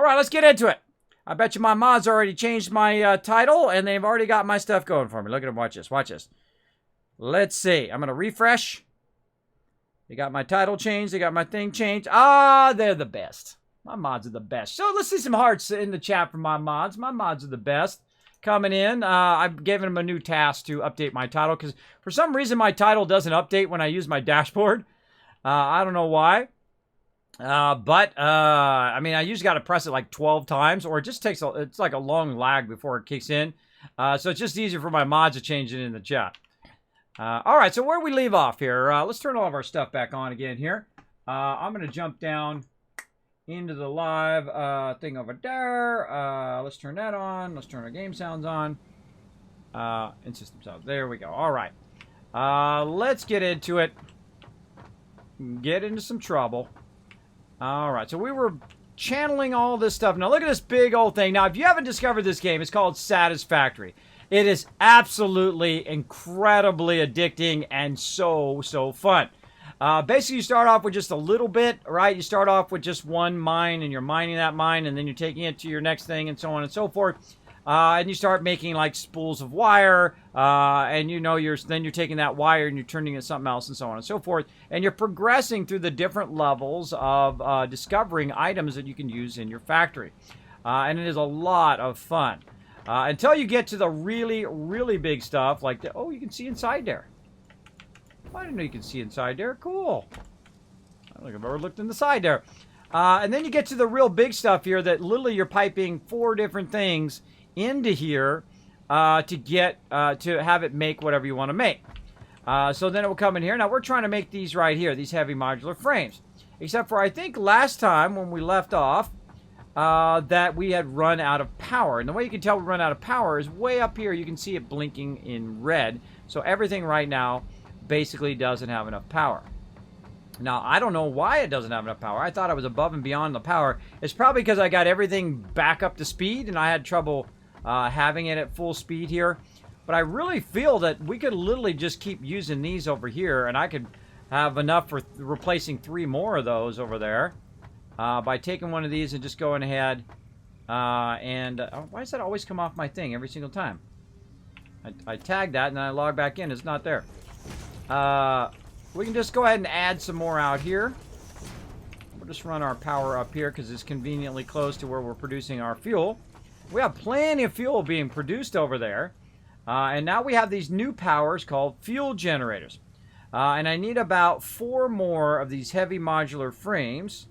right, let's get into it. I bet you my mods already changed my title, and they've already got my stuff going for me. Look at them. Watch this. Watch this. Let's see. I'm going to refresh. They got my title changed. They got my thing changed. Ah, they're the best. My mods are the best. So let's see some hearts in the chat for my mods. My mods are the best. Coming in, I've given them a new task to update my title because for some reason my title doesn't update when I use my dashboard. I don't know why. I mean, I usually got to press it like 12 times, or it just takes, it's like a long lag before it kicks in. So it's just easier for my mods to change it in the chat. All right, so where we leave off here, let's turn all of our stuff back on again here. I'm going to jump down into the live thing over there. Let's turn that on. Let's turn our game sounds on. And system sounds. There we go. All right. Let's get into it. Get into some trouble. All right, so we were channeling all this stuff. Now, look at this big old thing. Now, if you haven't discovered this game, it's called Satisfactory. It is absolutely incredibly addicting and so fun. Basically, you start off with just a little bit, right? You start off with just one mine, and you're mining that mine, and then you're taking it to your next thing, and so on and so forth. And you start making like spools of wire, and you know then you're taking that wire and you're turning it into something else, and so on and so forth. And you're progressing through the different levels of discovering items that you can use in your factory. And it is a lot of fun until you get to the really big stuff like the, oh, you can see inside there. I didn't know you could see inside there. Cool. I don't think I've ever looked in the side there. And then you get to the real big stuff here that literally you're piping 4 different things into here to get to have it make whatever you want to make. So then it will come in here. Now we're trying to make these right here, these heavy modular frames. Except for I think last time when we left off that we had run out of power. And the way you can tell we run out of power is way up here. You can see it blinking in red. So everything right now basically doesn't have enough power. Now, I don't know why it doesn't have enough power. I thought I was above and beyond the power. It's probably because I got everything back up to speed and I had trouble having it at full speed here. But I really feel that we could literally just keep using these over here and I could have enough for replacing 3 more of those over there by taking one of these and just going ahead and why does that always come off my thing every single time? I tag that and then I log back in. It's not there. We can just go ahead and add some more out here. We'll just run our power up here because it's conveniently close to where we're producing our fuel. We have plenty of fuel being produced over there. And now we have these new powers called fuel generators. And I need about 4 more of these heavy modular frames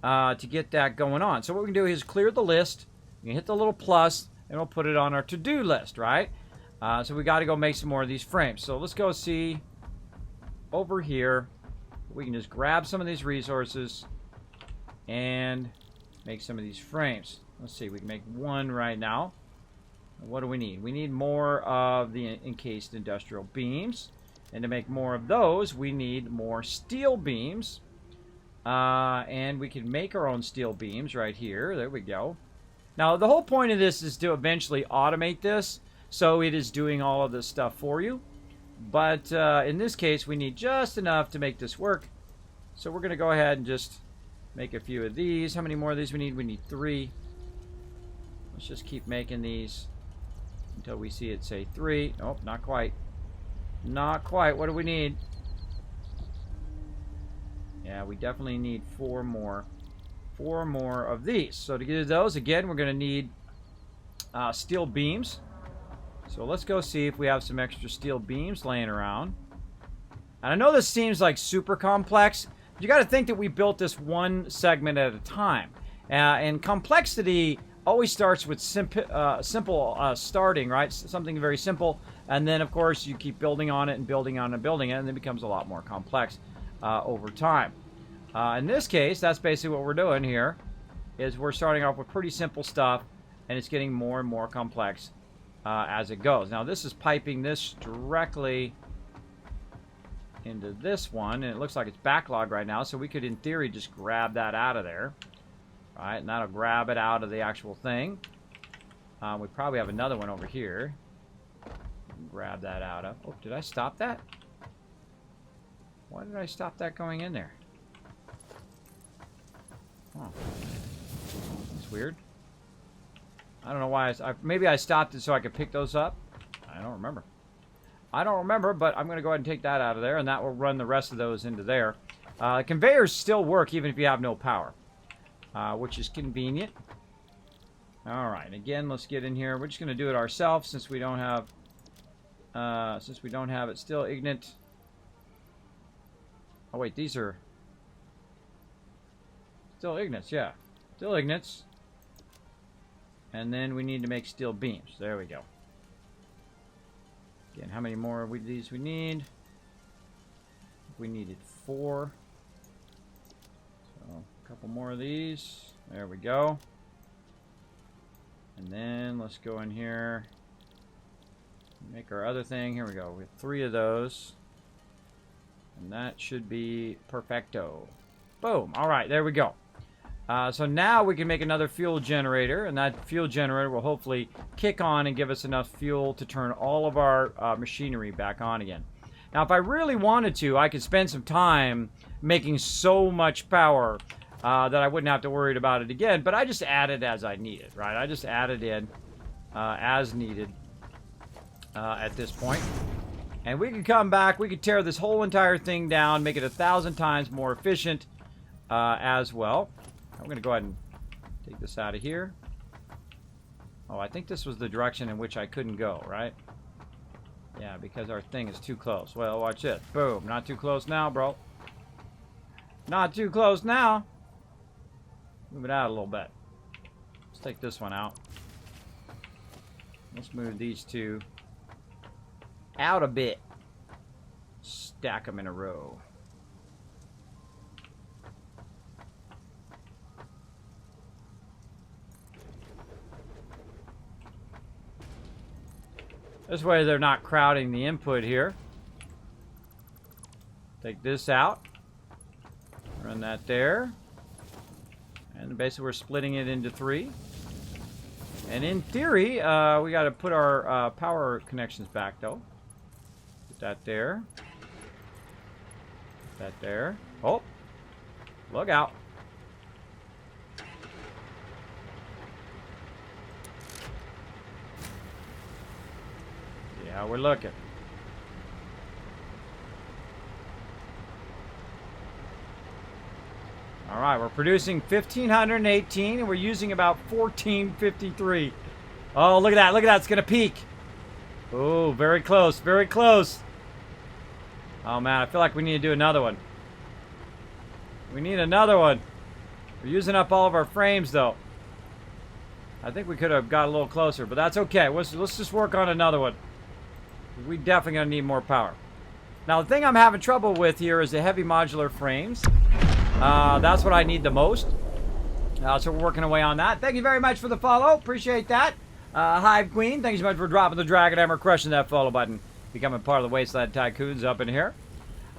to get that going on. So what we can do is clear the list. We can hit the little plus and we'll put it on our to-do list, right? So we got to go make some more of these frames. So let's go see over here. We can just grab some of these resources and make some of these frames. Let's see, we can make 1 right now. What do we need? We need more of the encased industrial beams. And to make more of those, we need more steel beams. And we can make our own steel beams right here. There we go. Now, the whole point of this is to eventually automate this. So it is doing all of this stuff for you. But in this case, we need just enough to make this work. So we're going to go ahead and just make a few of these. How many more of these we need? We need 3. Let's just keep making these until we see it say 3. Nope, not quite. Not quite. What do we need? Yeah, we definitely need 4 more. 4 more of these. So to get those, again, we're going to need steel beams. So let's go see if we have some extra steel beams laying around. And I know this seems like super complex, but you got to think that we built this one segment at a time. And complexity always starts with simple starting, right? Something very simple. And then, of course, you keep building on it and building on it and building it, and it becomes a lot more complex over time. In this case, that's basically what we're doing here, is we're starting off with pretty simple stuff, and it's getting more and more complex as it goes. Now, this is piping this directly into this one, and it looks like it's backlogged right now, so we could, in theory, just grab that out of there. Right, and that'll grab it out of the actual thing. We probably have another one over here. Grab that out of. Oh, did I stop that? Why did I stop that going in there? Oh. That's weird. I don't know why. Maybe I stopped it so I could pick those up. I don't remember. I don't remember, but I'm going to go ahead and take that out of there, and that will run the rest of those into there. Conveyors still work even if you have no power, which is convenient. All right, again, let's get in here. We're just going to do it ourselves since we don't have it still ignite. Oh wait, these are still ignites, yeah, still ignites. And then we need to make steel beams. There we go. Again, how many more of these we need? We needed 4. So a couple more of these. There we go. And then let's go in here. Make our other thing. Here we go. We have 3 of those. And that should be perfecto. Boom. All right, there we go. So now we can make another fuel generator, and that fuel generator will hopefully kick on and give us enough fuel to turn all of our machinery back on again. Now, if I really wanted to, I could spend some time making so much power that I wouldn't have to worry about it again, but I just added as I needed, right? I just added in as needed at this point. And we could come back, we could tear this whole entire thing down, make it 1,000 times more efficient as well. I'm going to go ahead and take this out of here. Oh, I think this was the direction in which I couldn't go, right? Yeah, because our thing is too close. Well, watch this. Boom. Not too close now, bro. Not too close now. Move it out a little bit. Let's take this one out. Let's move these 2 out a bit. Stack them in a row. This way they're not crowding the input here. Take this out. Run that there. And basically we're splitting it into 3. And in theory, we got to put our power connections back though. Put that there. Put that there. Oh! Look out. How we're looking. All right, we're producing 1,518 and we're using about 1,453. Oh, look at that. Look at that. It's going to peak. Oh, very close. Very close. Oh, man. I feel like we need to do another one. We need another one. We're using up all of our frames, though. I think we could have got a little closer, but that's okay. Let's just work on another one. We definitely gonna need more power. Now the thing I'm having trouble with here is the heavy modular frames. That's what I need the most. So we're working away on that. Thank you very much for the follow. Appreciate that. Hive Queen, thank you so much for dropping the Dragon Hammer, crushing that follow button, becoming part of the Wasteland Tycoons up in here.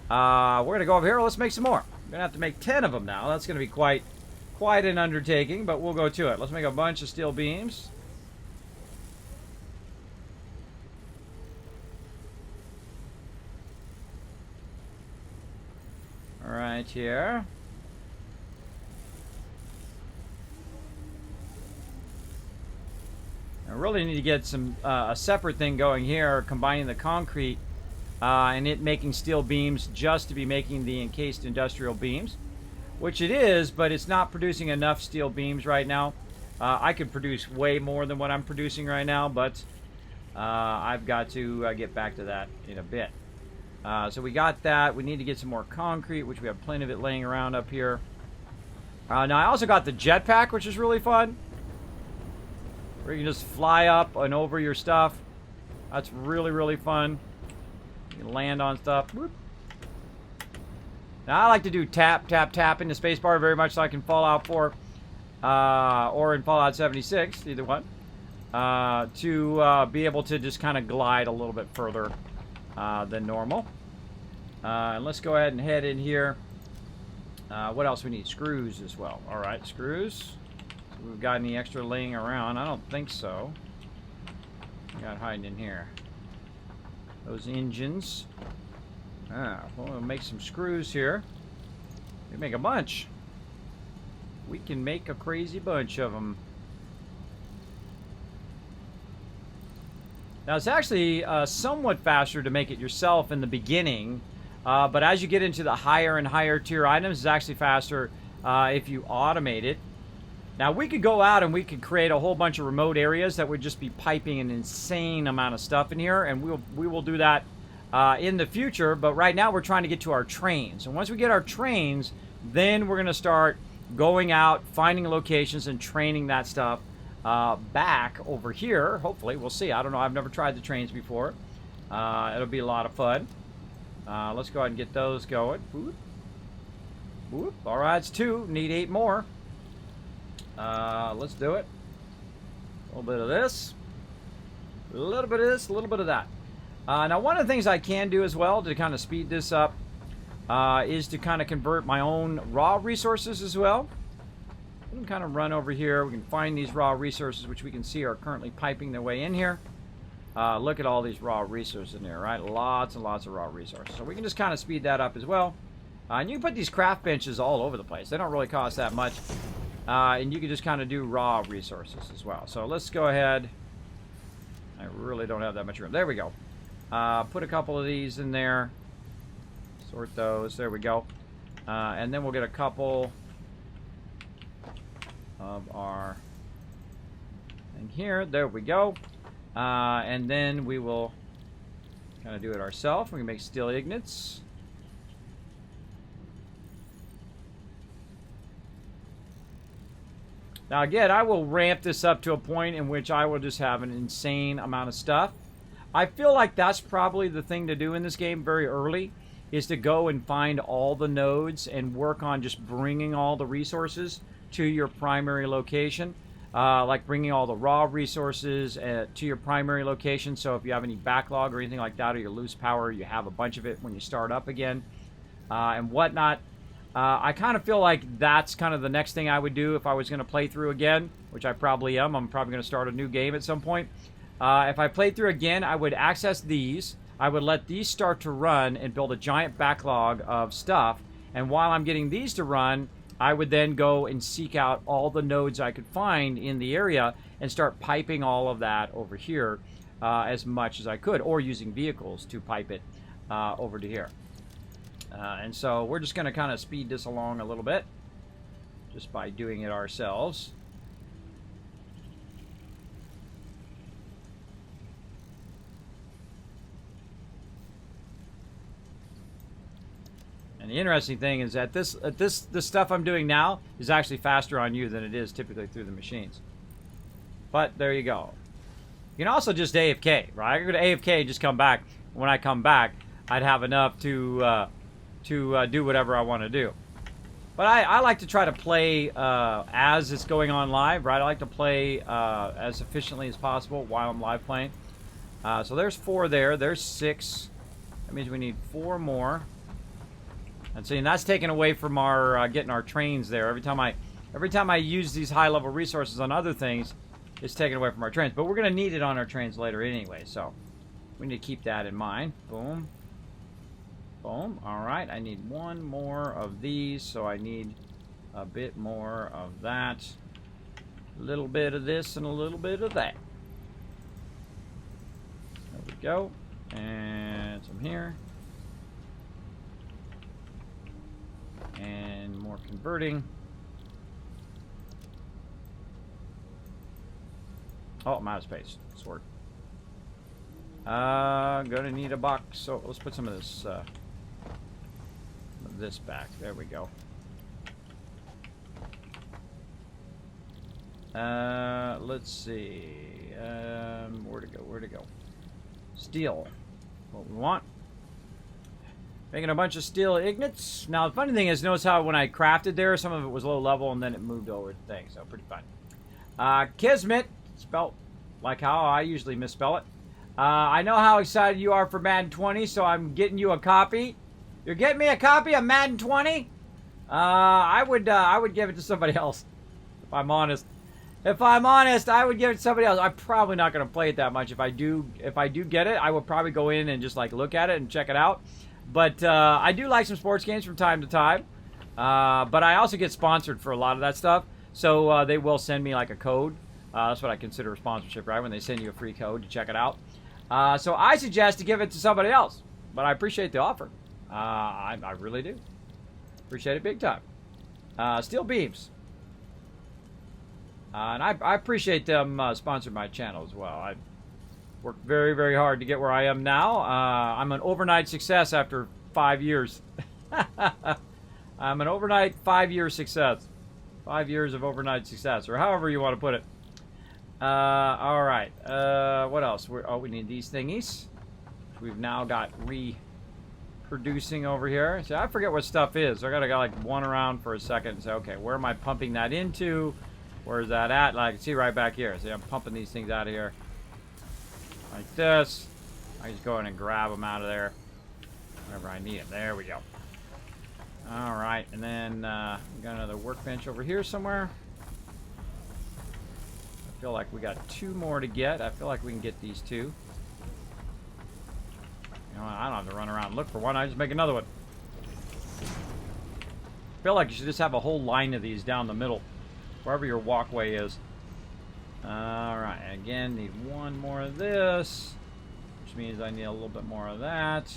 We're gonna go over here. Let's make some more. We're gonna have to make 10 of them now. That's gonna be quite an undertaking, but we'll go to it. Let's make a bunch of steel beams. Right here. I really need to get some a separate thing going here, combining the concrete and it making steel beams just to be making the encased industrial beams, which it is, but it's not producing enough steel beams right now. I could produce way more than what I'm producing right now, but I've got to get back to that in a bit. So we got that. We need to get some more concrete, which we have plenty of it laying around up here. Now, I also got the jetpack, which is really fun. Where you can just fly up and over your stuff. That's really, really fun. You can land on stuff. Whoop. Now, I like to do tap, tap, tap in the spacebar very much so I can Fallout 4 or in Fallout 76, either one, to be able to just kind of glide a little bit further than normal. And let's go ahead and head in here. What else we need? Screws as well. All right, screws. So we've got any extra laying around? I don't think so. We got hiding in here. Those engines. We'll make some screws here. We make a bunch. We can make a crazy bunch of them. Now, it's actually somewhat faster to make it yourself in the beginning, but as you get into the higher and higher tier items, it's actually faster if you automate it. Now, we could go out and we could create a whole bunch of remote areas that would just be piping an insane amount of stuff in here, and we will do that in the future, but right now we're trying to get to our trains. And once we get our trains, then we're going to start going out, finding locations, and training that stuff back over here. Hopefully, we'll see. I don't know. I've never tried the trains before. It'll be a lot of fun. Let's go ahead and get those going. Whoop. Whoop. All right, it's 2. Need 8 more. Let's do it. A little bit of this. A little bit of this. A little bit of that. Now, one of the things I can do as well to kind of speed this up is to kind of convert my own raw resources as well. We can kind of run over here. We can find these raw resources, which we can see are currently piping their way in here. Look at all these raw resources in there, right? Lots and lots of raw resources. So we can just kind of speed that up as well. And you can put these craft benches all over the place. They don't really cost that much. And you can just kind of do raw resources as well. So let's go ahead. I really don't have that much room. There we go. Put a couple of these in there. Sort those. There we go. And then we'll get a couple of our thing here. There we go. And then we will kind of do it ourselves. We can make steel ignits. Now again, I will ramp this up to a point in which I will just have an insane amount of stuff. I feel like that's probably the thing to do in this game very early, is to go and find all the nodes and work on just bringing all the resources to your primary location. Like bringing all the raw resources to your primary location. So if you have any backlog or anything like that, or you lose power, you have a bunch of it when you start up again and whatnot. I kind of feel like that's kind of the next thing I would do if I was going to play through again, which I probably am. I'm probably going to start a new game at some point. If I played through again, I would access these. I would let these start to run and build a giant backlog of stuff. And while I'm getting these to run, I would then go and seek out all the nodes I could find in the area and start piping all of that over here as much as I could, or using vehicles to pipe it over to here. And so we're just going to kind of speed this along a little bit just by doing it ourselves. And the interesting thing is that this stuff I'm doing now is actually faster on you than it is typically through the machines. But there you go. You can also just AFK, right? I could AFK and just come back. When I come back, I'd have enough to do whatever I want to do. But I like to try to play as it's going on live, right? I like to play as efficiently as possible while I'm live playing. So there's 4 there. There's 6. That means we need 4 more. And see, and that's taken away from our getting our trains there. Every time I use these high-level resources on other things, it's taken away from our trains. But we're going to need it on our trains later anyway, so we need to keep that in mind. Boom. Boom. All right, I need 1 more of these, so I need a bit more of that. A little bit of this and a little bit of that. There we go. And some here. And more converting. Oh, I'm out of space. Sword. Gonna need a box. So let's put some of this back. There we go. Let's see. Where to go? Steel. What we want. Making a bunch of steel ignits. Now, the funny thing is, notice how when I crafted there, some of it was low level, and then it moved over to things. So, pretty fun. Kismet, spelled like how I usually misspell it. I know how excited you are for Madden 20, so I'm getting you a copy. You're getting me a copy of Madden 20? I would give it to somebody else, if I'm honest. If I'm honest, I would give it to somebody else. I'm probably not going to play it that much. If I do get it, I will probably go in and just like look at it and check it out. But I do like some sports games from time to time. But I also get sponsored for a lot of that stuff. So they will send me like a code. That's what I consider a sponsorship, right? When they send you a free code to check it out. So I suggest to give it to somebody else. But I appreciate the offer. I really do. Appreciate it big time. Steel beams. And I appreciate them sponsoring my channel as well. I worked very, very hard to get where I am now. I'm an overnight success after 5 years. I'm an overnight 5-year success. 5 years of overnight success, or however you want to put it. All right. What else? We need these thingies. We've now got reproducing over here. So I forget what stuff is. So I gotta go like one around for a second and say, okay, where am I pumping that into? Where's that at? Like, see right back here. See, I'm pumping these things out of here like this. I just go in and grab them out of there whenever I need them. There we go. All right, and then we got another workbench over here somewhere. I feel like we got 2 more to get. I feel like we can get these 2. You know, I don't have to run around and look for one. I just make another one. I feel like you should just have a whole line of these down the middle, wherever your walkway is. All right, again, need 1 more of this, which means I need a little bit more of that.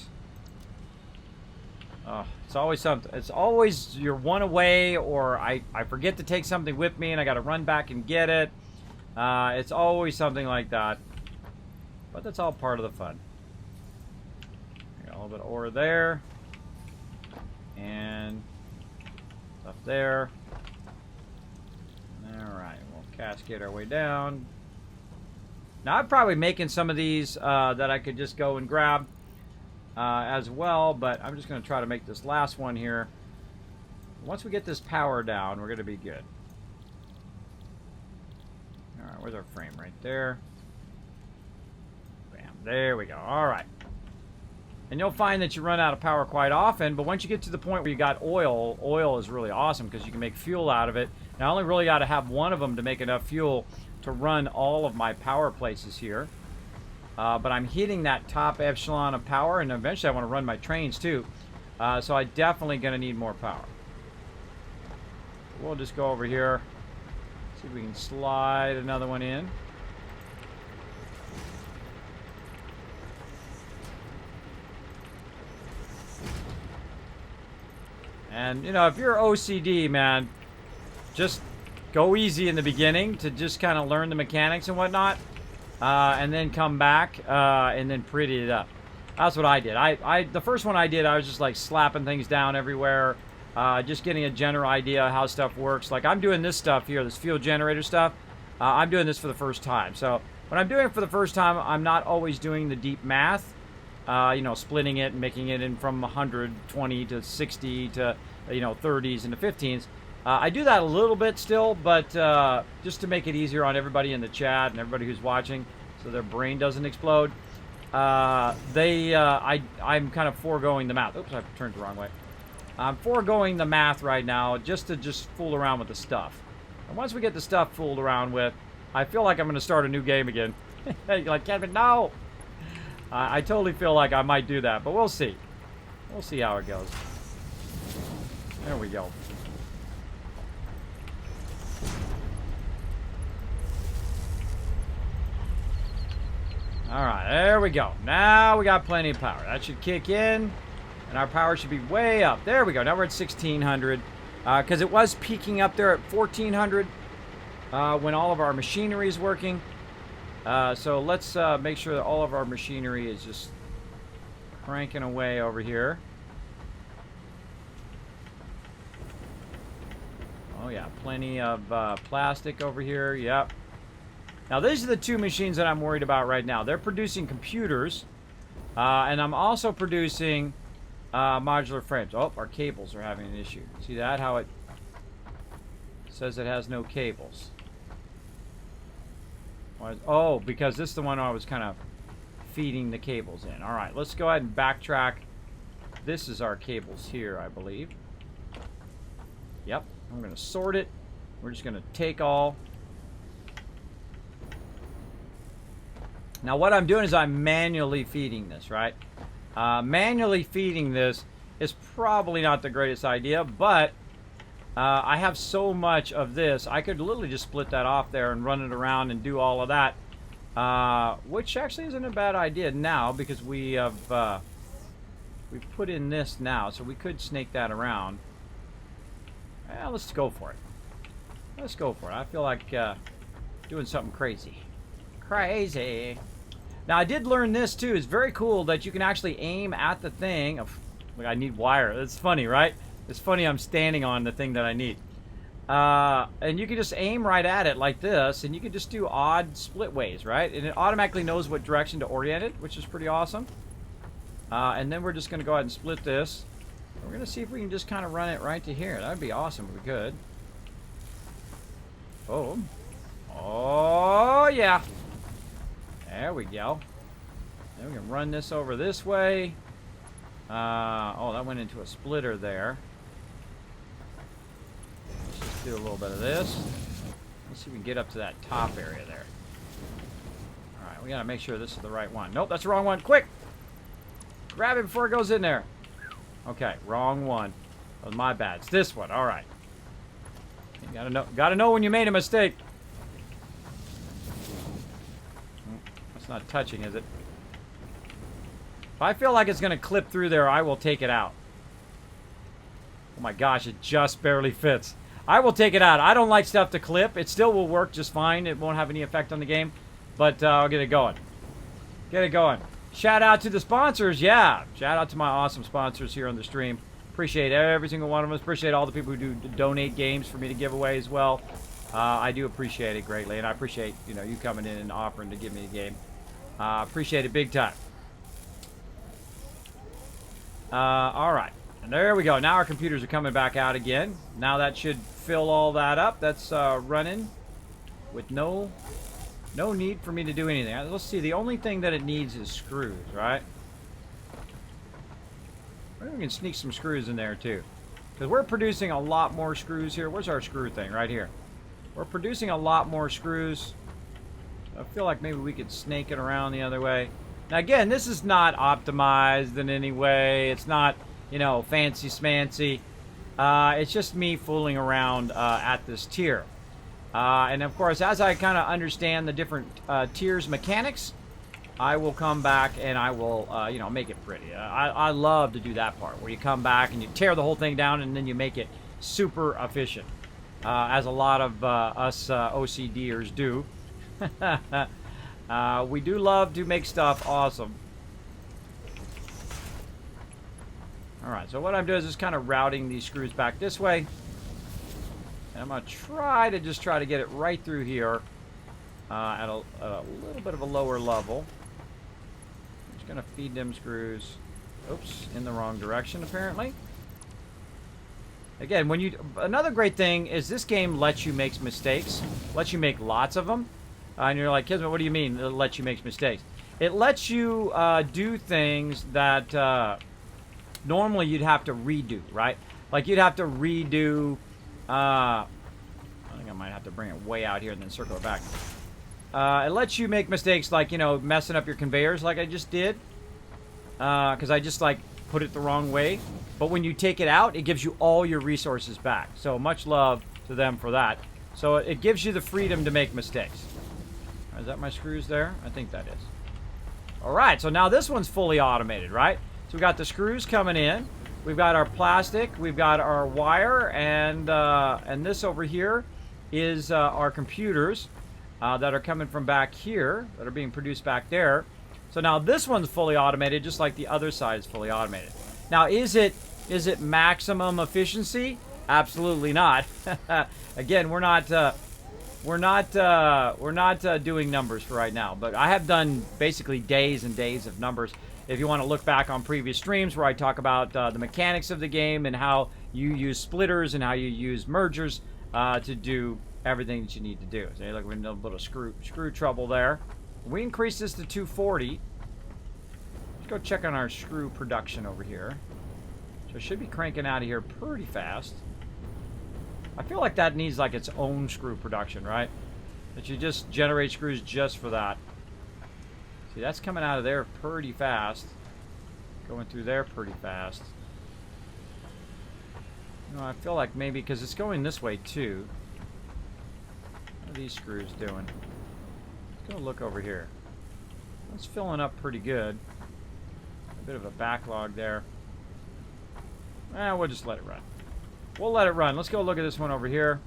It's always something. It's always you're one away, or I forget to take something with me and I got to run back and get it. It's always something like that. But that's all part of the fun. Got a little bit of ore there. And stuff there. Alright, we'll cascade our way down. Now I'm probably making some of these that I could just go and grab as well, but I'm just going to try to make this last one here. Once we get this power down, we're going to be good. Alright, where's our frame? Right there. Bam, there we go. Alright. And you'll find that you run out of power quite often, but once you get to the point where you got oil, oil is really awesome because you can make fuel out of it. Now I only really got to have one of them to make enough fuel to run all of my power places here. But I'm hitting that top echelon of power, and eventually I want to run my trains too. So I definitely going to need more power. We'll just go over here, see if we can slide another one in. And, you know, if you're OCD, man, just go easy in the beginning to just kind of learn the mechanics and whatnot. And then come back and then pretty it up. That's what I did. The first one I did, I was just like slapping things down everywhere, just getting a general idea of how stuff works. Like I'm doing this stuff here, this fuel generator stuff. I'm doing this for the first time. So when I'm doing it for the first time, I'm not always doing the deep math. You know, splitting it and making it in from 120 to 60 to 30s and to 15s. I do that a little bit still, but just to make it easier on everybody in the chat and everybody who's watching, so their brain doesn't explode. I'm kind of foregoing the math. Oops, I turned the wrong way. I'm foregoing the math right now just to fool around with the stuff. And once we get the stuff fooled around with, I feel like I'm going to start a new game again. You're like, Kevin, no! I totally feel like I might do that, but we'll see. We'll see how it goes. There we go. Alright, there we go. Now we got plenty of power. That should kick in, and our power should be way up. There we go. Now we're at 1600. Because it was peaking up there at 1400 when all of our machinery is working. So let's make sure that all of our machinery is just cranking away over here. Oh yeah, plenty of plastic over here. Yep. Now these are the two machines that I'm worried about right now. They're producing computers, and I'm also producing modular frames. Oh, our cables are having an issue. See that? How it says it has no cables. Oh, because this is the one I was kind of feeding the cables in. All right, let's go ahead and backtrack. This is our cables here, I believe. Yep, I'm going to sort it. We're just going to take all. Now what I'm doing is I'm manually feeding this, right? Manually feeding this is probably not the greatest idea, but I have so much of this, I could literally just split that off there and run it around and do all of that Which actually isn't a bad idea now because we have we've put in this now, so we could snake that around. Let's go for it. Let's go for it. I feel like doing something crazy. Crazy. Now I did learn this too. It's very cool that you can actually aim at the thing. Look, I need wire. That's funny, right? It's funny I'm standing on the thing that I need. And you can just aim right at it like this, and you can just do odd split ways, right? And it automatically knows what direction to orient it, which is pretty awesome. And then we're just going to go ahead and split this. We're going to see if we can just kind of run it right to here. That would be awesome if we could. Oh. Oh, yeah. There we go. Then we can run this over this way. Oh, that went into a splitter there. Let's just do a little bit of this. Let's see if we can get up to that top area there. Alright, we gotta make sure this is the right one. Nope, that's the wrong one. Quick! Grab it before it goes in there. Okay, wrong one. That was my bad. It's this one. Alright. You gotta know when you made a mistake. That's not touching, is it? If I feel like it's gonna clip through there, I will take it out. Oh my gosh, it just barely fits. I will take it out. I don't like stuff to clip. It still will work just fine. It won't have any effect on the game. But I'll get it going. Get it going. Shout out to the sponsors. Yeah. Shout out to my awesome sponsors here on the stream. Appreciate every single one of us. Appreciate all the people who do donate games for me to give away as well. I do appreciate it greatly. And I appreciate, you know, you coming in and offering to give me a game. Appreciate it big time. All right. And there we go. Now our computers are coming back out again. Now that should fill all that up. That's running with no need for me to do anything. Let's see. The only thing that it needs is screws, right? Maybe we can sneak some screws in there too. Because we're producing a lot more screws here. Where's our screw thing? Right here. We're producing a lot more screws. I feel like maybe we could snake it around the other way. Now again, this is not optimized in any way. It's not, you know, fancy smancy. It's just me fooling around at this tier. And of course, as I kind of understand the different tiers mechanics, I will come back and I will, you know, make it pretty. I love to do that part where you come back and you tear the whole thing down and then you make it super efficient, as a lot of us OCDers do. We do love to make stuff awesome. Alright, so what I'm doing is just kind of routing these screws back this way. And I'm going to try to get it right through here at a little bit of a lower level. I'm just going to feed them screws. Oops, in the wrong direction apparently. Again, another great thing is this game lets you make mistakes. Lets you make lots of them. And you're like, Kismet, what do you mean it lets you make mistakes? It lets you do things that normally you'd have to redo, right? Like you'd have to redo, I think I might have to bring it way out here and then circle it back. It lets you make mistakes like, you know, messing up your conveyors like I just did. Because I just like put it the wrong way. But when you take it out, it gives you all your resources back. So much love to them for that. So it gives you the freedom to make mistakes. Is that my screws there? I think that is. Alright, so now this one's fully automated, right? So we got the screws coming in. We've got our plastic. We've got our wire. And this over here is our computers that are coming from back here. That are being produced back there. So now this one's fully automated, just like the other side is fully automated. Now, is it maximum efficiency? Absolutely not. Again, we're not doing numbers for right now, but I have done basically days and days of numbers. If you want to look back on previous streams where I talk about the mechanics of the game and how you use splitters and how you use mergers to do everything that you need to do. So look, we're in a little screw trouble there. We increase this to 240. Let's go check on our screw production over here. So it should be cranking out of here pretty fast. I feel like that needs like its own screw production, right? That you just generate screws just for that. See, that's coming out of there pretty fast. Going through there pretty fast. You know, I feel like maybe because it's going this way too. What are these screws doing? go look over here. It's filling up pretty good. A bit of a backlog there. We'll just let it run. We'll let it run. Let's go look at this one over here.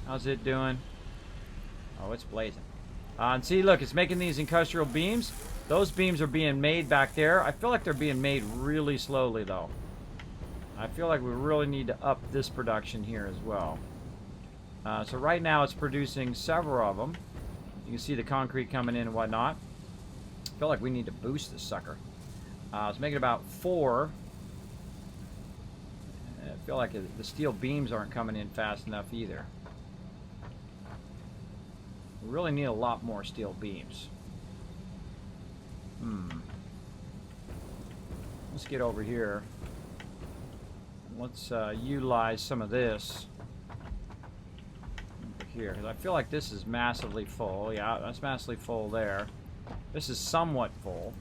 How's it doing? Oh, it's blazing. And see, look, it's making these industrial beams. Those beams are being made back there. I feel like they're being made really slowly, though. I feel like we really need to up this production here as well. So right now it's producing several of them. You can see the concrete coming in and whatnot. I feel like we need to boost this sucker. It's making about 4. I feel like the steel beams aren't coming in fast enough either. We really need a lot more steel beams. Let's get over here. Let's utilize some of this over here, because I feel like this is massively full. Yeah, that's massively full there. This is somewhat full,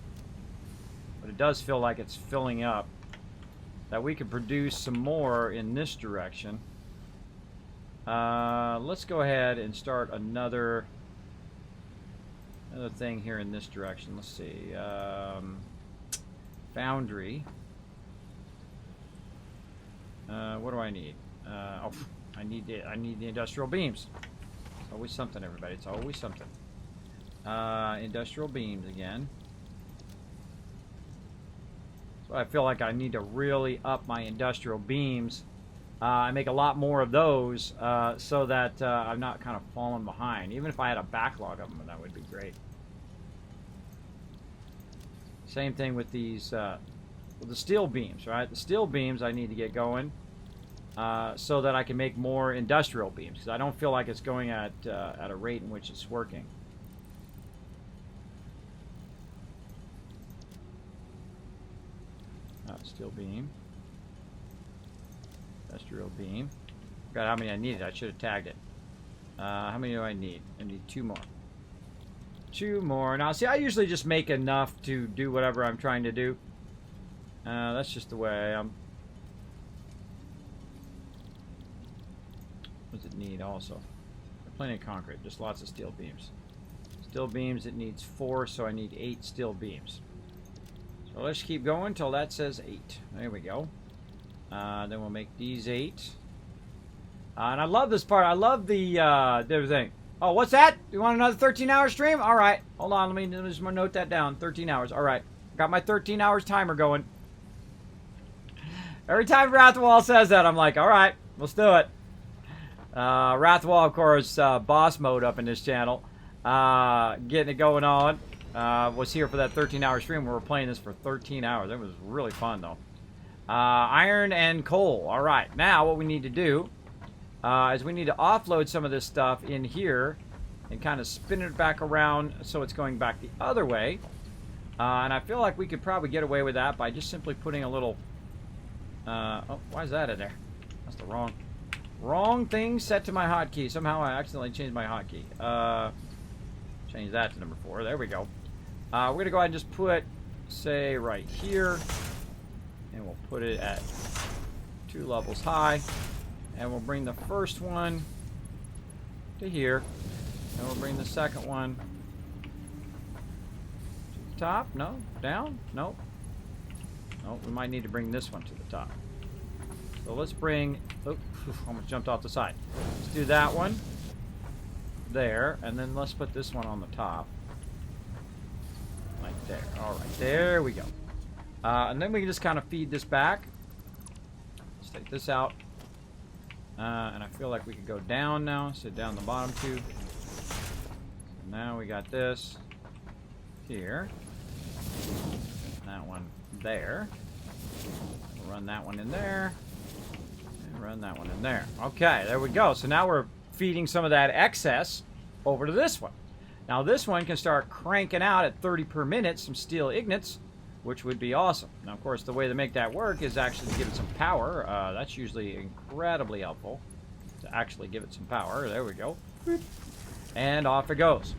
but it does feel like it's filling up. That we could produce some more in this direction. Let's go ahead and start another thing here in this direction. Let's see. Foundry. What do I need? Oh, I need the industrial beams. It's always something, everybody. It's always something. Industrial beams again. So I feel like I need to really up my industrial beams. I make a lot more of those so that I'm not kind of falling behind. Even if I had a backlog of them, that would be great. Same thing with these, with the steel beams, right? The steel beams I need to get going so that I can make more industrial beams, because I don't feel like it's going at a rate in which it's working. Steel beam. Industrial beam. Forgot how many I needed. I should have tagged it. How many do I need? I need 2 more. 2 more. Now, see, I usually just make enough to do whatever I'm trying to do. That's just the way I am. What does it need also? Plenty of concrete. Just lots of steel beams. Steel beams, it needs 4, so I need 8 steel beams. So let's keep going until that says 8. There we go. Then we'll make these 8. And I love this part. I love the everything. Oh, what's that? You want another 13-hour stream? All right. Hold on. Let me just note that down. 13 hours. All right. Got my 13 hours timer going. Every time Wrathwall says that, I'm like, all right, let's do it. Wrathwall, of course, boss mode up in this channel. Getting it going on. Was here for that 13-hour stream. We were playing this for 13 hours. It was really fun, though. Iron and coal. All right. Now, what we need to do is we need to offload some of this stuff in here and kind of spin it back around so it's going back the other way. And I feel like we could probably get away with that by just simply putting a little... oh, why is that in there? That's the wrong thing set to my hotkey. Somehow I accidentally changed my hotkey. Change that to number 4. There we go. We're going to go ahead and just put, say, right here. And we'll put it at 2 levels high. And we'll bring the first one to here. And we'll bring the second one to the top. No. Down. Nope. No, we might need to bring this one to the top. So let's bring... Oh, almost jumped off the side. Let's do that one there. And then let's put this one on the top. Like there. Alright, there we go. And then we can just kind of feed this back. Let's take this out. And I feel like we could go down now. Sit down the bottom 2. So now we got this here. That one there. We'll run that one in there. And run that one in there. Okay, there we go. So now we're feeding some of that excess over to this one. Now this one can start cranking out at 30 per minute some steel ignits, which would be awesome. Now, of course, the way to make that work is actually to give it some power. That's usually incredibly helpful to actually give it some power. There we go. And off it goes.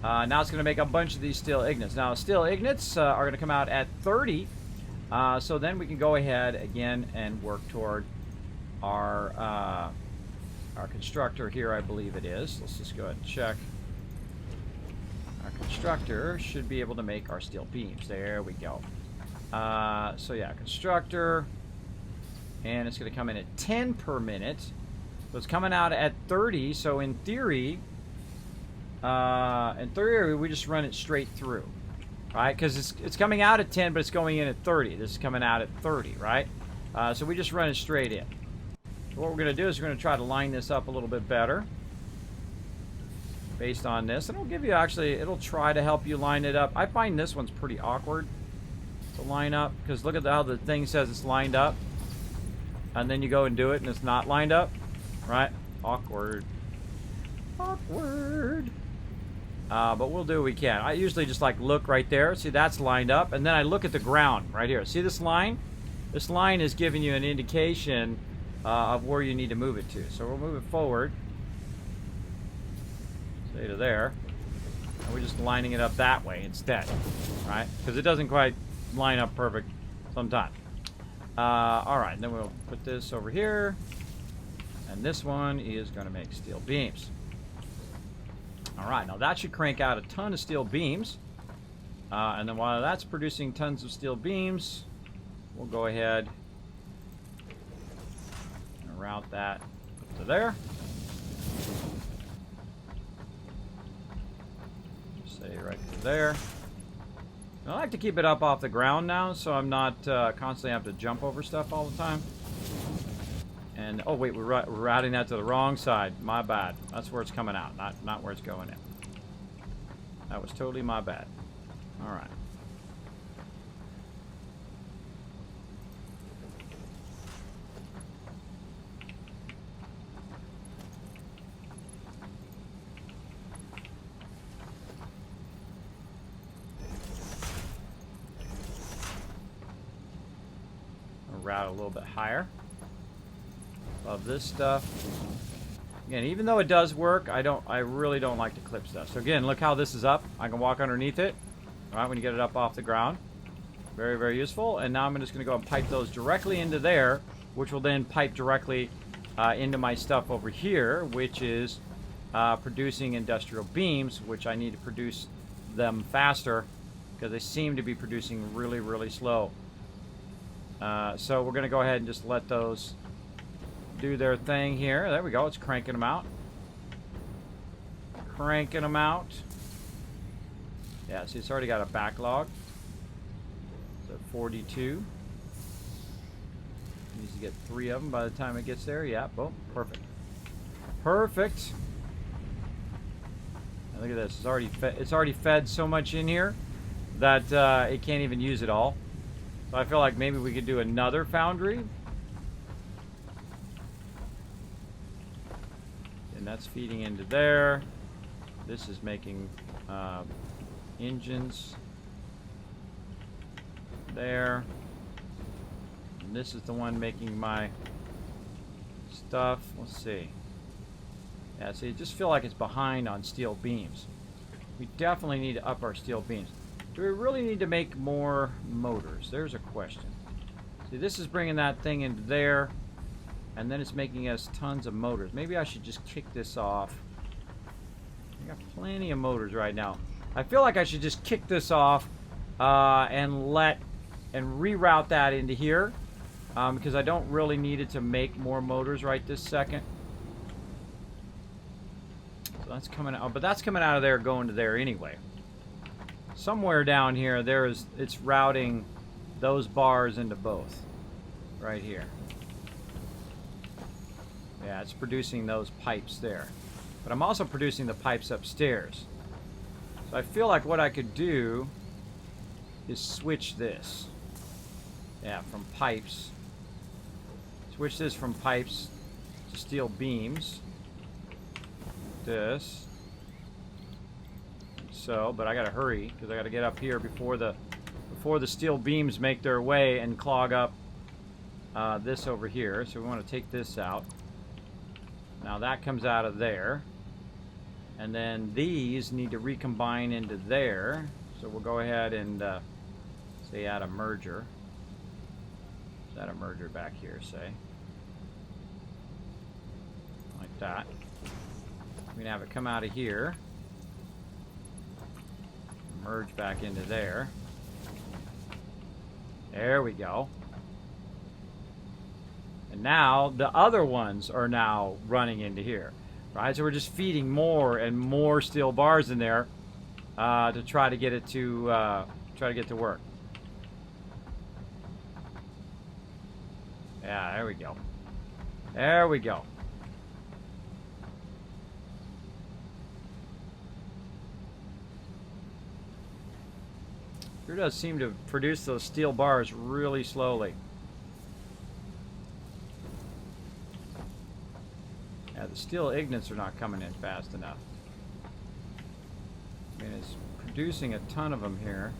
Now it's going to make a bunch of these steel ignits. Now, steel ignits are going to come out at 30. So then we can go ahead again and work toward our constructor here, I believe it is. Let's just go ahead and check. constructor should be able to make our steel beams. There we go. So yeah, constructor, and it's going to come in at 10 per minute. So it's coming out at 30. So in theory, we just run it straight through, right? Because it's coming out at 10, but it's going in at 30. This is coming out at 30, right? So we just run it straight in. So what we're going to do is we're going to try to line this up a little bit better based on this. And it'll give you it'll try to help you line it up. I find this one's pretty awkward to line up because look at how the thing says it's lined up. And then you go and do it and it's not lined up, right? Awkward. Awkward. But we'll do what we can. I usually just like look right there. See, that's lined up. And then I look at the ground right here. See this line? This line is giving you an indication of where you need to move it to. So we'll move it forward. Say to there. And we're just lining it up that way instead, right? Because it doesn't quite line up perfect sometimes. All right, and then we'll put this over here. And this one is going to make steel beams. All right, now that should crank out a ton of steel beams. And then while that's producing tons of steel beams, we'll go ahead and route that up to there. Just say right to there. And I like to keep it up off the ground now, so I'm not constantly have to jump over stuff all the time. And oh wait, we're routing that to the wrong side. My bad. That's where it's coming out, not where it's going in. That was totally my bad. All right. I'll route a little bit higher. Of this stuff. Again, even though it does work, I really don't like to clip stuff. So again, look how this is up. I can walk underneath it. All right, when you get it up off the ground. Very, very useful. And now I'm just going to go and pipe those directly into there, which will then pipe directly into my stuff over here, which is producing industrial beams, which I need to produce them faster because they seem to be producing really, really slow. So we're going to go ahead and just let those do their thing here. There we go. It's cranking them out. Cranking them out. Yeah, see, it's already got a backlog. So 42. Needs to get 3 of them by the time it gets there. Yeah, boom. Perfect. Perfect. And look at this. It's already fed so much in here that it can't even use it all. So I feel like maybe we could do another foundry. That's feeding into there. This is making engines there. And this is the one making my stuff. Let's see. Yeah, see, I just feel like it's behind on steel beams. We definitely need to up our steel beams. Do we really need to make more motors? There's a question. See, this is bringing that thing into there. And then it's making us tons of motors. Maybe I should just kick this off. I got plenty of motors right now. I feel like I should just kick this off and reroute that into here because I don't really need it to make more motors right this second. So that's coming out, but that's coming out of there going to there anyway. Somewhere down here, it's routing those bars into both. Right here. Yeah, it's producing those pipes there. But I'm also producing the pipes upstairs. So I feel like what I could do is switch this. Yeah, from pipes. Switch this from pipes to steel beams. This. So, but I gotta hurry because I gotta get up here before the steel beams make their way and clog up this over here. So we want to take this out. Now that comes out of there. And then these need to recombine into there. So we'll go ahead and say add a merger. Let's add a merger back here, say. Like that. We're going to have it come out of here. Merge back into there. There we go. And now the other ones are now running into here. Right? So we're just feeding more and more steel bars in there to try to get it to work. Yeah, there we go. There we go. Sure does seem to produce those steel bars really slowly. Yeah, the steel ignits are not coming in fast enough. I mean, it's producing a ton of them here.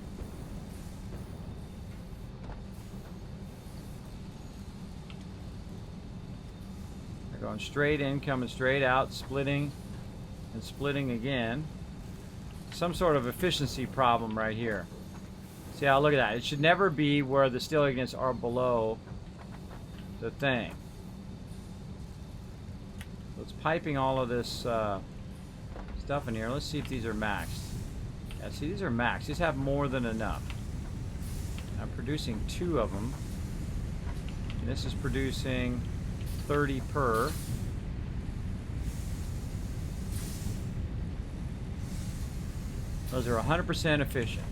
They're going straight in, coming straight out, splitting and splitting again. Some sort of efficiency problem right here. See how, look at that. It should never be where the steel ignits are below the thing. So it's piping all of this stuff in here. Let's see if these are maxed. Yeah, see, these are maxed. These have more than enough. I'm producing 2 of them. And this is producing 30 per. Those are 100% efficient.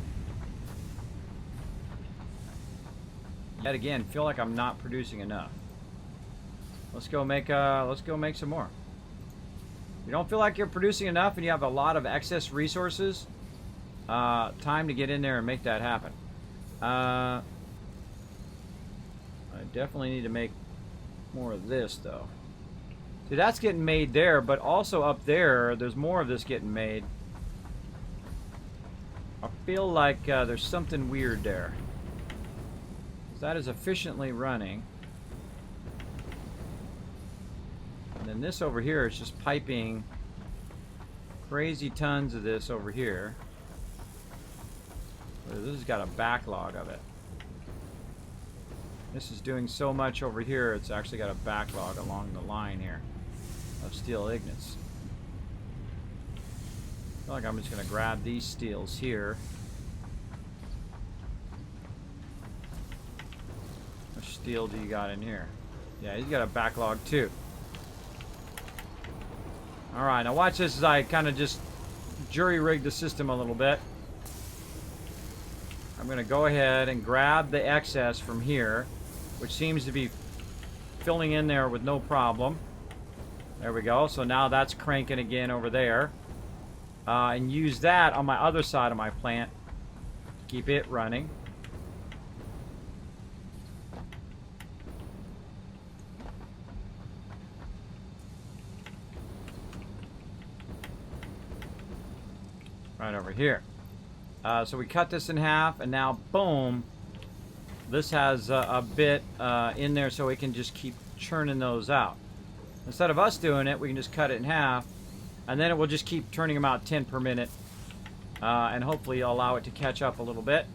Yet again, feel like I'm not producing enough. Let's go make some more. If you don't feel like you're producing enough and you have a lot of excess resources, time to get in there and make that happen. I definitely need to make more of this though. See, that's getting made there, but also up there, there's more of this getting made. I feel like there's something weird there. That is efficiently running. And then this over here is just piping crazy tons of this over here. This has got a backlog of it. This is doing so much over here, it's actually got a backlog along the line here of steel ignits. I feel like I'm just going to grab these steels here. Steel do you got in here? Yeah, he's got a backlog too. Alright, now watch this as I kind of just jury-rig the system a little bit. I'm going to go ahead and grab the excess from here, which seems to be filling in there with no problem. There we go. So now that's cranking again over there. And use that on my other side of my plant to keep it running. Right over here. So we cut this in half, and now, boom, this has a bit in there so we can just keep churning those out. Instead of us doing it, we can just cut it in half, and then it will just keep turning them out 10 per minute, and hopefully allow it to catch up a little bit.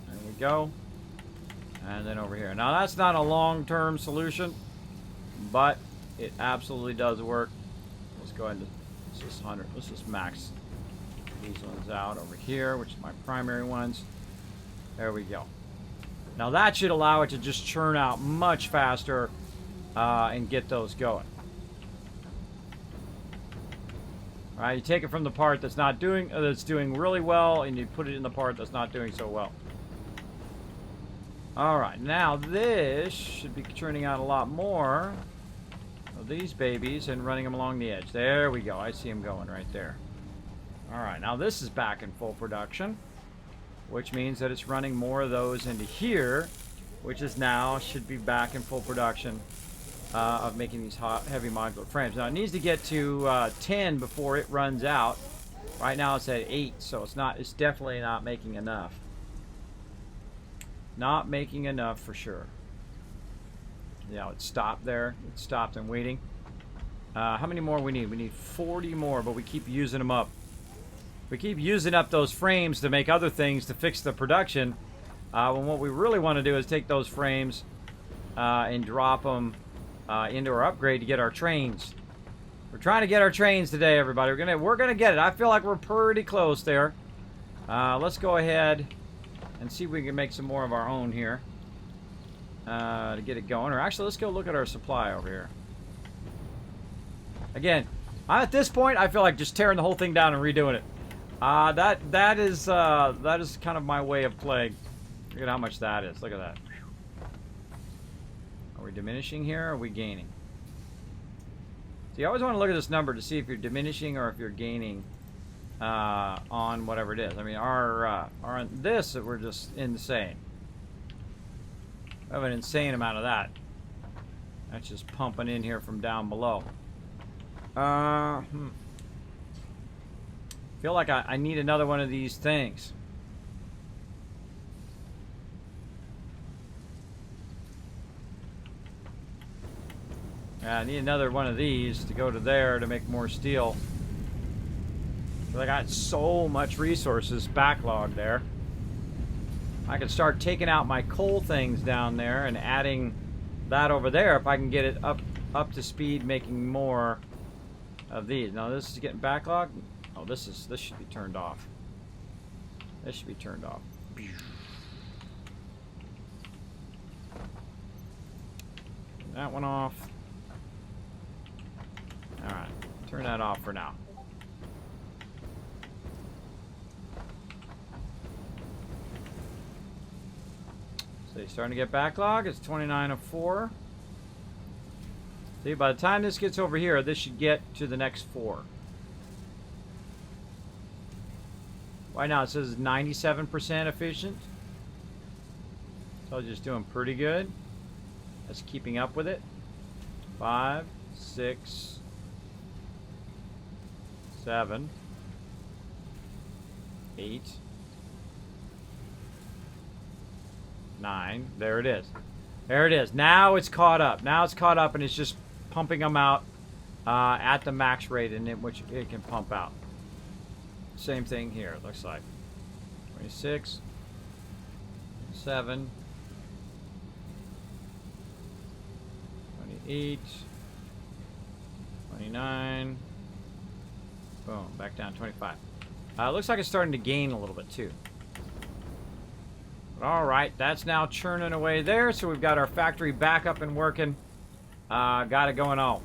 There we go. And then over here. Now, that's not a long-term solution, but it absolutely does work. Let's go ahead and let's just max these ones out over here, which are my primary ones. There we go. Now that should allow it to just churn out much faster and get those going. All right, you take it from the part that's not doing that's doing really well, and you put it in the part that's not doing so well. All right, now this should be churning out a lot more of these babies and running them along the edge. There we go. I see them going right there. All right, now this is back in full production, which means that it's running more of those into here, which is now should be back in full production of making these heavy modular frames. Now it needs to get to 10 before it runs out. Right now it's at 8, so it's definitely not making enough. Not making enough for sure. Yeah, it stopped there. It stopped and waiting. How many more we need? We need 40 more, but we keep using them up. We keep using up those frames to make other things to fix the production. When what we really want to do is take those frames and drop them into our upgrade to get our trains. We're trying to get our trains today, everybody. We're gonna get it. I feel like we're pretty close there. Let's go ahead and see if we can make some more of our own here to get it going. Or actually, let's go look at our supply over here. Again, at this point, I feel like just tearing the whole thing down and redoing it. That is kind of my way of playing. Look at how much that is. Look at that. Are we diminishing here or are we gaining? So you always want to look at this number to see if you're diminishing or if you're gaining on whatever it is. I mean, our this, we're just insane. We have an insane amount of that. That's just pumping in here from down below. Feel like I need another one of these things. I need another one of these to go to there to make more steel. I got so much resources backlogged there. I could start taking out my coal things down there and adding that over there if I can get it up to speed, making more of these. Now this is getting backlogged. Oh, this should be turned off. This should be turned off. That one off. Alright, turn that off for now. So you're starting to get backlog. It's 29 of 4. See, by the time this gets over here, this should get to the next 4. Right now it says 97% efficient. So just doing pretty good. That's keeping up with it. 5, 6, 7, 8, 9. There it is. There it is. Now it's caught up. Now it's caught up and it's just pumping them out at the max rate in which it can pump out. Same thing here, it looks like. 26, 7, 28, 29. Boom, back down 25. Looks like it's starting to gain a little bit too. All right, that's now churning away there. So we've got our factory back up and working. Got it going on.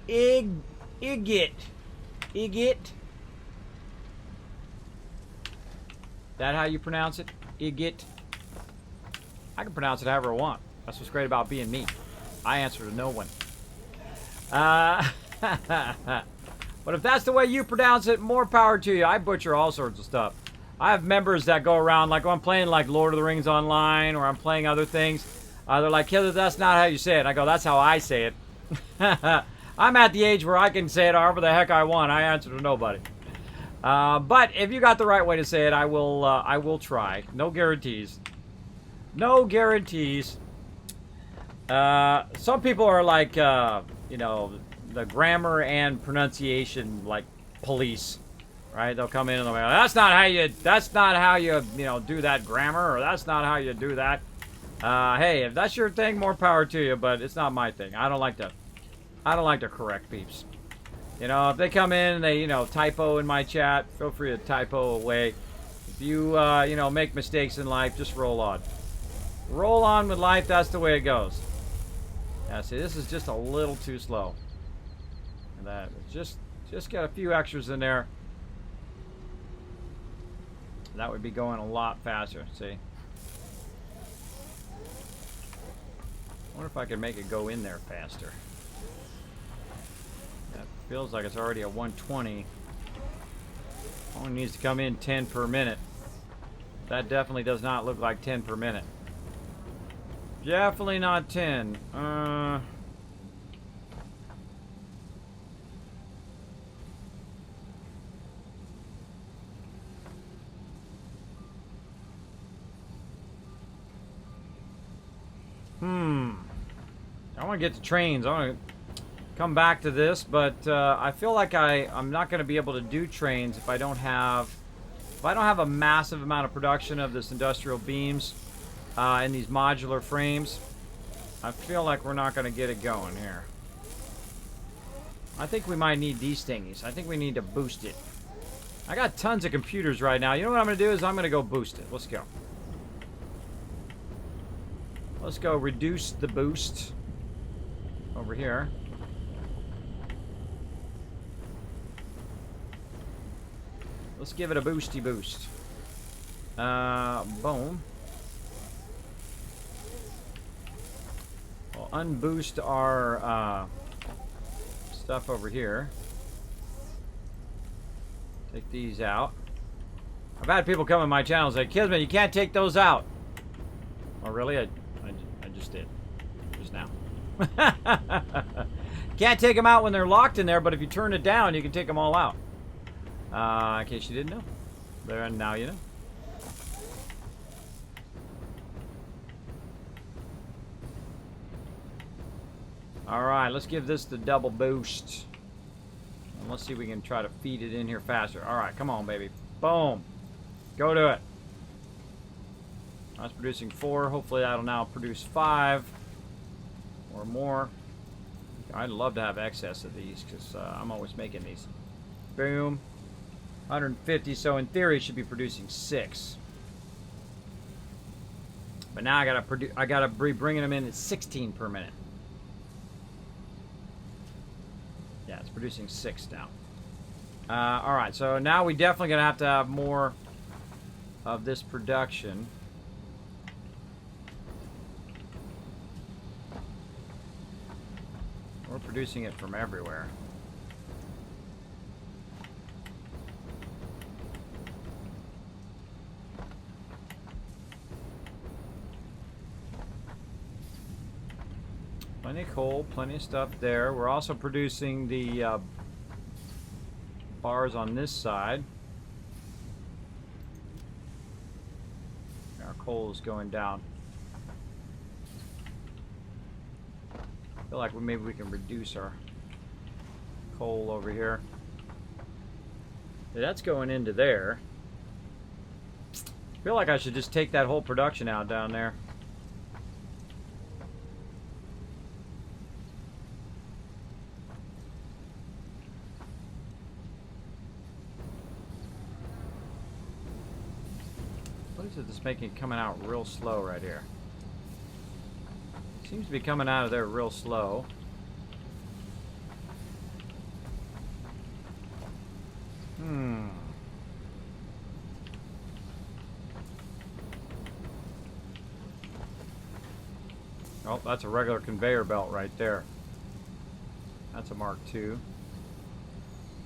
Igit. That how you pronounce it? Igit. I can pronounce it however I want. That's what's great about being me. I answer to no one. But if that's the way you pronounce it, more power to you. I butcher all sorts of stuff. I have members that go around, like when I'm playing like Lord of the Rings online or I'm playing other things. They're like, Heather, that's not how you say it. I go, that's how I say it. I'm at the age where I can say it however the heck I want. I answer to nobody. But if you got the right way to say it, I will try. No guarantees. No guarantees. Some people are like, you know, the grammar and pronunciation like police, right? They'll come in and they'll be like, that's not how you know, do that grammar, or that's not how you do that. Hey, if that's your thing, more power to you, but it's not my thing. I don't like to correct peeps. You know, if they come in and they, you know, typo in my chat, feel free to typo away. If you, you know, make mistakes in life, just roll on. Roll on with life, that's the way it goes. Yeah, see, this is just a little too slow. And that, just got a few extras in there. That would be going a lot faster, see? I wonder if I could make it go in there faster. That feels like it's already at 120. Only needs to come in 10 per minute. That definitely does not look like 10 per minute. Definitely not 10. I want to get to trains. I want to come back to this, but I feel like I'm not going to be able to do trains if I don't have a massive amount of production of this industrial beams in these modular frames. I feel like we're not going to get it going here. I think we might need these thingies. I think we need to boost it. I got tons of computers right now. You know what I'm going to do is I'm going to go boost it. Let's go. Let's go reduce the boost over here. Let's give it a boosty boost. Boom. We'll unboost our stuff over here. Take these out. I've had people come on my channel and say, Kismet, you can't take those out. Oh, really? I just did. Just now. Can't take them out when they're locked in there, but if you turn it down, you can take them all out. In case you didn't know. There, and now you know. Alright, let's give this the double boost. And let's see if we can try to feed it in here faster. Alright, come on, baby. Boom. Go to it. I was producing 4. Hopefully that'll now produce 5 or more. I'd love to have excess of these because I'm always making these. Boom. 150, so in theory it should be producing 6. But now I gotta be bringing them in at 16 per minute. Yeah, it's producing 6 now. Alright, so now we definitely gonna have to have more of this production. We're producing it from everywhere. Plenty of coal, plenty of stuff there. We're also producing the bars on this side. Our coal is going down. I feel like maybe we can reduce our coal over here. Yeah, that's going into there. I feel like I should just take that whole production out down there. What is it that's making it coming out real slow right here? Seems to be coming out of there real slow. Oh, that's a regular conveyor belt right there. That's a Mark II.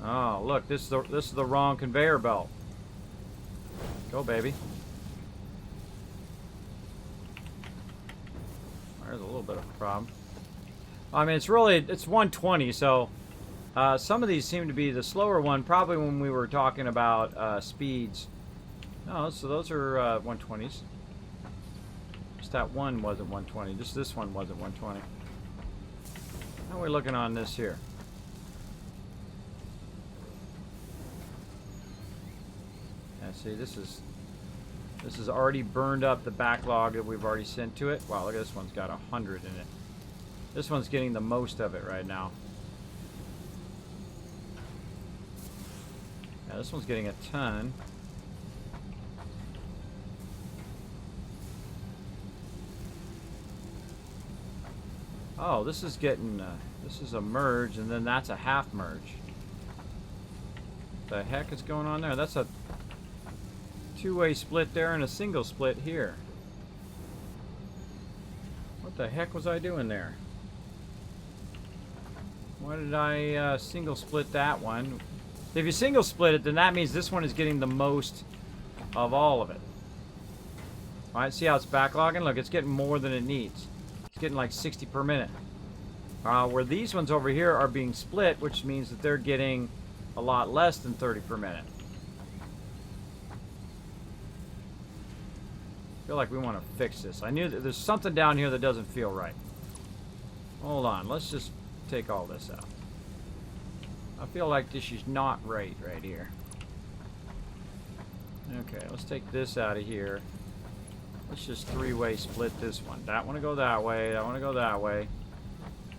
Oh, look, this is the wrong conveyor belt. Go, baby. There's a little bit of a problem. I mean, it's 120, so some of these seem to be the slower one, probably when we were talking about speeds. No, so those are 120s. Just that one wasn't 120. Just this one wasn't 120. How are we looking on this here? Yeah, see, this is already burned up the backlog that we've already sent to it. Wow, look at this one's got 100 in it. This one's getting the most of it right now. Yeah, this one's getting a ton. Oh, this is getting, this is a merge, and then that's a half merge. What the heck is going on there? That's a two-way split there and a single split here. What the heck was I doing there? Why did I single split that one? If you single split it, then that means this one is getting the most of all of it. Alright, see how it's backlogging? Look, it's getting more than it needs. It's getting like 60 per minute. Where these ones over here are being split, which means that they're getting a lot less than 30 per minute. I feel like we want to fix this. I knew that there's something down here that doesn't feel right. Hold on, let's just take all this out. I feel like this is not right here. Okay, let's take this out of here. Let's just three-way split this one. That one to go that way, that one to go that way.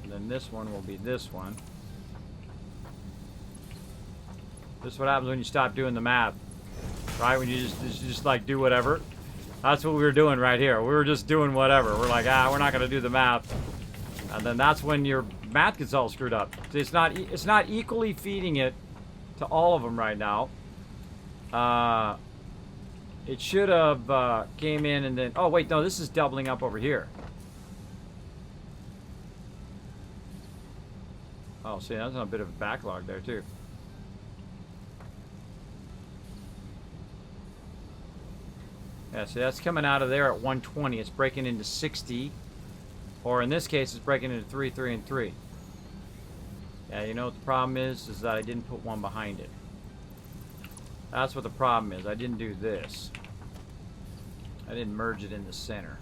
And then this one will be this one. This is what happens when you stop doing the math. Right? When you just like do whatever. That's what we were doing right here. We were just doing whatever. We're like, we're not going to do the math. And then that's when your math gets all screwed up. See, it's not equally feeding it to all of them right now. It should have came in and then... Oh, wait, no, this is doubling up over here. Oh, see, that's a bit of a backlog there, too. Yeah, see, that's coming out of there at 120. It's breaking into 60. Or in this case, it's breaking into 3, 3, and 3. Yeah, you know what the problem is that I didn't put one behind it. That's what the problem is. I didn't do this. I didn't merge it in the center.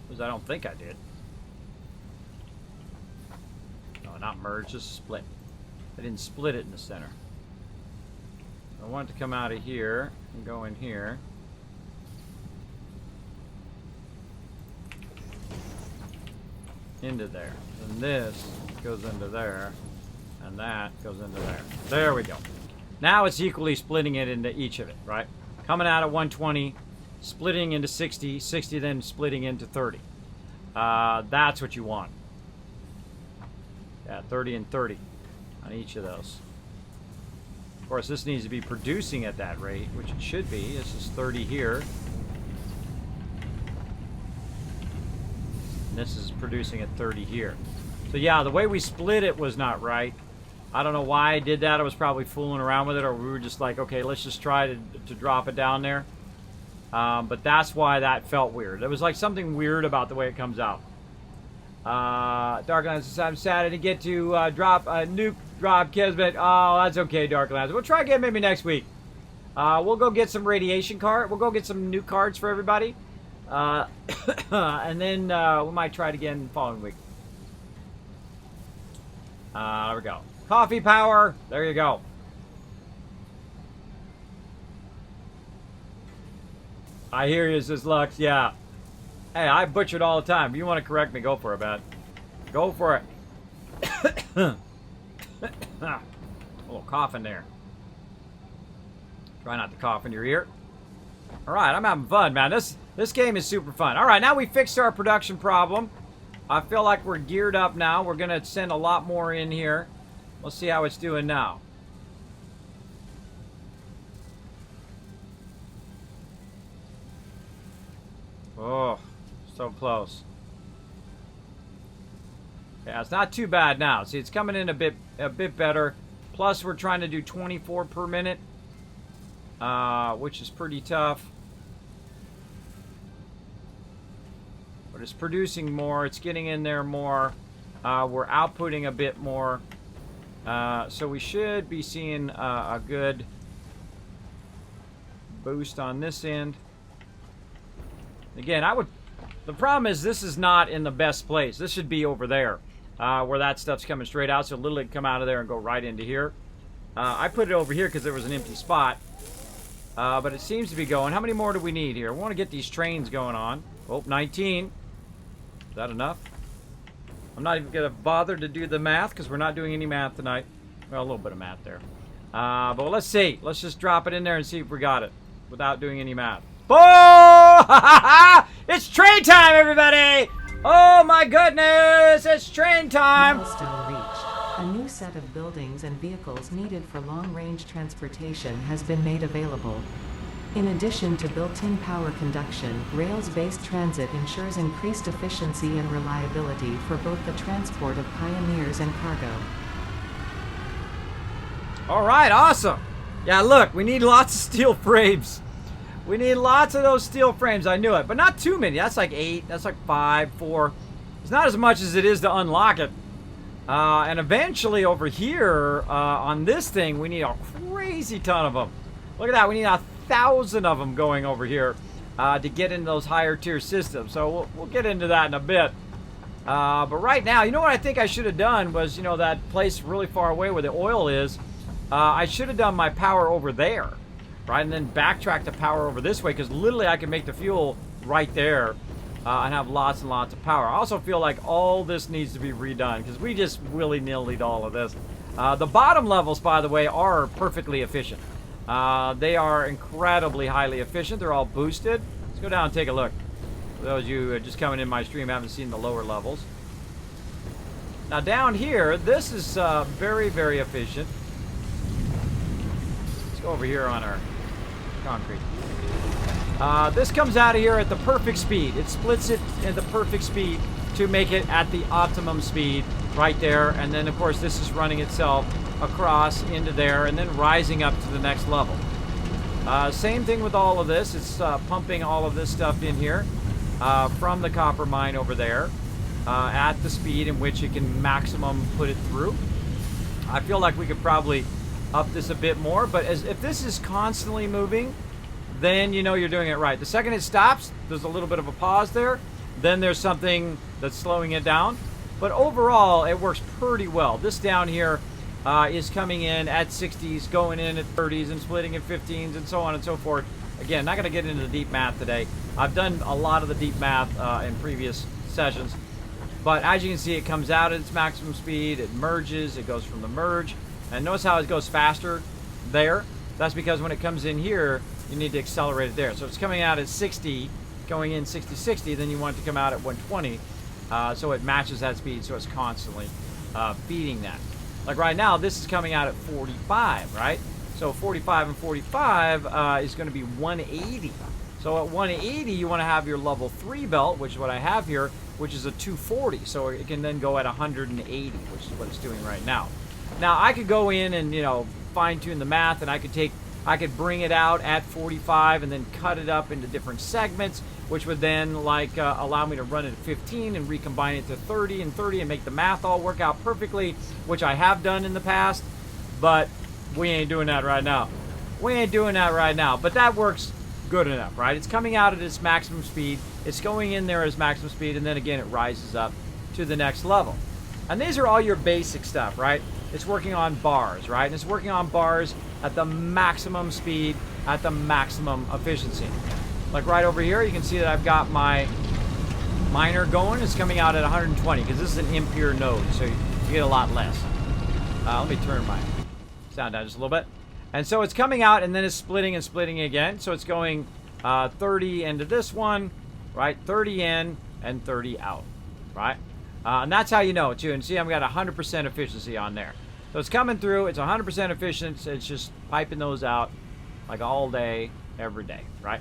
Because I don't think I did. No, not merge, just split. I didn't split it in the center. I want it to come out of here and go in here. Into there. And this goes into there. And that goes into there. There we go. Now it's equally splitting it into each of it, right? Coming out at 120, splitting into 60, 60 then splitting into 30. That's what you want. Yeah, 30 and 30 on each of those. Of course, this needs to be producing at that rate, which it should be. This is 30 here. This is producing at 30 here. So yeah, the way we split it was not right. I don't know why I did that. I was probably fooling around with it, or we were just like, okay, let's just try to drop it down there. But that's why that felt weird. There was like something weird about the way it comes out. Darklands says, I'm sad I didn't get to drop a nuke drop Kismet. Oh, that's okay, Darklands. We'll try again maybe next week. We'll go get some radiation card. We'll go get some new cards for everybody. And then we might try it again the following week. There we go. Coffee power. There you go. I hear you, says Lux. Yeah. Hey, I butchered all the time. If you want to correct me, go for it, man. Go for it. A little cough in there. Try not to cough in your ear. All right, I'm having fun, man. This game is super fun. All right, now we fixed our production problem. I feel like we're geared up now. We're going to send a lot more in here. We'll see how it's doing now. Oh, so close. Yeah, it's not too bad now. See, it's coming in a bit better. Plus, we're trying to do 24 per minute, which is pretty tough. But it's producing more. It's getting in there more. We're outputting a bit more. So we should be seeing a good boost on this end. Again, the problem is this is not in the best place. This should be over there, where that stuff's coming straight out. So it'll literally come out of there and go right into here. I put it over here because there was an empty spot. But it seems to be going. How many more do we need here? We want to get these trains going on. Oh, 19. Is that enough? I'm not even going to bother to do the math because we're not doing any math tonight. Well, a little bit of math there. But let's see. Let's just drop it in there and see if we got it without doing any math. Oh! It's train time, everybody! Oh my goodness! It's train time! Milestone reached. A new set of buildings and vehicles needed for long-range transportation has been made available. In addition to built-in power conduction, rails-based transit ensures increased efficiency and reliability for both the transport of pioneers and cargo. All right, awesome. Yeah, look, we need lots of steel frames. We need lots of those steel frames. I knew it, but not too many. That's like 8. That's like 5, 4. It's not as much as it is to unlock it. And eventually over here on this thing, we need a crazy ton of them. Look at that. We need 1,000 of them going over here to get into those higher tier systems. So we'll get into that in a bit. But right now, you know what I think I should have done was, you know, that place really far away where the oil is. I should have done my power over there. Right, and then backtrack the power over this way, because literally I can make the fuel right there and have lots and lots of power. I also feel like all this needs to be redone, because we just willy-nilly'd all of this. The bottom levels, by the way, are perfectly efficient. They are incredibly highly efficient. They're all boosted. Let's go down and take a look. For those of you who are just coming in my stream, haven't seen the lower levels. Now down here, this is very, very efficient. Let's go over here on our concrete. This comes out of here at the perfect speed. It splits it at the perfect speed to make it at the optimum speed right there. And then, of course, this is running itself across into there and then rising up to the next level. Same thing with all of this. It's pumping all of this stuff in here from the copper mine over there at the speed in which it can maximum put it through. I feel like we could probably up this a bit more, but if this is constantly moving, then you know you're doing it right. The second it stops, there's a little bit of a pause there, then there's something that's slowing it down. But overall, it works pretty well. This down here is coming in at 60s, going in at 30s, and splitting at 15s, and so on and so forth. Again, not going to get into the deep math today. I've done a lot of the deep math in previous sessions. But as you can see, it comes out at its maximum speed, it merges, it goes from the merge. And notice how it goes faster there? That's because when it comes in here, you need to accelerate it there. So if it's coming out at 60, going in 60, then you want it to come out at 120. So it matches that speed, so it's constantly feeding that. Like right now, this is coming out at 45, right? So 45 and 45 is going to be 180. So at 180, you want to have your level 3 belt, which is what I have here, which is a 240. So it can then go at 180, which is what it's doing right now. Now, I could go in and, you know, fine-tune the math, and I could bring it out at 45 and then cut it up into different segments, which would then, like, allow me to run it at 15 and recombine it to 30 and 30 and make the math all work out perfectly, which I have done in the past, but we ain't doing that right now. We ain't doing that right now, but that works good enough, right? It's coming out at its maximum speed, it's going in there as maximum speed, and then again it rises up to the next level. And these are all your basic stuff, right? It's working on bars, right? And it's working on bars at the maximum speed, at the maximum efficiency. Like right over here, you can see that I've got my miner going. It's coming out at 120 because this is an impure node, so you get a lot less. Let me turn my sound down just a little bit. And so it's coming out and then it's splitting and splitting again. So it's going 30 into this one, right? 30 in and 30 out, right? And that's how you know it too. And see, I've got 100% efficiency on there. So it's coming through. It's 100% efficient. It's just piping those out like all day, every day, right?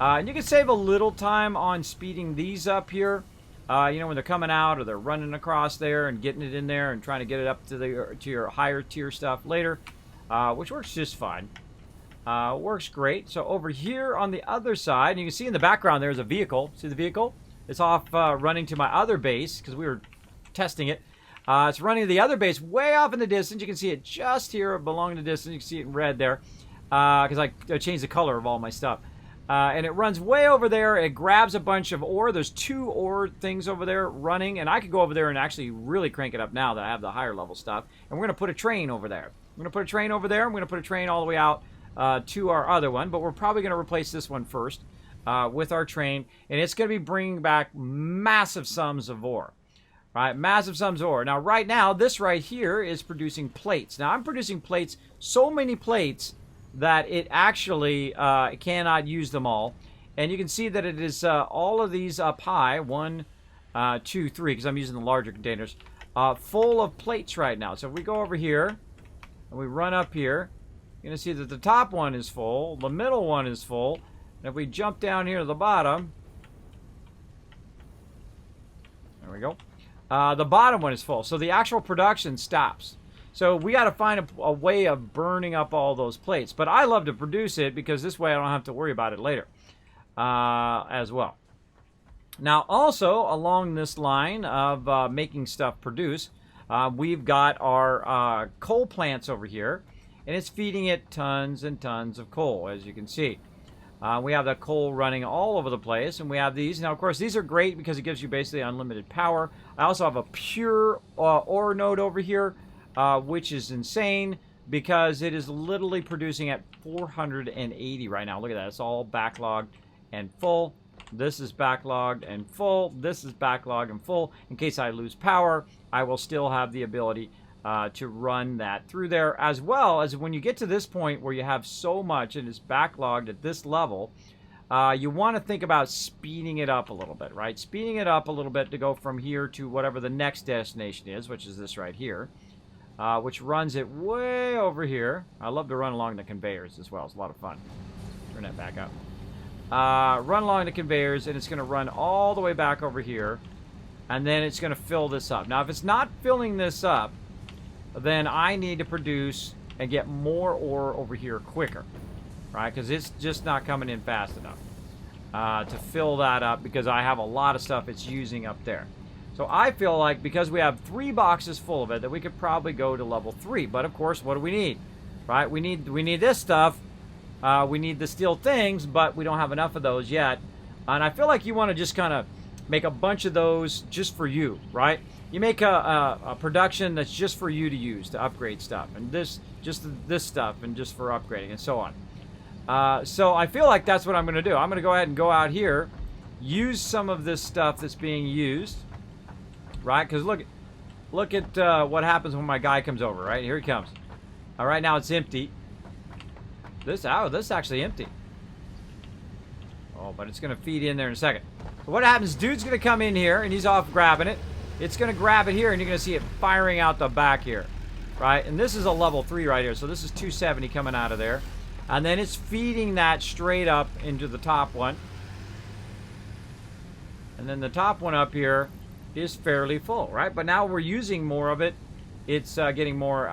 And you can save a little time on speeding these up here. You know, when they're coming out or they're running across there and getting it in there and trying to get it up to your higher tier stuff later, which works just fine. Works great. So over here on the other side, you can see in the background there's a vehicle. See the vehicle? It's off running to my other base because we were testing it. It's running to the other base way off in the distance. You can see it just here below in the distance. You can see it in red there because I changed the color of all my stuff. And it runs way over there. It grabs a bunch of ore. There's 2 ore things over there running. And I could go over there and actually really crank it up now that I have the higher level stuff. And we're going to put a train over there. I'm going to put a train over there. I'm going to put a train all the way out to our other one. But we're probably going to replace this one first with our train. And it's going to be bringing back massive sums of ore. Right? Massive sums of ore. Now, right now, this right here is producing plates. Now, I'm producing plates, so many plates, that it actually cannot use them all. And you can see that it is all of these up high, 1, 2, 3, because I'm using the larger containers, full of plates right now. So if we go over here and we run up here, you're going to see that the top one is full, the middle one is full, and if we jump down here to the bottom, there we go, the bottom one is full. So the actual production stops. So we got to find a way of burning up all those plates. But I love to produce it because this way I don't have to worry about it later as well. Now also along this line of making stuff produce, we've got our coal plants over here. And it's feeding it tons and tons of coal, as you can see. We have that coal running all over the place, and we have these. Now, of course, these are great because it gives you basically unlimited power. I also have a pure ore node over here, which is insane because it is literally producing at 480 right now. Look at that. It's all backlogged and full. This is backlogged and full. This is backlogged and full. In case I lose power, I will still have the ability to run that through there, as well as when you get to this point where you have so much and it's backlogged at this level, you want to think about speeding it up a little bit, right? Speeding it up a little bit to go from here to whatever the next destination is, which is this right here, which runs it way over here. I love to run along the conveyors as well. It's a lot of fun. Turn that back up. Run along the conveyors, and it's going to run all the way back over here, and then it's going to fill this up. Now, if it's not filling this up, then I need to produce and get more ore over here quicker, right? Because it's just not coming in fast enough to fill that up, because I have a lot of stuff it's using up there. So I feel like because we have 3 boxes full of it, that we could probably go to level 3. But of course, what do we need, right? We need this stuff. We need the steel things, but we don't have enough of those yet. And I feel like you want to just kind of make a bunch of those just for you, right? You make a production that's just for you to use to upgrade stuff, and this stuff, and just for upgrading, and so on. So I feel like that's what I'm going to do. I'm going to go ahead and go out here, use some of this stuff that's being used, right? Because look at what happens when my guy comes over, right? Here he comes. All right, now it's empty. This is actually empty. Oh, but it's going to feed in there in a second. So what happens, dude's going to come in here, and he's off grabbing it. It's going to grab it here, and you're going to see it firing out the back here, right? And this is a level 3 right here, so this is 270 coming out of there. And then it's feeding that straight up into the top one. And then the top one up here is fairly full, right? But now we're using more of it. It's getting more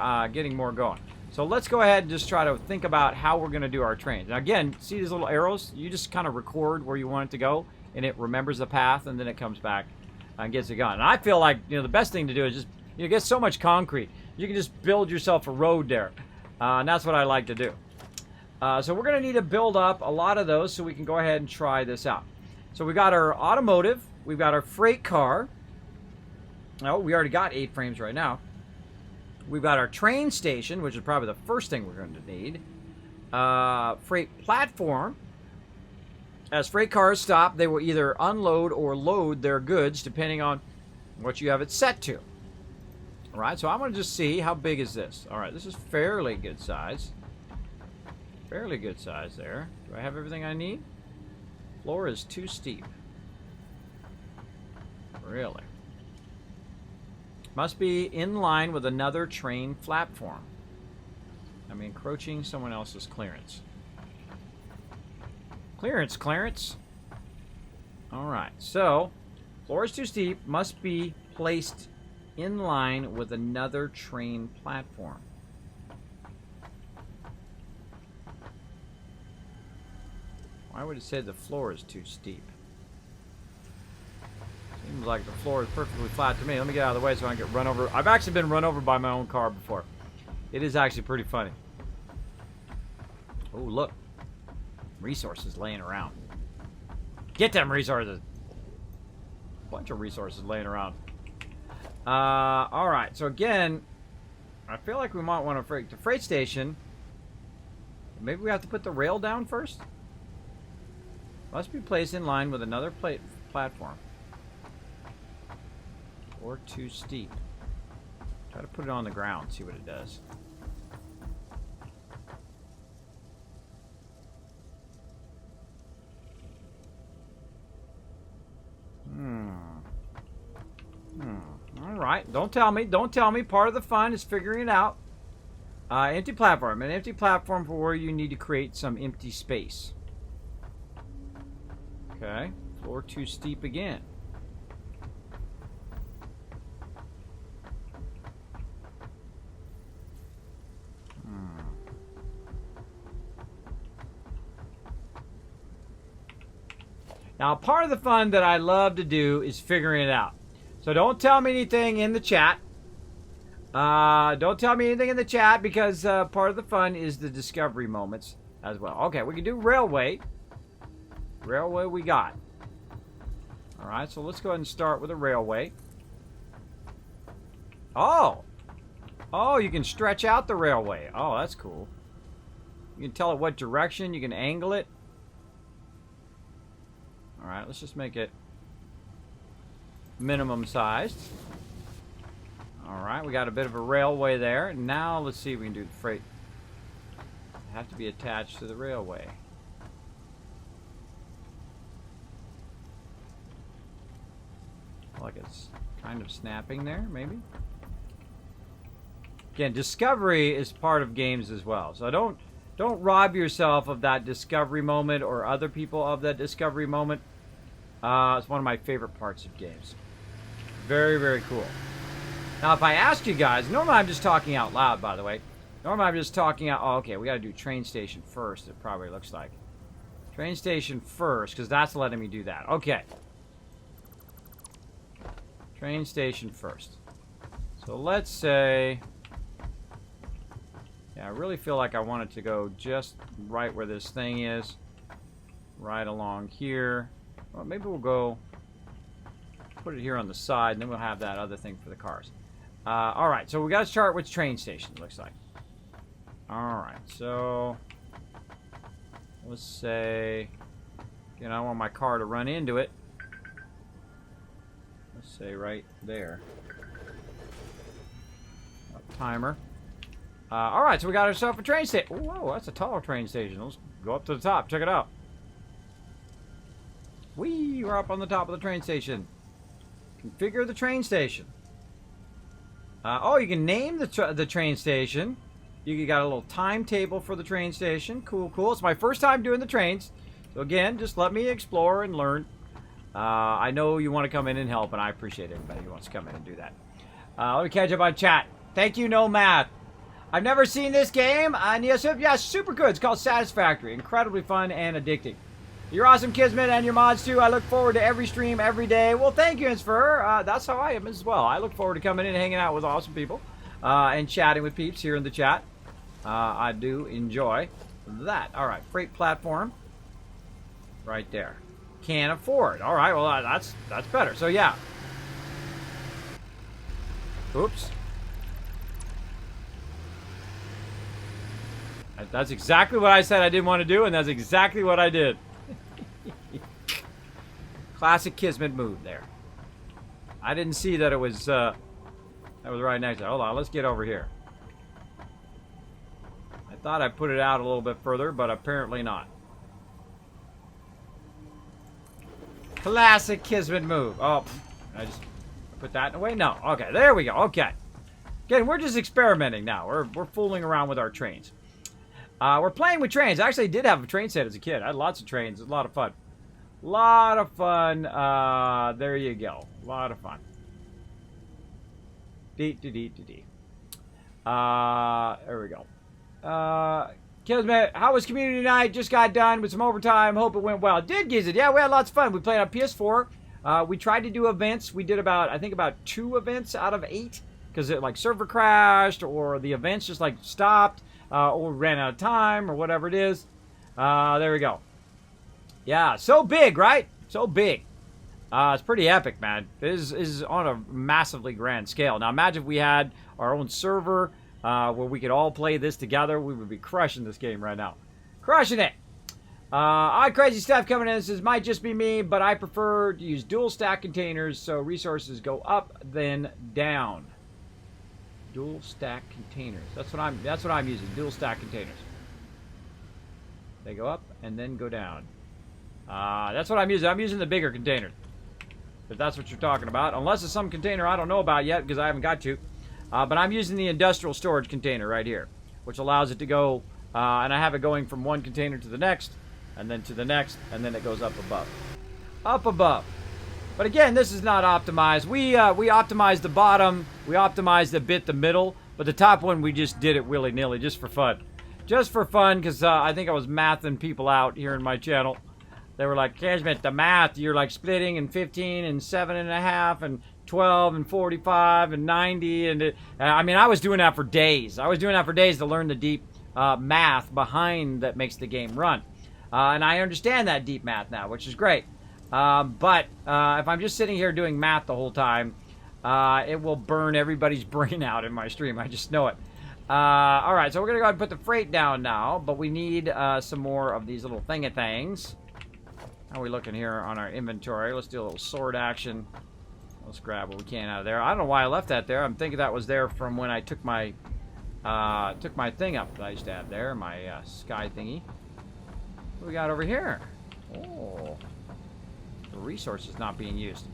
going. So let's go ahead and just try to think about how we're going to do our trains. Now again, see these little arrows? You just kind of record where you want it to go, and it remembers the path, and then it comes back and gets it going. And I feel like, the best thing to do is just, get so much concrete. You can just build yourself a road there. And that's what I like to do. So we're going to need to build up a lot of those so we can go ahead and try this out. So we got our automotive. We've got our freight car. Oh, we already got 8 frames right now. We've got our train station, which is probably the first thing we're going to need. Freight platform. As freight cars stop, they will either unload or load their goods, depending on what you have it set to. All right, so I'm going to just see how big is this. All right, this is fairly good size. Fairly good size there. Do I have everything I need? Floor is too steep. Really? Must be in line with another train platform. I'm encroaching someone else's clearance. Clearance. Alright, so floor is too steep. Must be placed in line with another train platform. Why would it say the floor is too steep? Seems like the floor is perfectly flat to me. Let me get out of the way so I can get run over. I've actually been run over by my own car before. It is actually pretty funny. Oh, look. Resources laying around. Get them resources. Bunch of resources laying around. Alright, so again, I feel like we might want to freight the freight station. Maybe we have to put the rail down first? Must be placed in line with another platform. Or too steep. Try to put it on the ground, see what it does. Alright, don't tell me. Part of the fun is figuring it out. Empty platform. An empty platform for where you need to create some empty space. Okay. Floor too steep again. Now, part of the fun that I love to do is figuring it out. So don't tell me anything in the chat. Don't tell me anything in the chat, because part of the fun is the discovery moments as well. Okay, we can do railway. Railway we got. Alright, so let's go ahead and start with a railway. Oh! Oh, you can stretch out the railway. Oh, that's cool. You can tell it what direction. You can angle it. Alright, let's just make it minimum sized. All right, we got a bit of a railway there. Now let's see if we can do the freight. Have to be attached to the railway. Like it's kind of snapping there, maybe. Again, discovery is part of games as well. So don't rob yourself of that discovery moment or other people of that discovery moment. It's one of my favorite parts of games. Very, very cool. Now, if I asked you guys, normally I'm just talking out loud, by the way. Normally I'm just talking out, oh, okay, we got to do train station first, it probably looks like. Train station first, because that's letting me do that. Okay. Train station first. So let's say, yeah, I really feel like I want it to go just right where this thing is. Right along here. Well, maybe we'll go put it here on the side, and then we'll have that other thing for the cars. All right, so we got to start with train station, looks like. All right, so let's say, again, I want my car to run into it. Let's say right there. Timer. All right, so we got ourselves a train station. Whoa, that's a tall train station. Let's go up to the top. Check it out. Whee, we're up on the top of the train station. Configure the train station. Oh, you can name the train station. You got a little timetable for the train station. Cool, cool. It's my first time doing the trains. So again, just let me explore and learn. I know you want to come in and help, and I appreciate everybody who wants to come in and do that. Let me catch up on chat. Thank you, No Math. I've never seen this game. And yes, super good. It's called Satisfactory. Incredibly fun and addicting. You're awesome, Kismet, and your mods, too. I look forward to every stream every day. Well, thank you, Inspher. That's how I am as well. I look forward to coming in and hanging out with awesome people and chatting with peeps here in the chat. I do enjoy that. All right, freight platform. Right there. Can't afford. All right, well, that's better. So, yeah. Oops. That's exactly what I said I didn't want to do, and that's exactly what I did. Classic Kismet move there. I didn't see that it was, that was right next to it. Hold on, let's get over here. I thought I put it out a little bit further, but apparently not. Classic Kismet move. Oh, I just put that away? No. Okay, there we go. Okay. Again, we're just experimenting now. We're fooling around with our trains. We're playing with trains. I actually did have a train set as a kid. I had lots of trains. It was a lot of fun. Lot of fun. There you go. A lot of fun. There we go. Kismet, how was community night? Just got done with some overtime. Hope it went well. It did, Giz it. Yeah, we had lots of fun. We played on PS4. We tried to do events. We did I think about 2 events out of 8. Because it like server crashed or the events just like stopped. Or ran out of time, or whatever it is. There we go. Yeah, so big, right? So big. It's pretty epic, man. This is on a massively grand scale. Now, imagine if we had our own server where we could all play this together. We would be crushing this game right now. Crushing it. Crazy stuff coming in. This says, might just be me, but I prefer to use dual stack containers so resources go up, then down. Dual stack containers. That's what I'm using. Dual stack containers. They go up and then go down. That's what I'm using. I'm using the bigger container. If that's what you're talking about. Unless it's some container I don't know about yet because I haven't got to. But I'm using the industrial storage container right here. Which allows it to go, and I have it going from one container to the next. And then to the next. And then it goes up above. Up above. But again, this is not optimized. We optimized the bottom. We optimized the middle. But the top one, we just did it willy-nilly, just for fun. Just for fun, because I think I was mathing people out here in my channel. They were like, Kismet, the math, you're like splitting in 15 and 7.5 and 12 and 45 and 90. And I mean, I was doing that for days. I was doing that for days to learn the deep math behind that makes the game run. And I understand that deep math now, which is great. But if I'm just sitting here doing math the whole time, it will burn everybody's brain out in my stream. I just know it. All right, so we're going to go ahead and put the freight down now, but we need some more of these little thingy-things. How are we looking here on our inventory? Let's do a little sword action. Let's grab what we can out of there. I don't know why I left that there. I'm thinking that was there from when I took my thing up that I used to have there, my sky thingy. What do we got over here? Oh, the resource is not being used.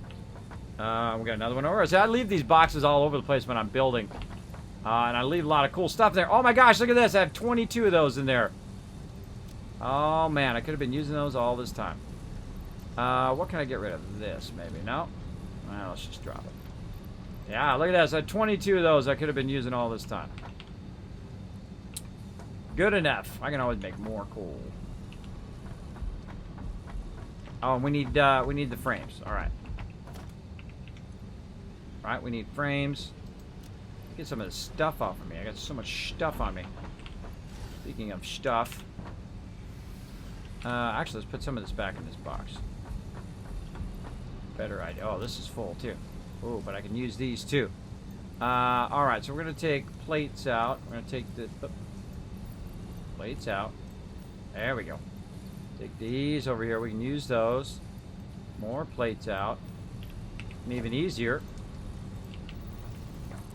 We got another one over. So I leave these boxes all over the place when I'm building, and I leave a lot of cool stuff there. Oh my gosh, look at this! I have 22 of those in there. Oh man, I could have been using those all this time. What can I get rid of? This maybe? No. Well, let's just drop it. Yeah, look at this. I have 22 of those I could have been using all this time. Good enough. I can always make more coal. Oh, and we need the frames. All right. All right, we need frames. Get some of this stuff off of me. I got so much stuff on me. Speaking of stuff, actually, let's put some of this back in this box. Better idea. Oh, this is full too. Oh, but I can use these too. All right, so we're gonna take plates out. We're gonna take the plates out. There we go. Take these over here. We can use those. More plates out. And even easier,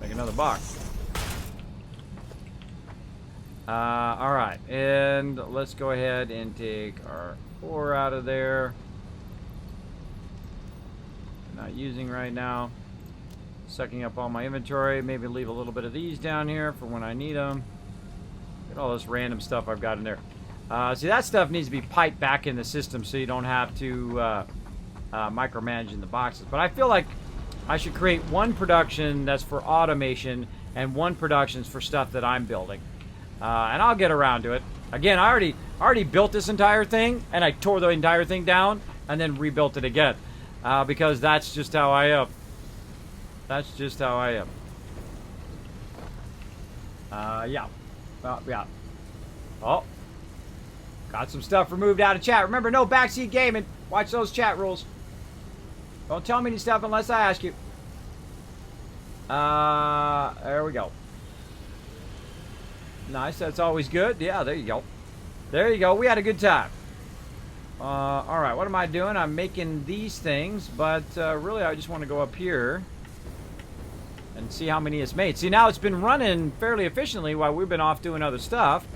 make another box. All right, and let's go ahead and take our ore out of there. Not using right now. Sucking up all my inventory. Maybe leave a little bit of these down here for when I need them. Get all this random stuff I've got in there. See, that stuff needs to be piped back in the system so you don't have to micromanage in the boxes. But I feel like I should create one production that's for automation and one production's for stuff that I'm building. And I'll get around to it. Again, I already built this entire thing, and I tore the entire thing down and then rebuilt it again. Because that's just how I am. That's just how I am. Yeah. Yeah. Oh. Got some stuff removed out of chat. Remember, no backseat gaming. Watch those chat rules. Don't tell me any stuff unless I ask you. There we go. Nice. That's always good. Yeah, there you go. There you go. We had a good time. Alright, what am I doing? I'm making these things, but really I just want to go up here and see how many it's made. See, now it's been running fairly efficiently while we've been off doing other stuff.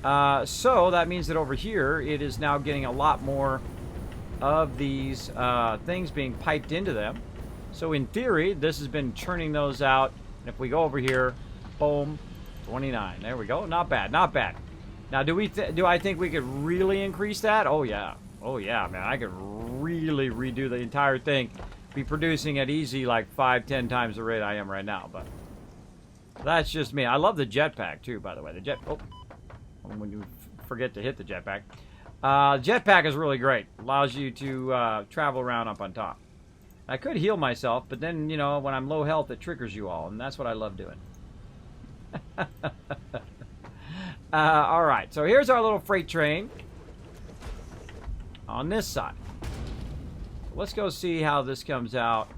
So that means that over here it is now getting a lot more of these things being piped into them. So in theory, this has been churning those out. And if we go over here, boom, 29. There we go. Not bad, not bad. Now, do I think we could really increase that? Oh, yeah. Oh, yeah, man. I could really redo the entire thing. Be producing at easy like 5-10 times the rate I am right now. But that's just me. I love the jetpack, too, by the way. Oh, when you forget to hit the jetpack. Jetpack is really great. Allows you to travel around up on top. I could heal myself, but then, you know, when I'm low health, it triggers you all. And that's what I love doing. Alright, so here's our little freight train on this side. Let's go see how this comes out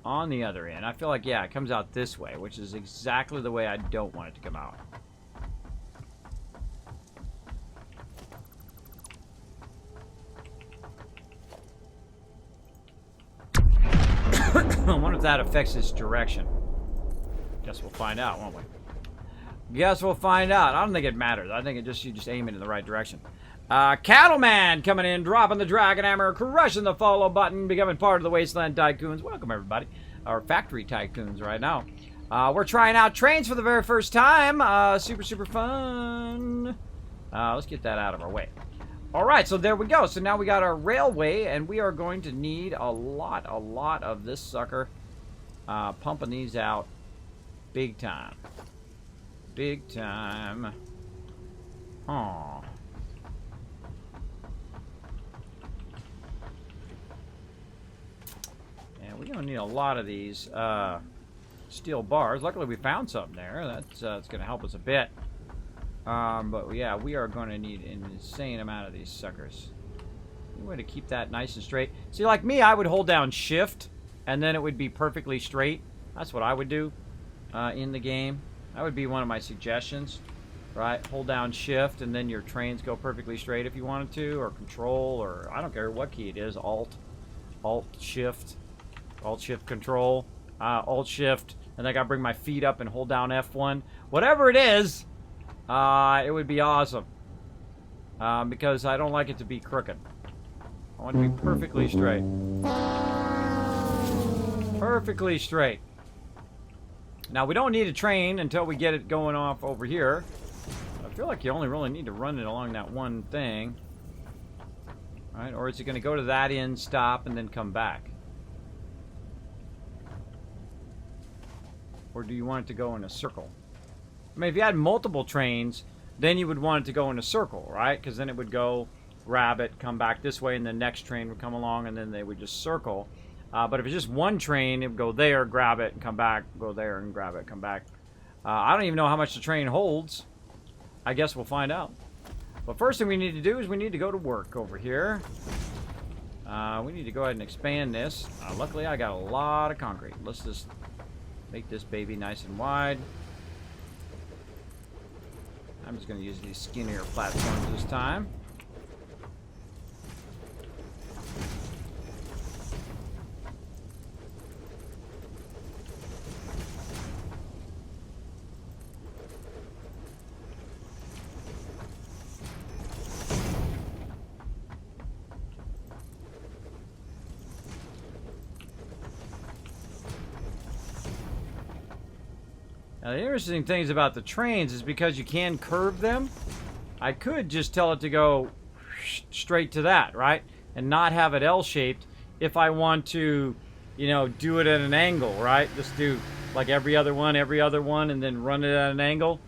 on the other end. I feel like, yeah, it comes out this way, which is exactly the way I don't want it to come out. I wonder if that affects its direction. Guess we'll find out, won't we? Guess we'll find out. I don't think it matters. I think you just aim it in the right direction. Cattleman coming in, dropping the dragon hammer, crushing the follow button, becoming part of the Wasteland Tycoons. Welcome, everybody. Our factory tycoons right now. We're trying out trains for the very first time. Super fun. Let's get that out of our way. All right, so there we go. So now we got our railway, and we are going to need a lot of this sucker. Pumping these out big time. Big time. Aw. And we're going to need a lot of these steel bars. Luckily, we found something there. That's going to help us a bit. But yeah, we are going to need an insane amount of these suckers. Any way to keep that nice and straight? See, like me, I would hold down Shift, and then it would be perfectly straight. That's what I would do in the game. That would be one of my suggestions, right? Hold down Shift, and then your trains go perfectly straight if you wanted to, or Control, or I don't care what key it is, Alt, Shift. Alt-Shift Control. Alt-Shift. And I gotta bring my feet up and hold down F1. Whatever it is, it would be awesome. Because I don't like it to be crooked. I want it to be perfectly straight. Perfectly straight. Now, we don't need a train until we get it going off over here. I feel like you only really need to run it along that one thing. Right? Or is it going to go to that end, stop, and then come back? Or do you want it to go in a circle? I mean, if you had multiple trains, then you would want it to go in a circle, right? Because then it would go, grab it, come back this way, and the next train would come along, and then they would just circle. But if it's just one train, it would go there, grab it, and come back, go there, and grab it, come back. I don't even know how much the train holds. I guess we'll find out. But first thing we need to do is we need to go to work over here. We need to go ahead and expand this. Luckily, I got a lot of concrete. Let's just make this baby nice and wide. I'm just going to use these skinnier platforms this time. Now, the interesting things about the trains is because you can curve them, I could just tell it to go straight to that, right? And not have it L-shaped if I want to, you know, do it at an angle, right? Just do like every other one, and then run it at an angle,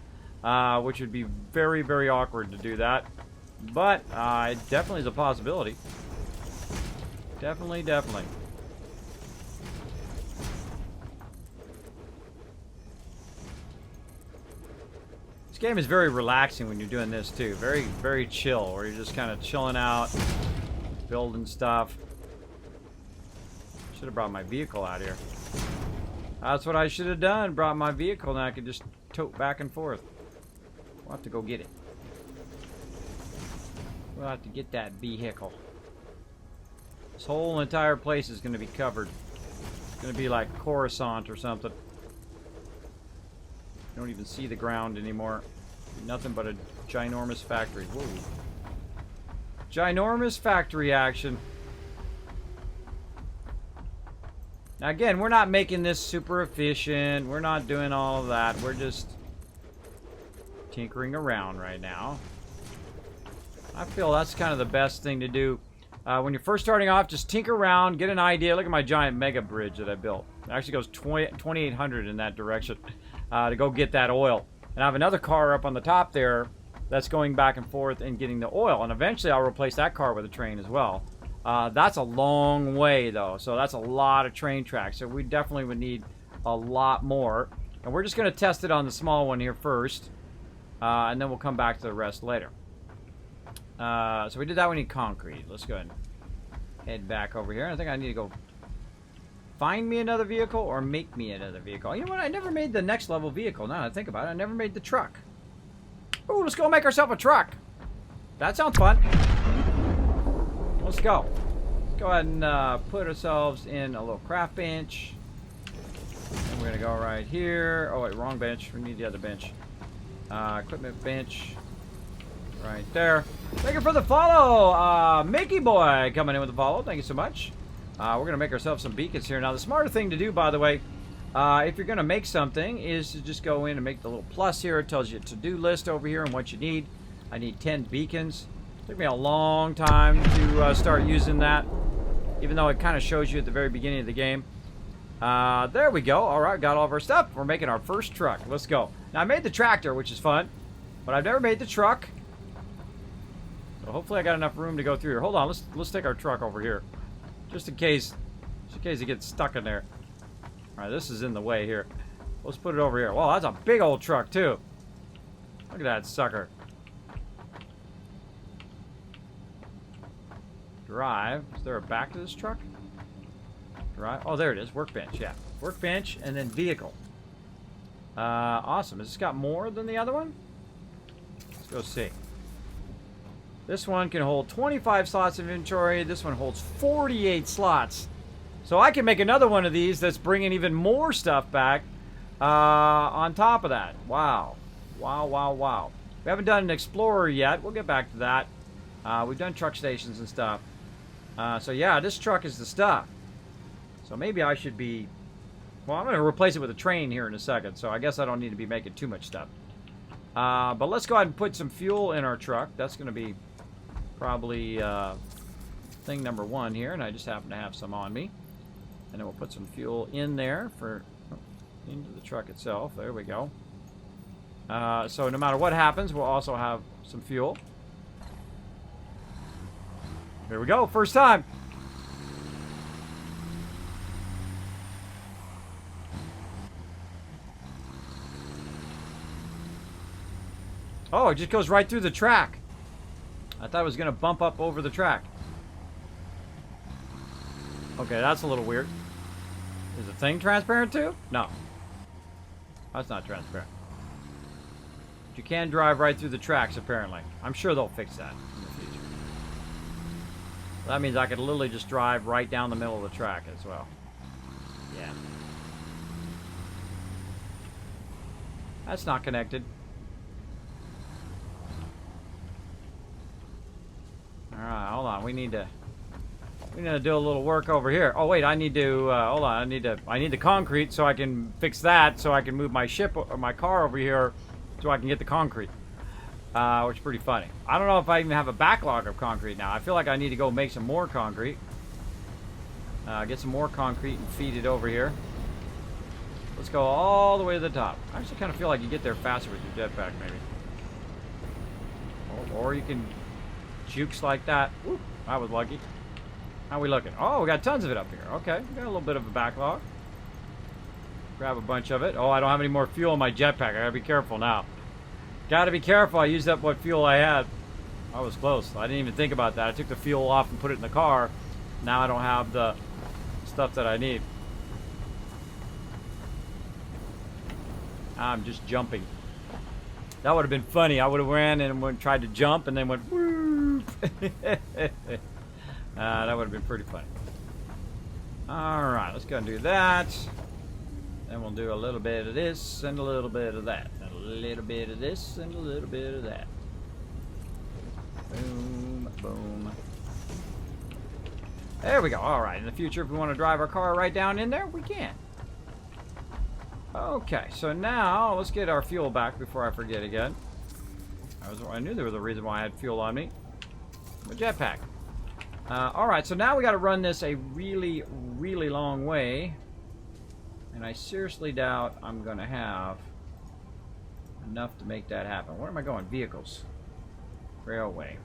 which would be very, very awkward to do that. But it definitely is a possibility. Definitely, definitely. This game is very relaxing when you're doing this too. Very, very chill, where you're just kind of chilling out, building stuff. Should have brought my vehicle out here. That's what I should have done. Brought my vehicle, and I could just tote back and forth. We'll have to go get it. We'll have to get that vehicle. This whole entire place is going to be covered. It's going to be like Coruscant or something. You don't even see the ground anymore. Nothing but a ginormous factory. Whoa. Ginormous factory action. Now again, we're not making this super efficient. We're not doing all of that. We're just tinkering around right now. I feel that's kind of the best thing to do. When you're first starting off, just tinker around, get an idea. Look at my giant mega bridge that I built. It actually goes 2,800 in that direction. To go get that oil. And I have another car up on the top there that's going back and forth and getting the oil. And eventually I'll replace that car with a train as well. That's a long way though, so that's a lot of train tracks. So we definitely would need a lot more. And we're just going to test it on the small one here first. And then we'll come back to the rest later. So we did that, we need concrete. Let's go ahead and head back over here. I think I need to go find me another vehicle or make me another vehicle. You know what? I never made the next level vehicle. Now that I think about it, I never made the truck. Ooh, let's go make ourselves a truck. That sounds fun. Let's go. Let's go ahead and put ourselves in a little craft bench. And we're going to go right here. Oh, wait, wrong bench. We need the other bench. Equipment bench. Right there. Thank you for the follow. Mickey Boy coming in with the follow. Thank you so much. We're going to make ourselves some beacons here. Now, the smarter thing to do, by the way, if you're going to make something, is to just go in and make the little plus here. It tells you a to-do list over here and what you need. I need 10 beacons. It took me a long time to start using that, even though it kind of shows you at the very beginning of the game. There we go. All right, got all of our stuff. We're making our first truck. Let's go. Now, I made the tractor, which is fun, but I've never made the truck. So hopefully I got enough room to go through here. Hold on, let's take our truck over here. Just in case it gets stuck in there. Alright, this is in the way here. Let's put it over here. Wow, that's a big old truck, too. Look at that sucker. Drive. Is there a back to this truck? Drive. Oh, there it is. Workbench, yeah. Workbench, and then vehicle. Awesome. Has this got more than the other one? Let's go see. This one can hold 25 slots of inventory. This one holds 48 slots. So I can make another one of these that's bringing even more stuff back on top of that. Wow. Wow, wow, wow. We haven't done an Explorer yet. We'll get back to that. We've done truck stations and stuff. So yeah, this truck is the stuff. So maybe I should be... Well, I'm going to replace it with a train here in a second. So I guess I don't need to be making too much stuff. But let's go ahead and put some fuel in our truck. That's going to be probably thing number 1 here. And I just happen to have some on me. And then we'll put some fuel in there for into the truck itself. There we go. So no matter what happens, we'll also have some fuel. Here we go. First time. Oh, it just goes right through the track. I thought it was going to bump up over the track. Okay, that's a little weird. Is the thing transparent too? No. That's not transparent. But you can drive right through the tracks, apparently. I'm sure they'll fix that in the future. That means I could literally just drive right down the middle of the track as well. Yeah. That's not connected. Alright, hold on. We need to do a little work over here. Oh wait, I need to hold on. I need the concrete so I can fix that, so I can move my ship or my car over here so I can get the concrete. Which is pretty funny. I don't know if I even have a backlog of concrete now. I feel like I need to go make some more concrete. Get some more concrete and feed it over here. Let's go all the way to the top. I actually kind of feel like you get there faster with your jetpack, maybe. Or you can jukes like that. Woo, I was lucky. How we looking? Oh, we got tons of it up here. Okay, we got a little bit of a backlog. Grab a bunch of it. Oh, I don't have any more fuel in my jetpack. I gotta be careful now. Gotta be careful. I used up what fuel I had. I was close. I didn't even think about that. I took the fuel off and put it in the car. Now I don't have the stuff that I need. I'm just jumping. That would have been funny. I would have ran and tried to jump and then went whoop. That would have been pretty funny. Alright, let's go and do that. Then we'll do a little bit of this and a little bit of that. And a little bit of this and a little bit of that. Boom, boom. There we go. Alright, in the future, if we want to drive our car right down in there, we can. Okay, so now let's get our fuel back before I forget again. I knew there was a reason why I had fuel on me. My jetpack. Alright, so now we got to run this a really, really long way. And I seriously doubt I'm going to have enough to make that happen. Where am I going? Vehicles. Railway.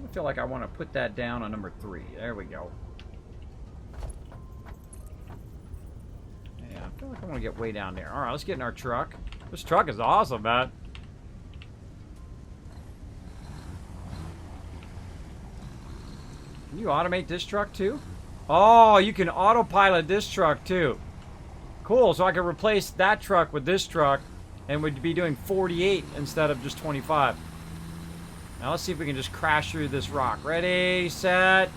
I feel like I want to put that down on number 3. There we go. Yeah, I feel like I want to get way down there. Alright, let's get in our truck. This truck is awesome, man. Can you automate this truck too? Oh, you can autopilot this truck too. Cool, so I can replace that truck with this truck and would be doing 48 instead of just 25. Now let's see if we can just crash through this rock. Ready, set.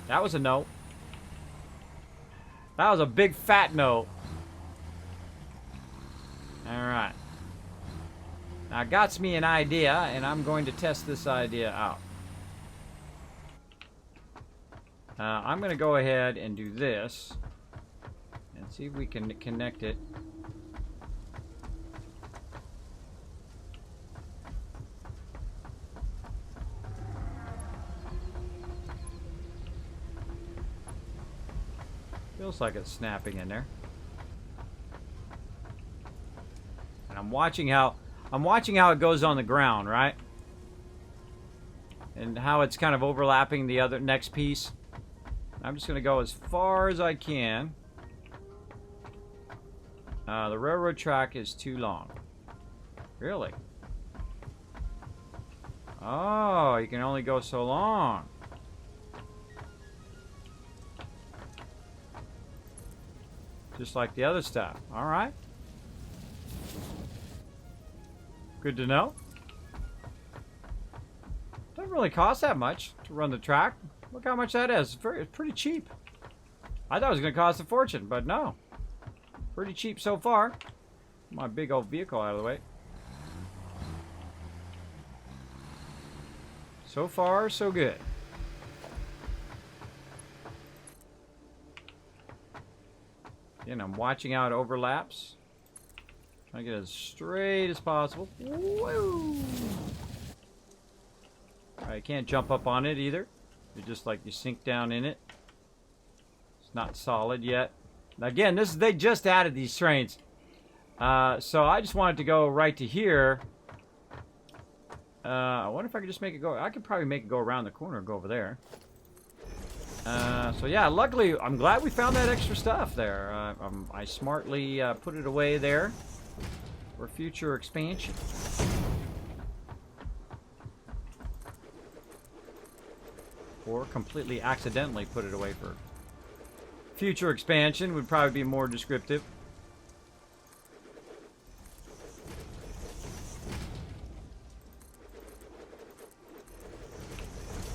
That was a no. That was a big fat no. Alright. Now it got me an idea, and I'm going to test this idea out. I'm going to go ahead and do this. And see if we can connect it. Feels like it's snapping in there. And I'm watching how it goes on the ground, right? And how it's kind of overlapping the other next piece. I'm just going to go as far as I can. The railroad track is too long. Really? Oh, you can only go so long. Just like the other stuff. Alright. Good to know. Doesn't really cost that much to run the track. Look how much that is. It's pretty cheap. I thought it was going to cost a fortune, but no. Pretty cheap so far. My big old vehicle out of the way. So far, so good. Again, I'm watching out overlaps. Trying to get as straight as possible. Woo! Alright, can't jump up on it either. You just like you sink down in it. It's not solid yet. Again, they just added these trains. So I just wanted to go right to here. I wonder if I could just make it go. I could probably make it go around the corner and go over there. So yeah, luckily, I'm glad we found that extra stuff there. I smartly put it away there for future expansion. Or completely accidentally put it away for future expansion would probably be more descriptive.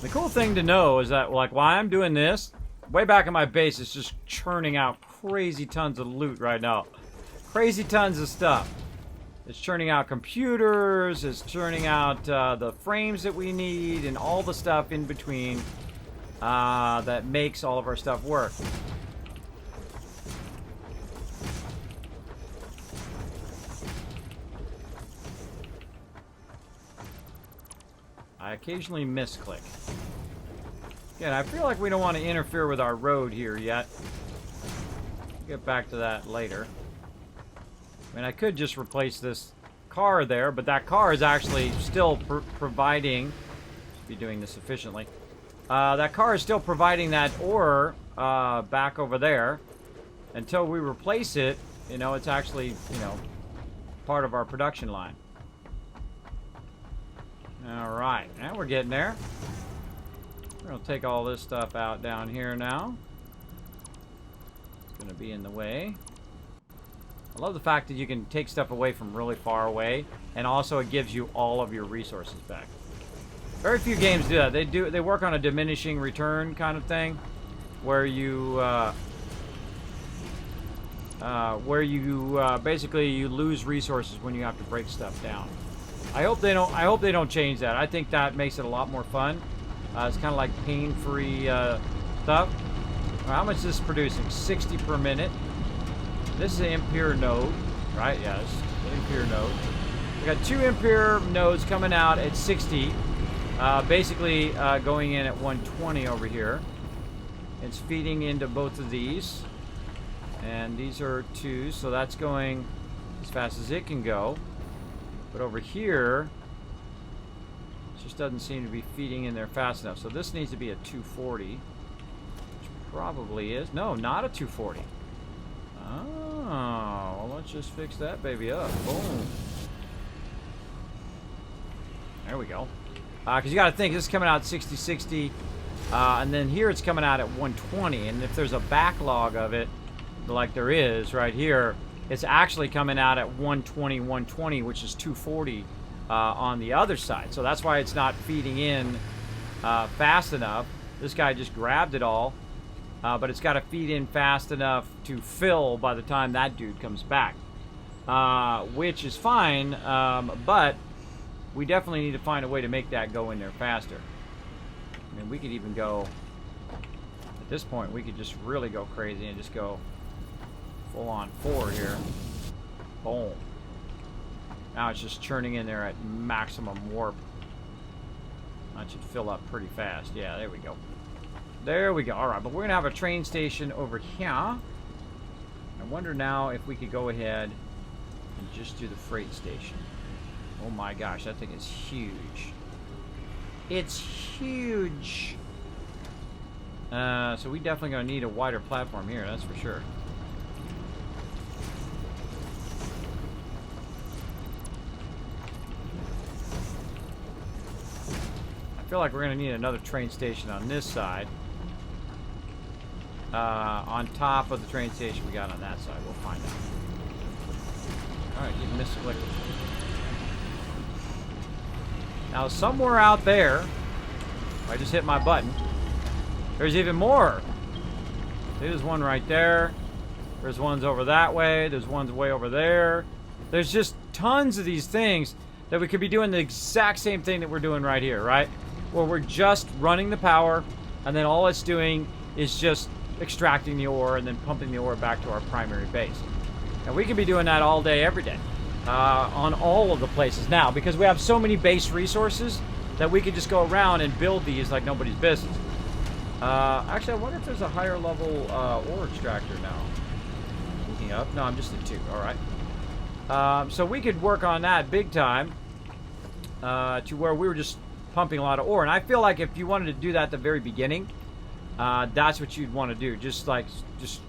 The cool thing to know is that, like, while I'm doing this, way back in my base, it's just churning out crazy tons of loot right now. Crazy tons of stuff. It's churning out computers, it's churning out the frames that we need, and all the stuff in between that makes all of our stuff work. I occasionally misclick. Again, I feel like we don't want to interfere with our road here yet. We'll get back to that later. I mean, I could just replace this car there, but that car is actually still providing... Should be doing this efficiently. That car is still providing that ore back over there. Until we replace it, you know, it's actually, you know, part of our production line. Alright, now we're getting there. We're going to take all this stuff out down here now. It's going to be in the way. I love the fact that you can take stuff away from really far away, and also it gives you all of your resources back. Very few games do that. They work on a diminishing return kind of thing, where you basically you lose resources when you have to break stuff down. I hope they don't change that. I think that makes it a lot more fun. It's kind of like pain-free stuff. How much is this producing? 60 per minute. This is an Ampere node, right? Yeah, this is an Ampere node. We got 2 Ampere nodes coming out at 60. Basically going in at 120 over here. It's feeding into both of these. And these are 2, so that's going as fast as it can go. But over here, it just doesn't seem to be feeding in there fast enough. So this needs to be a 240, which probably is. No, not a 240. Oh, well, let's just fix that baby up. Boom. There we go. Because you got to think, this is coming out at 60, 60. And then here it's coming out at 120. And if there's a backlog of it, like there is right here, it's actually coming out at 120, 120, which is 240 on the other side. So that's why it's not feeding in fast enough. This guy just grabbed it all. But it's got to feed in fast enough to fill by the time that dude comes back. Which is fine, but we definitely need to find a way to make that go in there faster. I mean, we could even go... At this point, we could just really go crazy and just go... full on 4 here. Boom. Now it's just churning in there at maximum warp. That should fill up pretty fast. Yeah, there we go. There we go. Alright, but we're going to have a train station over here. I wonder now if we could go ahead and just do the freight station. Oh my gosh, that thing is huge. It's huge. So we definitely going to need a wider platform here, that's for sure. I feel like we're going to need another train station on this side. On top of the train station we got on that side. We'll find out. Alright, get misclicked. Now, somewhere out there, I just hit my button, there's even more There's one right there. There's ones over that way. There's ones way over there. There's just tons of these things that we could be doing the exact same thing that we're doing right here, right? Where we're just running the power, and then all it's doing is just extracting the ore and then pumping the ore back to our primary base. And we could be doing that all day, every day, on all of the places now, because we have so many base resources that we could just go around and build these like nobody's business. Actually, I wonder if there's a higher level ore extractor now. Looking up. No, I'm just at 2. All right. So we could work on that big time to where we were just pumping a lot of ore. And I feel like if you wanted to do that at the very beginning, that's what you'd want to do. Just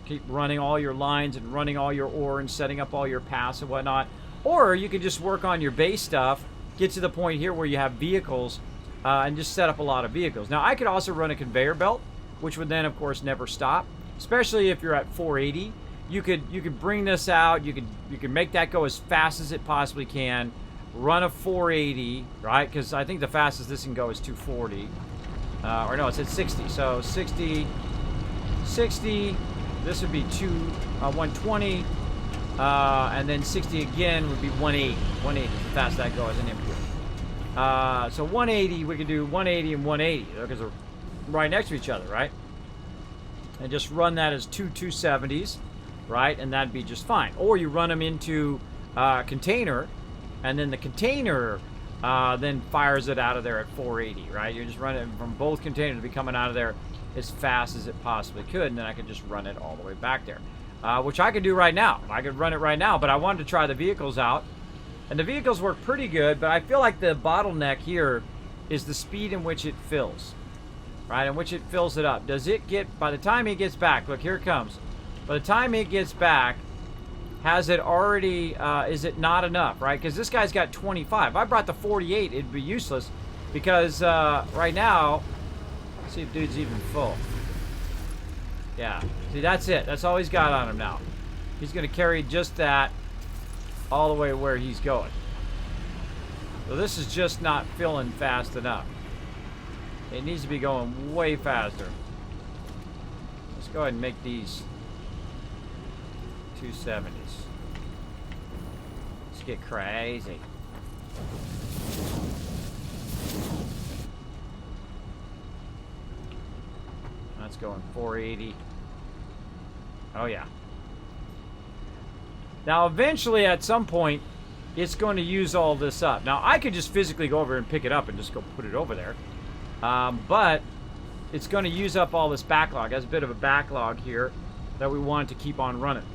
keep running all your lines and running all your ore and setting up all your paths and whatnot. Or you could just work on your base stuff, get to the point here where you have vehicles, and just set up a lot of vehicles. Now, I could also run a conveyor belt, which would then, of course, never stop. Especially if you're at 480, you could bring this out. You could make that go as fast as it possibly can. Run a 480, right? Because I think the fastest this can go is 240. Or no, it's at 60. So 60. This would be 120. And then 60 again would be 180. 180 is the fastest that goes as an impure. So 180, we could do 180 and 180 because they're right next to each other, right? And just run that as 270s, right? And that'd be just fine. Or you run them into a container, and then the container then fires it out of there at 480, right? You're just running from both containers to be coming out of there as fast as it possibly could, and then I could just run it all the way back there. Which I could do right now. I could run it right now, but I wanted to try the vehicles out. And the vehicles work pretty good, but I feel like the bottleneck here is the speed in which it fills. Right, in which it fills it up. Does it get, by the time it gets back, look, here it comes. By the time it gets back, has it already, is it not enough, right? Because this guy's got 25. If I brought the 48, it'd be useless. Because right now, let's see if dude's even full. Yeah, see, that's it. That's all he's got on him now. He's going to carry just that all the way where he's going. So this is just not filling fast enough. It needs to be going way faster. Let's go ahead and make these 270s. Let's get crazy. That's going 480. Oh yeah. Now eventually at some point it's going to use all this up. Now I could just physically go over and pick it up and just go put it over there. But it's going to use up all this backlog. There's a bit of a backlog here that we want to keep on running.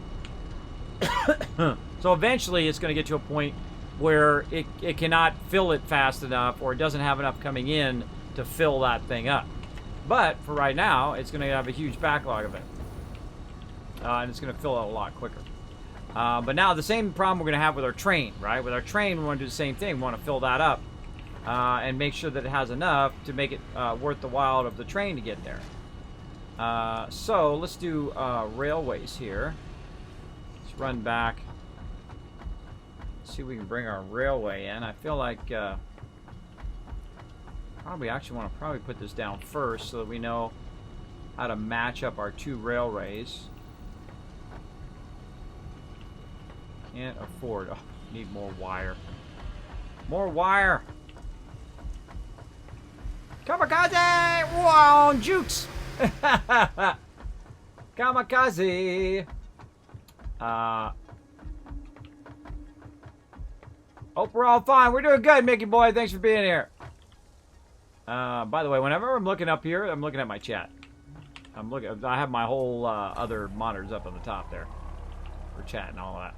So eventually it's going to get to a point where it cannot fill it fast enough, or it doesn't have enough coming in to fill that thing up. But for right now, it's going to have a huge backlog of it. And it's going to fill it a lot quicker. But now the same problem we're going to have with our train, right? With our train, we want to do the same thing. We want to fill that up. And make sure that it has enough to make it worth the while of the train to get there. So let's do railways here. Let's run back. See if we can bring our railway in. I feel like probably actually want to probably put this down first so that we know how to match up our two railways. Can't afford. Oh, need more wire. More wire. Kamikaze! Wow, jukes! Kamikaze! Hope we're all fine. We're doing good, Mickey boy. Thanks for being here. By the way, whenever I'm looking up here, I'm looking at my chat. I have my whole other monitors up on the top there for chat and all that.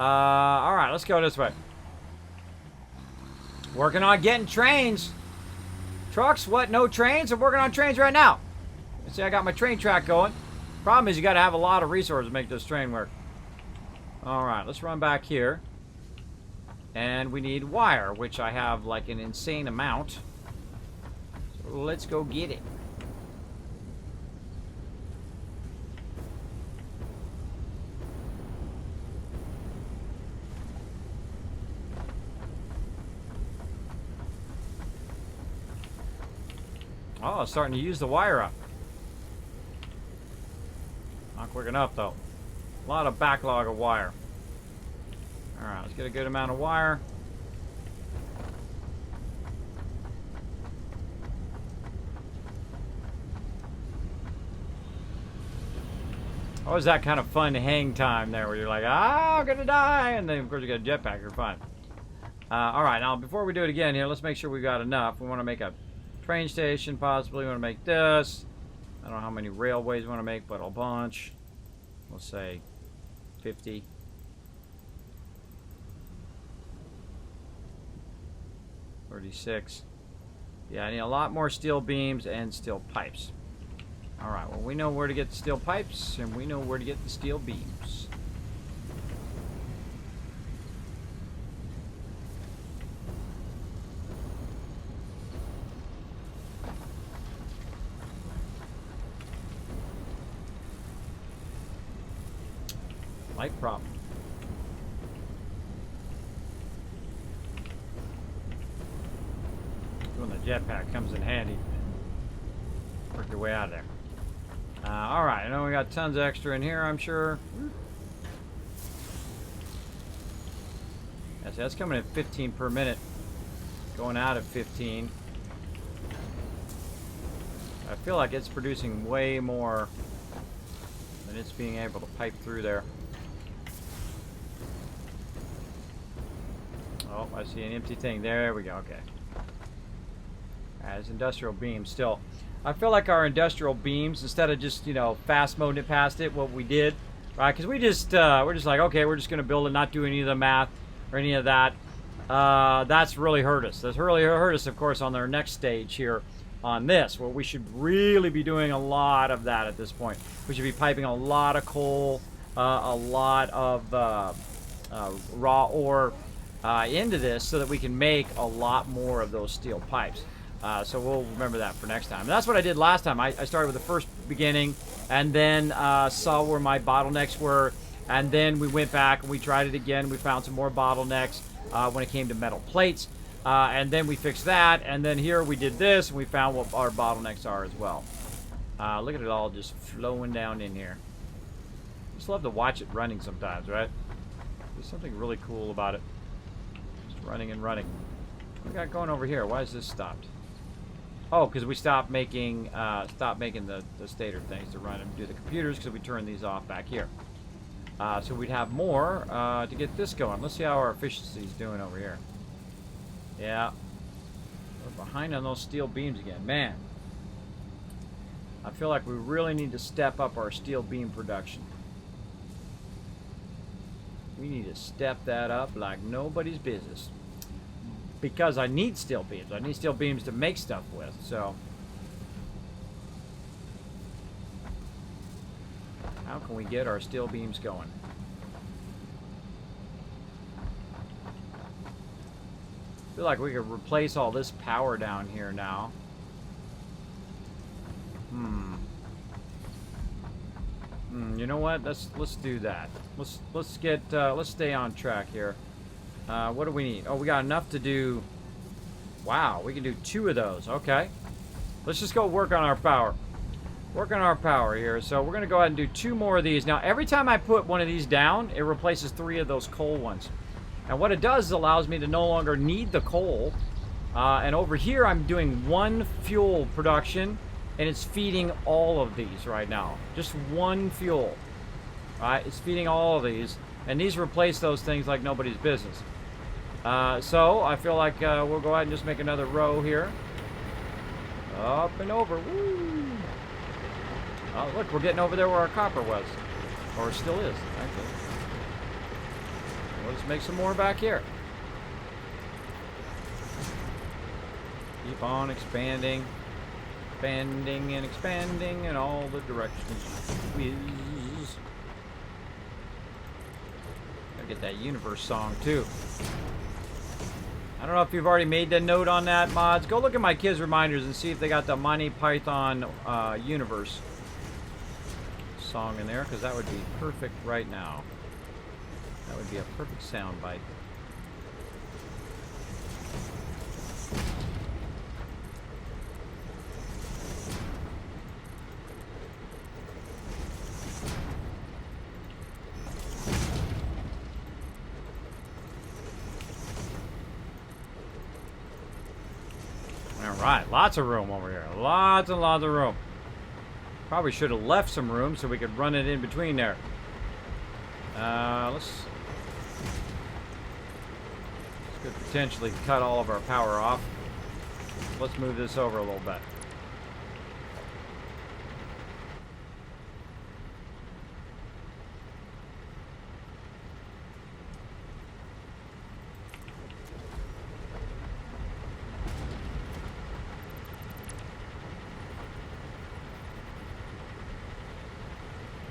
All right, let's go this way. Working on getting trains. Trucks, what? No trains? I'm working on trains right now. See, I got my train track going. Problem is, you got to have a lot of resources to make this train work. All right, let's run back here. And we need wire, which I have like an insane amount. So let's go get it. Oh, it's starting to use the wire up. Not quick enough, though. A lot of backlog of wire. Alright, let's get a good amount of wire. Always that kind of fun hang time there where you're like, I'm gonna die, and then of course you got a jetpack, you're fine. Alright, now before we do it again here, let's make sure we got enough. We want to make a train station, possibly. We want to make this. I don't know how many railways we want to make, but a bunch. We'll say 50. 36. Yeah, I need a lot more steel beams and steel pipes. Alright, well, we know where to get the steel pipes, and we know where to get the steel beams. Light problem. When the jetpack comes in handy. Work your way out of there. Alright, I know we got tons of extra in here, I'm sure. Yeah, see, that's coming at 15 per minute. Going out at 15. I feel like it's producing way more than it's being able to pipe through there. Oh, I see an empty thing. There we go, okay. It's industrial beams still. I feel like our industrial beams, instead of just, you know, fast moding it past it, what we did, right? Because we're just like, okay, we're just going to build it, not do any of the math or any of that. That's really hurt us. That's really hurt us, of course, on our next stage here on this, where we should really be doing a lot of that at this point. We should be piping a lot of coal, a lot of raw ore into this so that we can make a lot more of those steel pipes. So we'll remember that for next time. And that's what I did last time. I started with the first beginning and then saw where my bottlenecks were. And then we went back and we tried it again. We found some more bottlenecks when it came to metal plates. And then we fixed that. And then here we did this and we found what our bottlenecks are as well. Look at it all just flowing down in here. Just love to watch it running sometimes, right? There's something really cool about it. Just running and running. What we got going over here? Why is this stopped? Oh, because we stopped making the stator things to run and do the computers because we turned these off back here. So we'd have more to get this going. Let's see how our efficiency is doing over here. Yeah. We're behind on those steel beams again. Man. I feel like we really need to step up our steel beam production. We need to step that up like nobody's business. Because I need steel beams. I need steel beams to make stuff with, so. How can we get our steel beams going? I feel like we could replace all this power down here now. You know what? Let's do that. Let's stay on track here. What do we need? Oh, we got enough to do. Wow, we can do 2 of those. Okay. Let's just go work on our power. Work on our power here. So we're going to go ahead and do 2 more of these. Now, every time I put one of these down, it replaces 3 of those coal ones. And what it does is allows me to no longer need the coal. And over here, I'm doing 1 fuel production, and it's feeding all of these right now. Just 1 fuel. Right? It's feeding all of these. And these replace those things like nobody's business. So I feel like we'll go ahead and just make another row here. Up and over. Woo! Oh, look, we're getting over there where our copper was. Or still is, actually. Let's make some more back here. Keep on expanding. Expanding and expanding in all the directions. Whiz. Gotta get that universe song, too. I don't know if you've already made the note on that, mods. Go look at my kids' reminders and see if they got the Monty Python universe song in there, because that would be perfect right now. That would be a perfect sound bite. Alright, lots of room over here. Lots and lots of room. Probably should have left some room so we could run it in between there. Let's could potentially cut all of our power off. Let's move this over a little bit.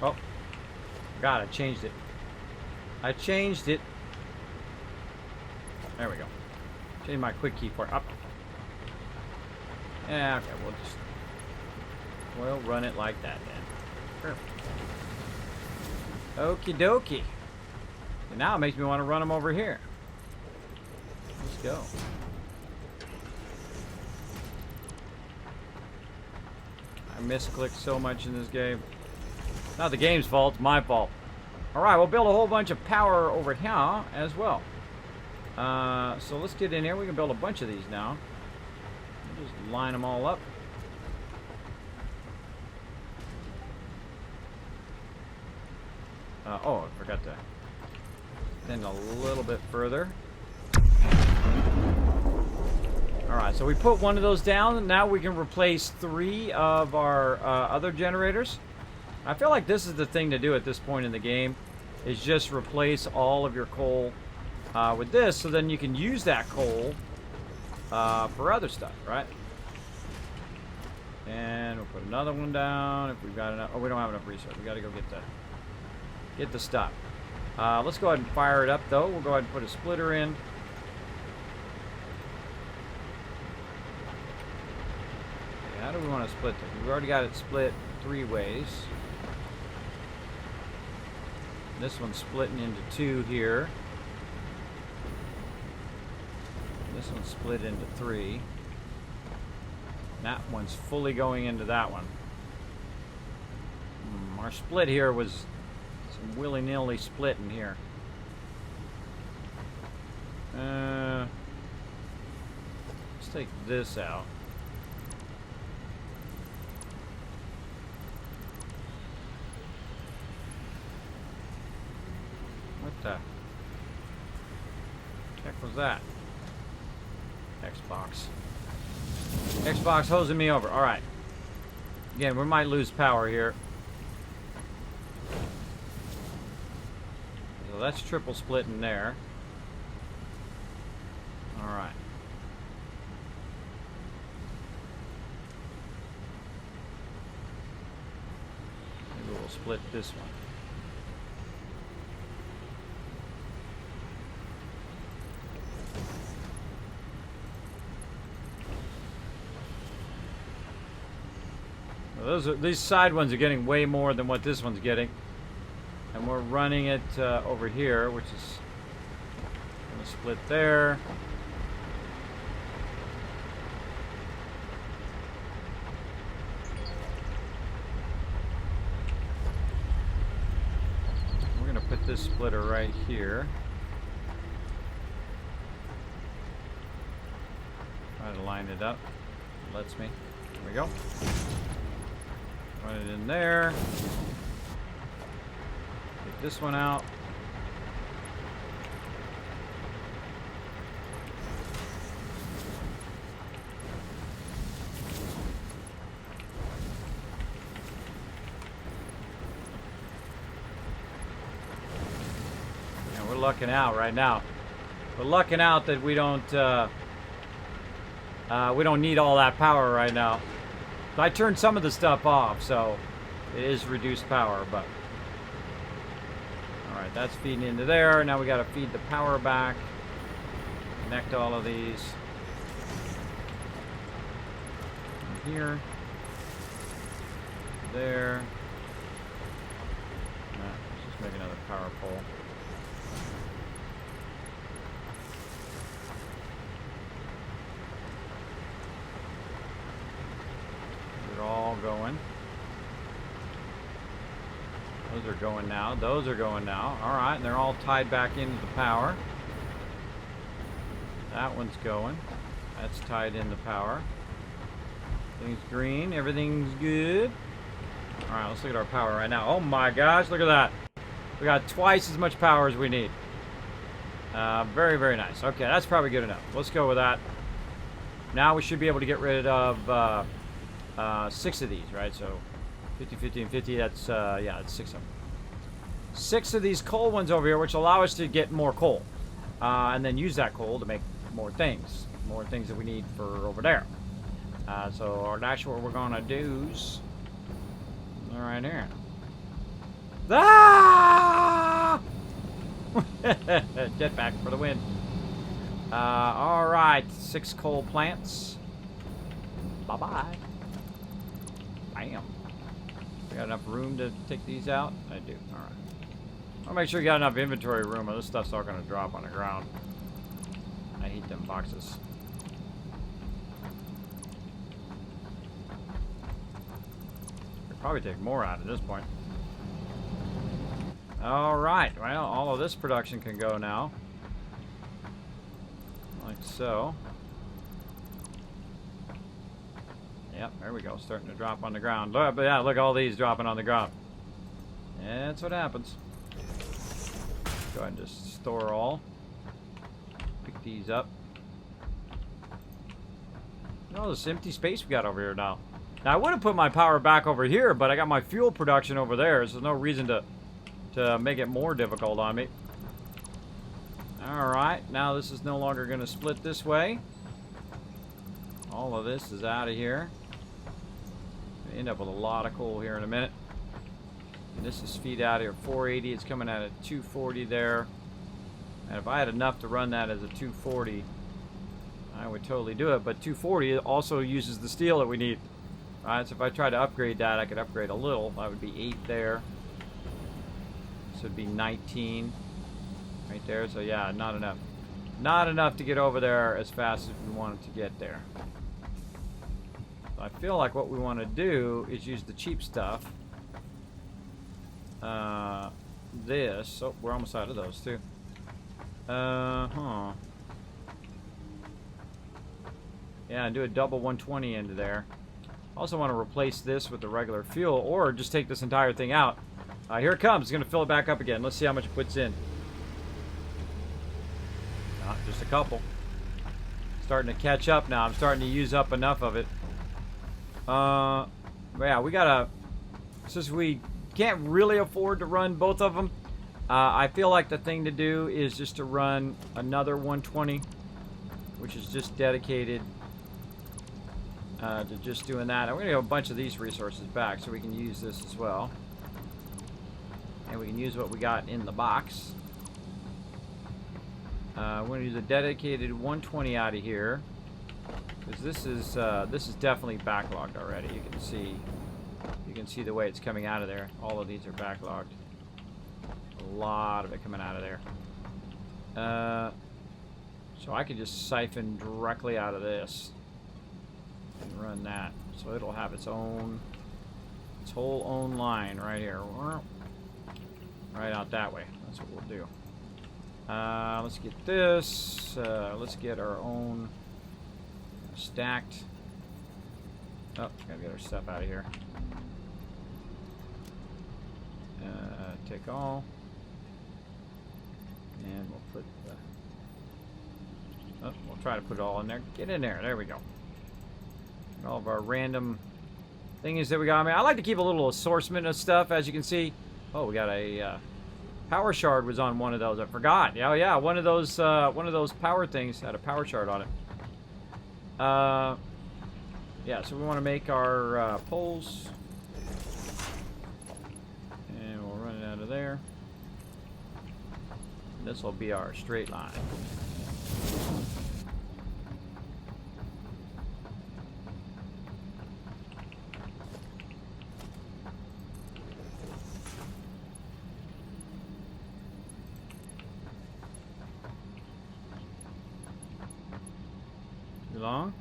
Oh, God, I changed it. I changed it. There we go. Change my quick key for up. Yeah, okay, we'll run it like that then. Sure. Okie dokie. And now it makes me want to run them over here. Let's go. I misclicked so much in this game. Not the game's fault, it's my fault. Alright, we'll build a whole bunch of power over here as well. So let's get in here. We can build a bunch of these now. We'll just line them all up. Oh, I forgot to extend a little bit further. Alright, so we put one of those down, and now we can replace 3 of our other generators. I feel like this is the thing to do at this point in the game, is just replace all of your coal with this, so then you can use that coal for other stuff, right? And we'll put another one down if we've got enough. Oh, we don't have enough resources. We got to go get the stuff. Let's go ahead and fire it up, though. We'll go ahead and put a splitter in. Okay, how do we want to split this? We've already got it split 3 ways. This one's splitting into 2 here. This one's split into 3. That one's fully going into that one. Our split here was some willy-nilly split in here. Let's take this out. What the heck was that? Xbox hosing me over. Alright. Again, we might lose power here. So that's triple split in there. Alright. Maybe we'll split this one. These side ones are getting way more than what this one's getting. And we're running it over here, which is going to split there. We're going to put this splitter right here. Try to line it up. It lets me. There we go. Run it in there. Take this one out. And we're lucking out right now. We're lucking out that we don't need all that power right now. I turned some of the stuff off, so it is reduced power, but alright, that's feeding into there. Now we got to feed the power back. Connect all of these. In here. There. Let's just make another power pole. All going. Those are going now. Those are going now. Alright, and they're all tied back into the power. That one's going. That's tied in the power. Everything's green. Everything's good. All right, let's look at our power right now. Oh my gosh, look at that. We got twice as much power as we need. Very, very nice. Okay, that's probably good enough. Let's go with that. Now we should be able to get rid of 6 of these, right? So 50, 50, and 50. That's, yeah, that's 6 of them. 6 of these coal ones over here, which allow us to get more coal. And then use that coal to make more things. More things that we need for over there. So that's what we're going to do. Right here. Ah! Jetpack for the win. Alright. 6 coal plants. Bye-bye. Bam. We got enough room to take these out? I do. Alright. I'll make sure you got enough inventory room or this stuff's all going to drop on the ground. I hate them boxes. Could probably take more out at this point. Alright, well, all of this production can go now. Like so. Yep, there we go. Starting to drop on the ground. Look, but yeah, look, all these dropping on the ground. Yeah, that's what happens. Go ahead and just store all. Pick these up. Oh, this empty space we got over here now. Now, I would have put my power back over here, but I got my fuel production over there, so there's no reason to make it more difficult on me. Alright, now this is no longer going to split this way. All of this is out of here. Gonna end up with a lot of coal here in a minute. And this is feed out here 480. It's coming out at 240 there. And if I had enough to run that as a 240, I would totally do it. But 240 also uses the steel that we need. Alright, so if I try to upgrade that, I could upgrade a little. That would be 8 there. This would be 19 right there. So yeah, not enough. Not enough to get over there as fast as we wanted to get there. So I feel like what we want to do is use the cheap stuff. This. Oh, we're almost out of those too. Yeah, and do a double 120 into there. Also want to replace this with the regular fuel, or just take this entire thing out. Here it comes. It's going to fill it back up again. Let's see how much it puts in. Just a couple. Starting to catch up now. I'm starting to use up enough of it. Yeah, we gotta. Since we can't really afford to run both of them, I feel like the thing to do is just to run another 120, which is just dedicated to just doing that. I'm gonna give a bunch of these resources back so we can use this as well, and we can use what we got in the box. We're going to use a dedicated 120 out of here, because this is definitely backlogged already. You can see the way it's coming out of there. All of these are backlogged. A lot of it coming out of there. So I could just siphon directly out of this and run that, so it'll have its whole own line right here, right out that way. That's what we'll do. Let's get this. Let's get our own stacked. Oh, gotta get our stuff out of here. Take all. And we'll put we'll try to put it all in there. Get in there. There we go. All of our random things that we got. I mean, I like to keep a little assortment of stuff, as you can see. Oh, we got a power shard was on one of those. I forgot. Yeah, yeah, one of those power things had a power shard on it. Yeah, so we want to make our poles, and we'll run it out of there. This will be our straight line. Long.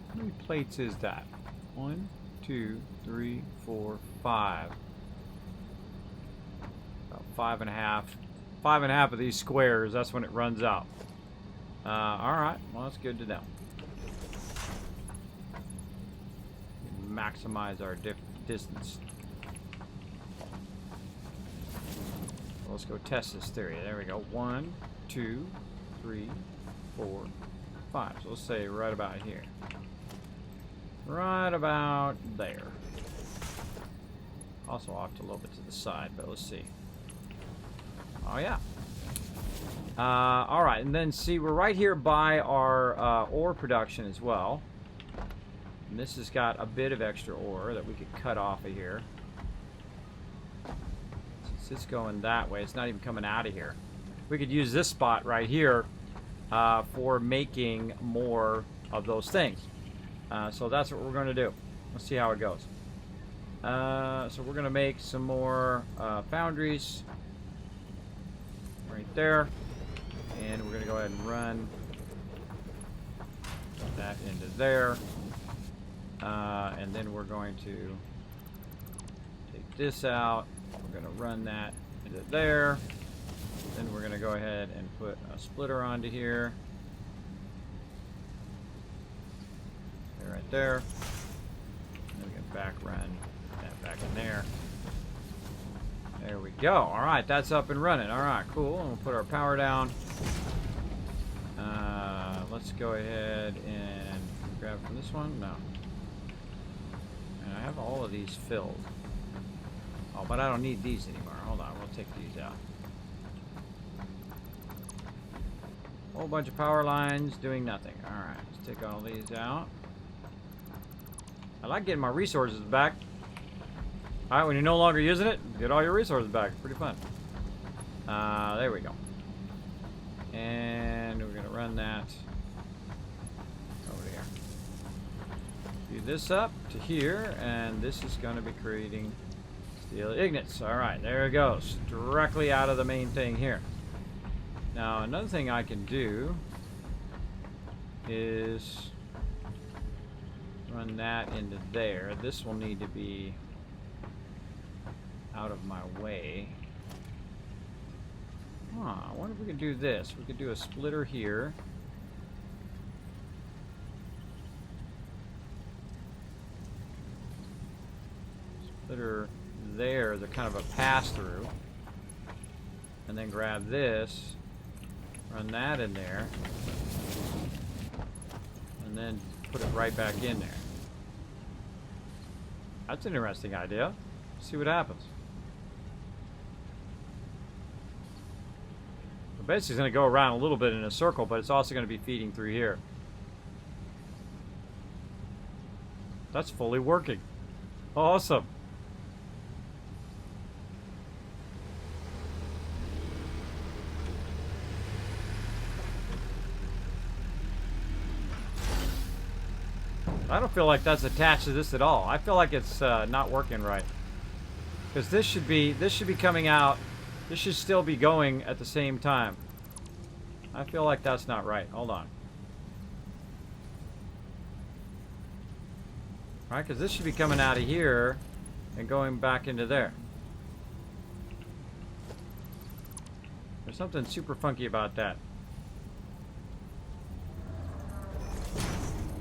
How many plates is that? 1, 2, 3, 4, 5. About 5.5. 5.5 of these squares. That's when it runs out. Alright, well, that's good to know. Maximize our distance. Well, let's go test this theory. There we go. 1, 2, 3, 4, 5. So let's say right about here. Right about there. Also off to a little bit to the side, but let's see. Oh, yeah. Alright, and then see, we're right here by our ore production as well. And this has got a bit of extra ore that we could cut off of here. Since it's going that way, it's not even coming out of here. We could use this spot right here for making more of those things. So that's what we're going to do. Let's see how it goes. So we're going to make some more foundries right there. And we're going to go ahead and run that into there. And then we're going to take this out. We're going to run that into there. Then we're going to go ahead and put a splitter onto here. Right there. And then we can back run that back in there. There we go. Alright, that's up and running. Alright, cool. And we'll put our power down. Let's go ahead and grab from this one. No. And I have all of these filled. Oh, but I don't need these anymore. Hold on, we'll take these out. Whole bunch of power lines doing nothing. Alright, let's take all these out. I like getting my resources back. Alright, when you're no longer using it, get all your resources back. It's pretty fun. There we go. And we're going to run that over here. Do this up to here, and this is going to be creating steel ignits. Alright, there it goes. Directly out of the main thing here. Now, another thing I can do is run that into there. This will need to be out of my way. I wonder if we could do this. We could do a splitter here. Splitter there. They're kind of a pass-through. And then grab this. Run that in there. And then put it right back in there. That's an interesting idea. Let's see what happens. Basically, it's going to go around a little bit in a circle, but it's also going to be feeding through here. That's fully working. Awesome. I don't feel like that's attached to this at all. I feel like it's not working right. Because this should be coming out. This should still be going at the same time. I feel like that's not right. Hold on. Right, because this should be coming out of here and going back into there. There's something super funky about that.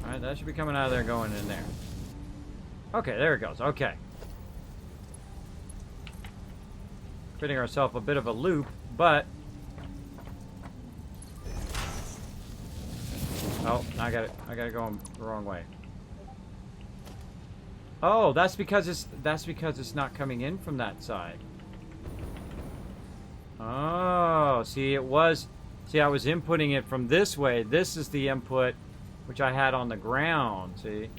Alright, that should be coming out of there and going in there. Okay, there it goes. Okay. Fitting ourselves a bit of a loop, but oh, I got it going the wrong way. Oh, that's because it's not coming in from that side. Oh, see, I was inputting it from this way. This is the input which I had on the ground. See,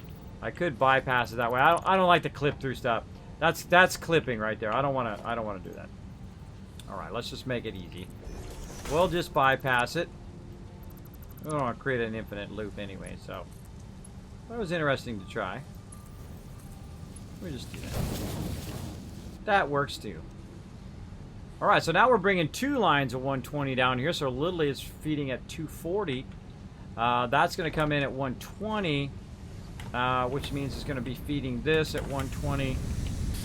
I could bypass it that way. I don't like to clip through stuff. That's clipping right there. I don't want to do that. All right, let's just make it easy. We'll just bypass it. We don't want to create an infinite loop anyway, so that was interesting to try. Let me just do that. That works too. All right, so now we're bringing two lines of 120 down here. So literally it's feeding at 240. That's going to come in at 120, which means it's going to be feeding this at 120.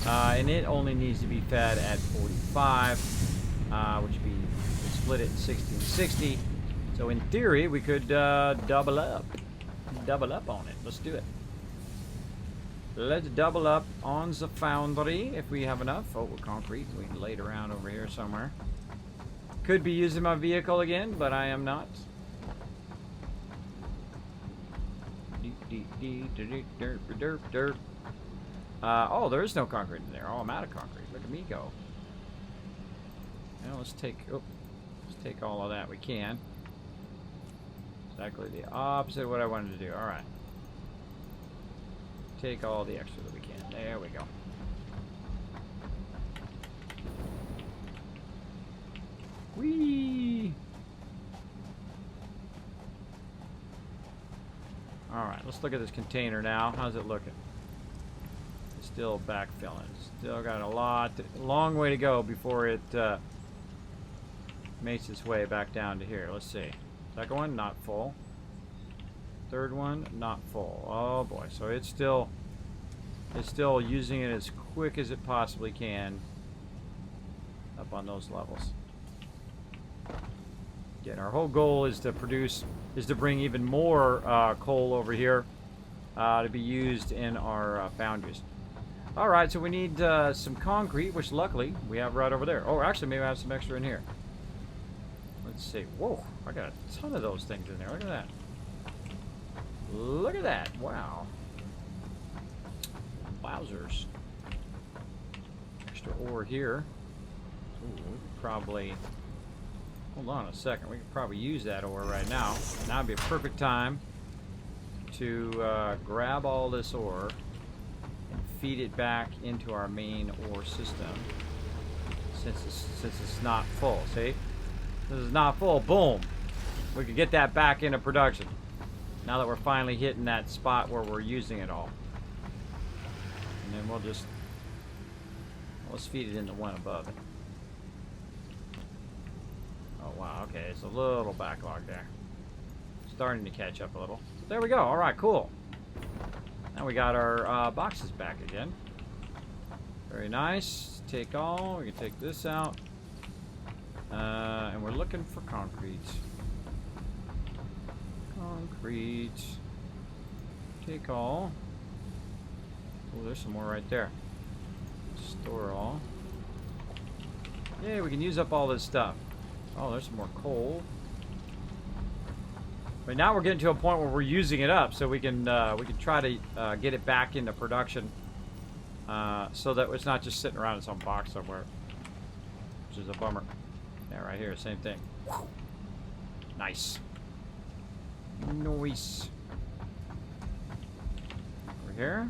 And it only needs to be fed at 45, which would be split it in 60 and 60. So in theory, we could double up. Double up on it. Let's do it. Let's double up on the foundry if we have enough. Oh, concrete. We can lay it around over here somewhere. Could be using my vehicle again, but I am not. Oh, there is no concrete in there. Oh, I'm out of concrete. Look at me go. Now let's take all of that we can. Exactly the opposite of what I wanted to do. All right. Take all the extra that we can. There we go. Whee! All right, let's look at this container now. How's it looking? It's still backfilling. Still got a long way to go before it makes its way back down to here. Let's see. Second one, not full. Third one, not full. Oh boy, so it's still using it as quick as it possibly can up on those levels. Again, our whole goal is to bring even more coal over here to be used in our foundries. All right, so we need some concrete, which luckily we have right over there. Oh, actually, maybe I have some extra in here. Let's see. Whoa, I got a ton of those things in there. Look at that. Look at that. Wow. Wowzers. Extra ore here. Ooh, we could probably... Hold on a second. We could probably use that ore right now. Now would be a perfect time to grab all this ore and feed it back into our main ore system. Since it's not full. See? This is not full. Boom. We could get that back into production. Now that we're finally hitting that spot where we're using it all. And then let's feed it in the one above it. Oh wow, okay, it's a little backlog there. Starting to catch up a little. But there we go, alright, cool. Now we got our boxes back again. Very nice. Take all, we can take this out. And we're looking for concrete. Concrete. Take all. Oh, there's some more right there. Store all. Yeah, we can use up all this stuff. Oh, there's some more coal. But now we're getting to a point where we're using it up, so we can try to get it back into production, so that it's not just sitting around in some box somewhere, which is a bummer. Yeah, right here, same thing. Nice. Nice. Over here.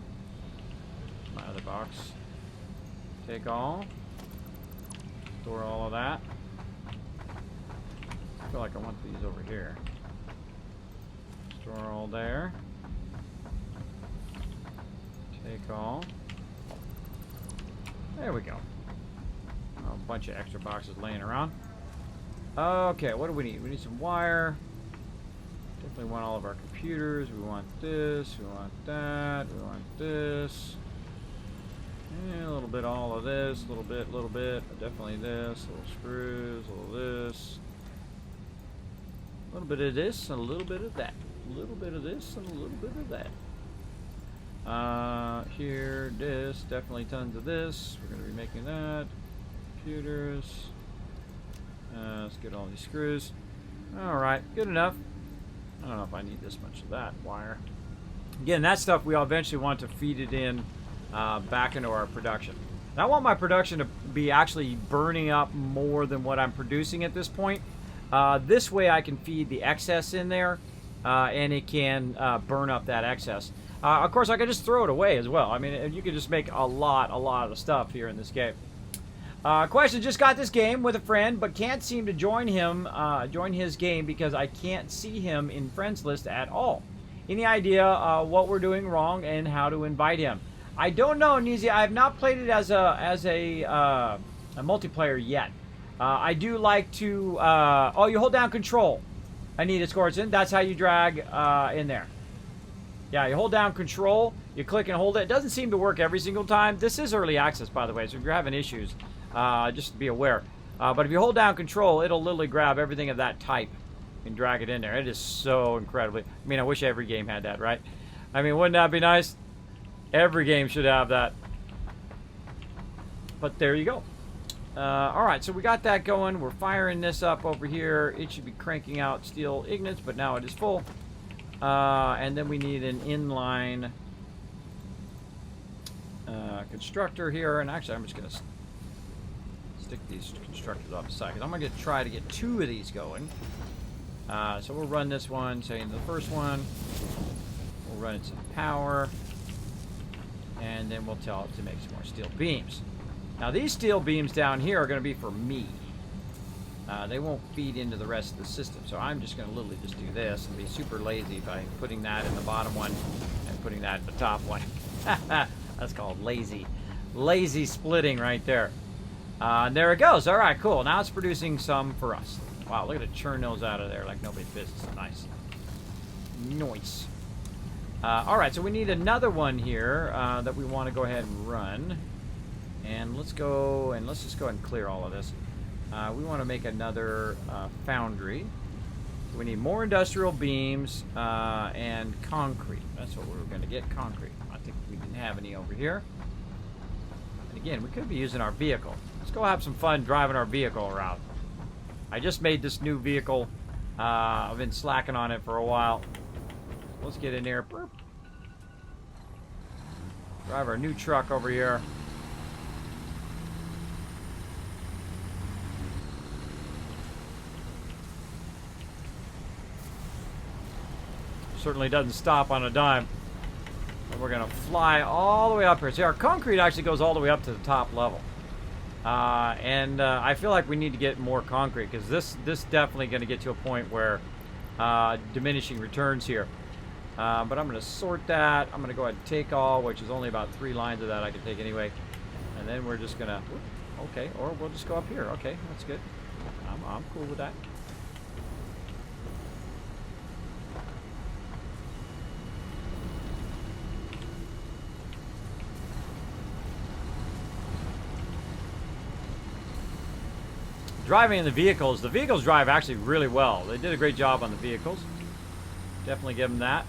My other box. Take all. Store all of that. I feel like I want these over here. Store all there. Take all. There we go. A bunch of extra boxes laying around. Okay, what do we need? We need some wire. Definitely want all of our computers. We want this. We want that. We want this. And a little bit of all of this. A little bit. Definitely this. Little screws. A little this. A little bit of this and a little bit of that. A little bit of this and a little bit of that. Here, this. Definitely tons of this. We're going to be making that. Computers. Let's get all these screws. Alright, good enough. I don't know if I need this much of that wire. Again, that stuff we eventually want to feed it in back into our production. And I want my production to be actually burning up more than what I'm producing at this point. This way I can feed the excess in there, and it can burn up that excess. Of course, I could just throw it away as well. I mean, you could just make a lot of the stuff here in this game. Question, just got this game with a friend, but can't seem to join his game because I can't see him in friends list at all. Any idea what we're doing wrong and how to invite him? I don't know, Neezy. I have not played it as a multiplayer yet. I do like to... oh, you hold down control. I need it, Scoreson. That's how you drag in there. Yeah, you hold down control, you click and hold it. It doesn't seem to work every single time. This is early access, by the way, so if you're having issues, just be aware. But if you hold down control, it'll literally grab everything of that type and drag it in there. It is so incredibly... I mean, I wish every game had that, right? I mean, wouldn't that be nice? Every game should have that. But there you go. Alright, so we got that going. We're firing this up over here. It should be cranking out steel ignits, but now it is full. And then we need an inline constructor here. And actually, I'm just going to stick these constructors off the side, because I'm going to try to get 2 of these going. So we'll run this one, say into the first one. We'll run it some power. And then we'll tell it to make some more steel beams. Now these steel beams down here are going to be for me. They won't feed into the rest of the system. So I'm just going to literally just do this and be super lazy by putting that in the bottom one and putting that in the top one. That's called lazy. Lazy splitting right there. And there it goes. All right, cool. Now it's producing some for us. Wow, look at it churn those out of there like nobody's business. Nice. Nice. All right, so we need another one here that we want to go ahead and run. And let's just go ahead and clear all of this. We want to make another foundry. So we need more industrial beams and concrete. That's what we were going to get, concrete. I think we didn't have any over here. And again, we could be using our vehicle. Let's go have some fun driving our vehicle around. I just made this new vehicle. I've been slacking on it for a while. Let's get in here. Burp. Drive our new truck over here. Certainly doesn't stop on a dime. And we're going to fly all the way up here. See, our concrete actually goes all the way up to the top level. I feel like we need to get more concrete, because this definitely going to get to a point where diminishing returns here. But I'm going to sort that. I'm going to go ahead and take all, which is only about 3 lines of that I can take anyway. And then we're just going to... Okay, or we'll just go up here. Okay, that's good. I'm cool with that. Driving in the vehicles drive actually really well. They did a great job on the vehicles. Definitely give them that.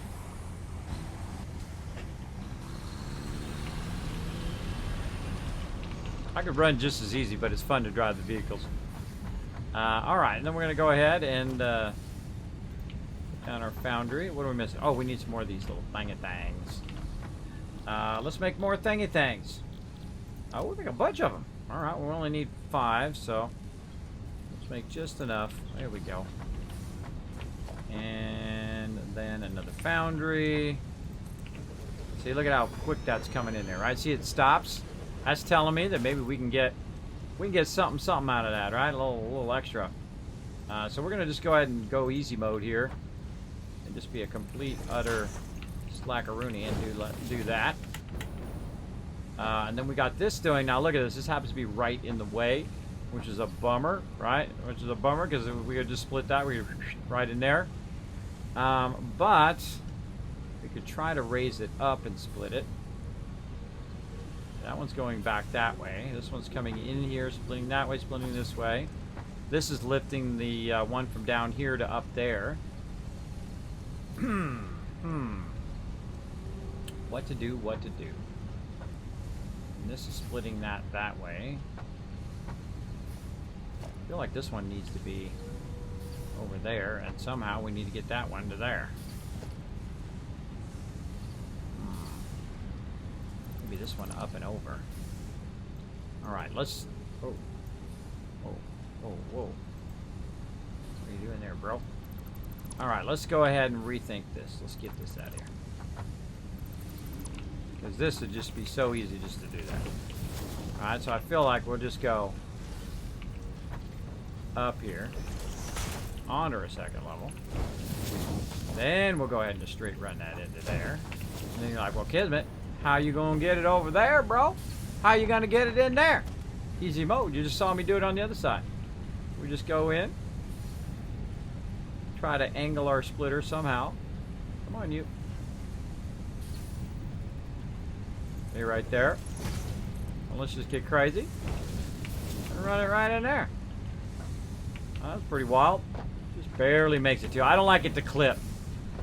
I could run just as easy, but it's fun to drive the vehicles. Alright, and then we're going to go ahead and put down our foundry. What are we missing? Oh, we need some more of these little thingy-thangs. Let's make more thingy-thangs. Oh, we'll make a bunch of them. Alright, we only need 5, so... let's make just enough. There we go. And then another foundry. See, look at how quick that's coming in there, right? See, it stops. That's telling me that maybe we can get something out of that, right? A little extra. So we're gonna just go ahead and go easy mode here, and just be a complete utter slackaroony and do that. And then we got this doing. Now look at this. This happens to be right in the way, which is a bummer, right? Which is a bummer, because if we could just split that, we could right in there. But we could try to raise it up and split it. That one's going back that way. This one's coming in here, splitting that way, splitting this way. This is lifting the one from down here to up there. What to do, what to do. And this is splitting that way. I feel like this one needs to be over there, and somehow we need to get that one to there. Maybe this one up and over. Alright, let's... Oh. Whoa. What are you doing there, bro? Alright, let's go ahead and rethink this. Let's get this out of here. Because this would just be so easy just to do that. Alright, so I feel like we'll just go up here onto a second level. Then we'll go ahead and just straight run that into there. And then you're like, well, Kismet, how you gonna get it over there, bro? How you gonna get it in there? Easy mode. You just saw me do it on the other side. We just go in, try to angle our splitter somehow. Come on, you. Stay right there. Well, let's just get crazy and run it right in there. That's pretty wild. Just Barely makes it to. I don't like it to clip.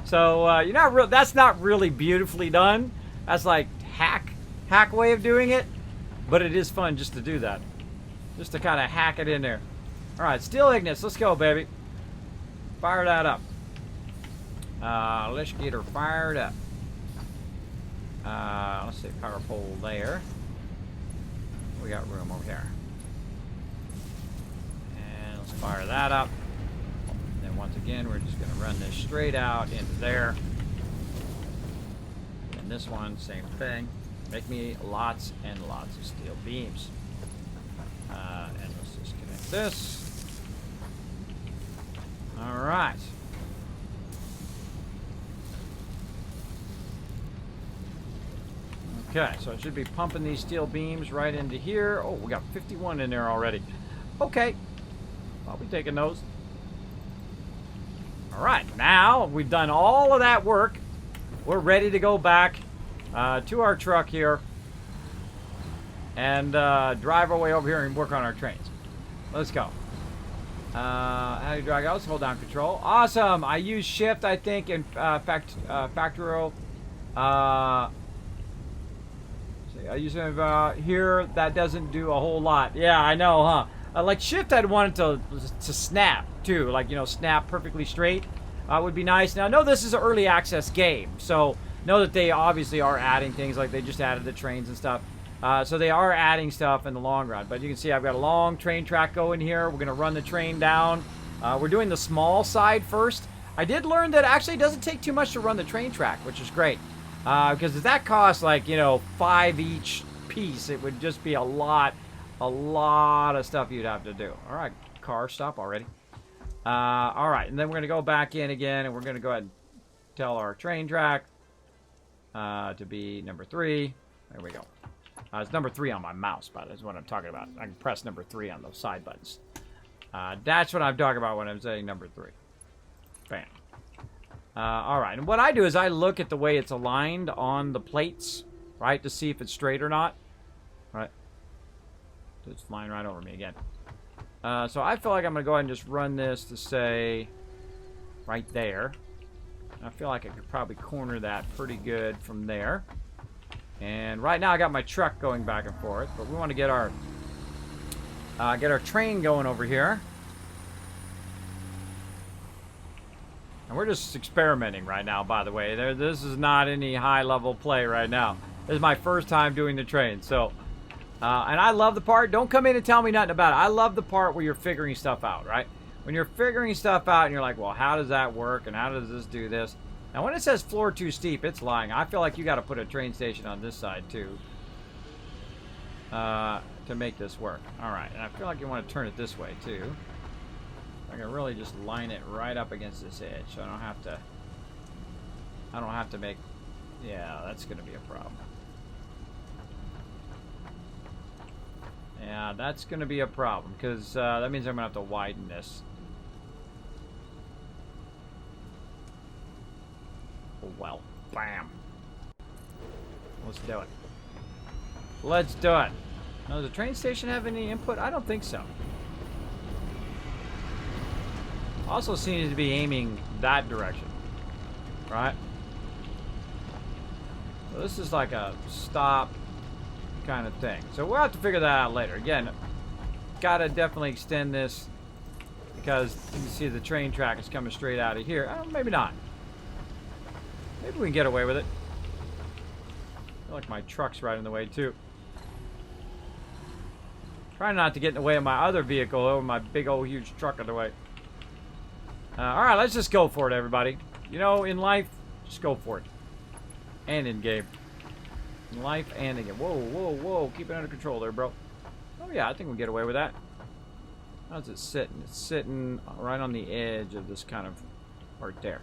So you're not real. That's not really beautifully done. That's like hack way of doing it. But it is fun just to do that. Just to kind of hack it in there. All right, steel Ignis. Let's go, baby. Fire that up. Let's get her fired up. Let's see, power pole there. We got room over here. And let's fire that up. And then once again, we're just going to run this straight out into there. And this one, same thing. Make me lots and lots of steel beams. And let's just connect this. All right. Okay, so it should be pumping these steel beams right into here. Oh, we got 51 in there already. Okay, I'll be taking those. All right, now we've done all of that work. We're ready to go back to our truck here and drive our way over here and work on our trains. Let's go. How do you drag out? Hold down control. Awesome. I use shift, I think, in Factorio. I use it here. That doesn't do a whole lot. Yeah, I know, huh? Like shift, I'd want it to snap too. Like, you know, snap perfectly straight. Would be nice. Now, I know this is an early access game, so know that they obviously are adding things. Like they just added the trains and stuff. So they are adding stuff in the long run. But you can see I've got a long train track going here. We're going to run the train down. We're doing the small side first. I did learn that actually it doesn't take too much to run the train track, which is great. Because if that costs like, you know, 5 each piece, it would just be a lot of stuff you'd have to do. All right, car, stop already. All right, and then we're going to go back in again, and we're going to go ahead and tell our train track to be number 3. There we go. It's number 3 on my mouse, but that's what I'm talking about. I can press number 3 on those side buttons. That's what I'm talking about when I'm saying number 3. Bam. All right, and what I do is I look at the way it's aligned on the plates, right, to see if it's straight or not. Right. It's flying right over me again. So I feel like I'm going to go ahead and just run this to say right there. I feel like I could probably corner that pretty good from there. And right now I got my truck going back and forth, but we want to get our train going over here. And we're just experimenting right now, by the way. This is not any high-level play right now. This is my first time doing the train, so... and I love the part. Don't come in and tell me nothing about it. I love the part where you're figuring stuff out, right? When you're figuring stuff out and you're like, well, how does that work? And how does this do this? Now, when it says floor too steep, it's lying. I feel like you got to put a train station on this side, too, to make this work. All right, and I feel like you want to turn it this way, too. I can really just line it right up against this edge, so I don't have to make... Yeah, that's going to be a problem. Yeah, that's going to be a problem, because that means I'm going to have to widen this. Well, bam. Let's do it. Let's do it. Now, does the train station have any input? I don't think so. Also seems to be aiming that direction. Right? So this is like a stop kind of thing. So we'll have to figure that out later. Again, gotta definitely extend this because you can see the train track is coming straight out of here. Maybe not. Maybe we can get away with it. I feel like my truck's right in the way too. Trying not to get in the way of my other vehicle over my big old huge truck in the way. Alright, let's just go for it, everybody. You know, in life, just go for it. And in game. In life and in game. Whoa, whoa, whoa. Keep it under control there, bro. Oh, yeah, I think we'll get away with that. How's it sitting? It's sitting right on the edge of this kind of right there.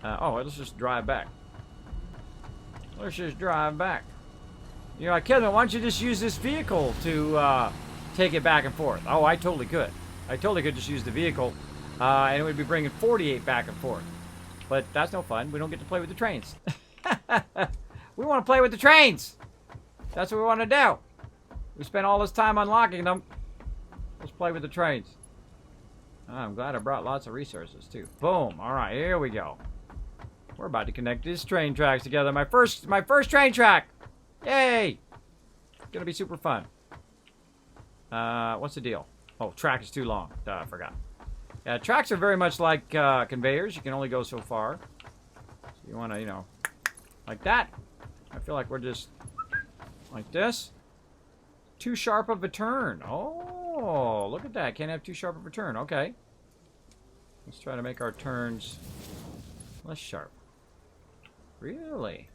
Oh, let's just drive back. Let's just drive back. You're like, Kevin, why don't you just use this vehicle to take it back and forth? Oh, I totally could. I totally could just use the vehicle. And it would be bringing 48 back and forth. But that's no fun. We don't get to play with the trains. We want to play with the trains. That's what we want to do. We spent all this time unlocking them. Let's play with the trains. I'm glad I brought lots of resources, too. Boom. All right, here we go. We're about to connect these train tracks together. My first train track. Yay. It's going to be super fun. What's the deal? Oh, track is too long. Duh, I forgot. Yeah, tracks are very much like conveyors. You can only go so far. So you want to, you know, like that. I feel like we're just like this. Too sharp of a turn. Oh, look at that. Can't have too sharp of a turn. Okay. Let's try to make our turns less sharp. Really?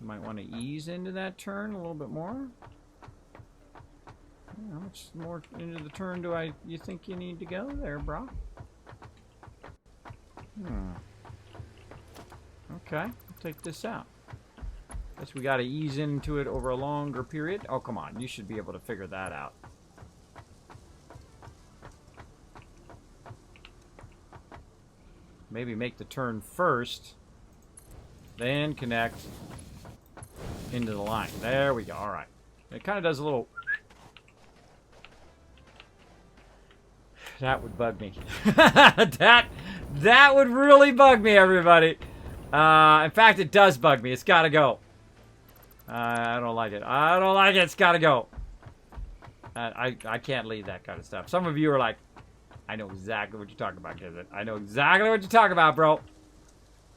You might want to ease into that turn a little bit more. How much more into the turn do you think you need to go there, bro? Okay, I'll take this out. Guess we gotta ease into it over a longer period. Oh, come on, you should be able to figure that out. Maybe make the turn first, then connect into the line. There we go, alright. It kind of does a little... That would bug me. that would really bug me, everybody. In fact, it does bug me. It's got to go. I don't like it. I don't like it. It's got to go. I can't leave that kind of stuff. Some of you are like, I know exactly what you're talking about, Kismet. I know exactly what you're talking about, bro.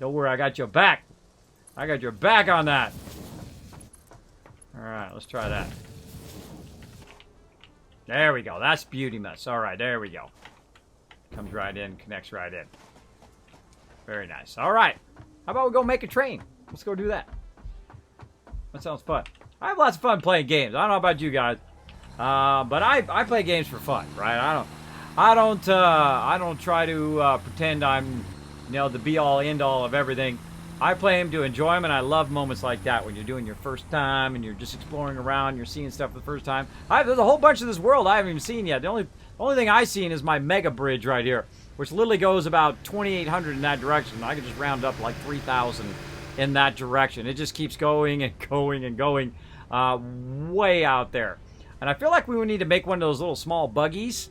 Don't worry, I got your back. I got your back on that. All right, let's try that. There we go. That's beauty mess. All right, there we go. Comes right in, connects right in. Very nice. All right. How about we go make a train? Let's go do that. That sounds fun. I have lots of fun playing games. I don't know about you guys, but I play games for fun, right? I don't try to pretend I'm, you know, the be-all, end-all of everything. I play them to enjoy them, and I love moments like that when you're doing your first time and you're just exploring around, you're seeing stuff for the first time. There's a whole bunch of this world I haven't even seen yet. The only thing I've seen is my mega bridge right here, which literally goes about 2,800 in that direction. I can just round up like 3,000 in that direction. It just keeps going and going and going way out there. And I feel like we would need to make one of those little small buggies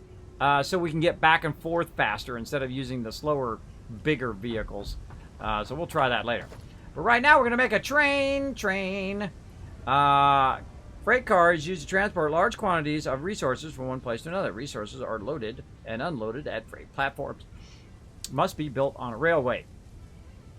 so we can get back and forth faster instead of using the slower, bigger vehicles. So we'll try that later. But right now we're going to make a train. Freight cars used to transport large quantities of resources from one place to another. Resources are loaded and unloaded at freight platforms. Must be built on a railway.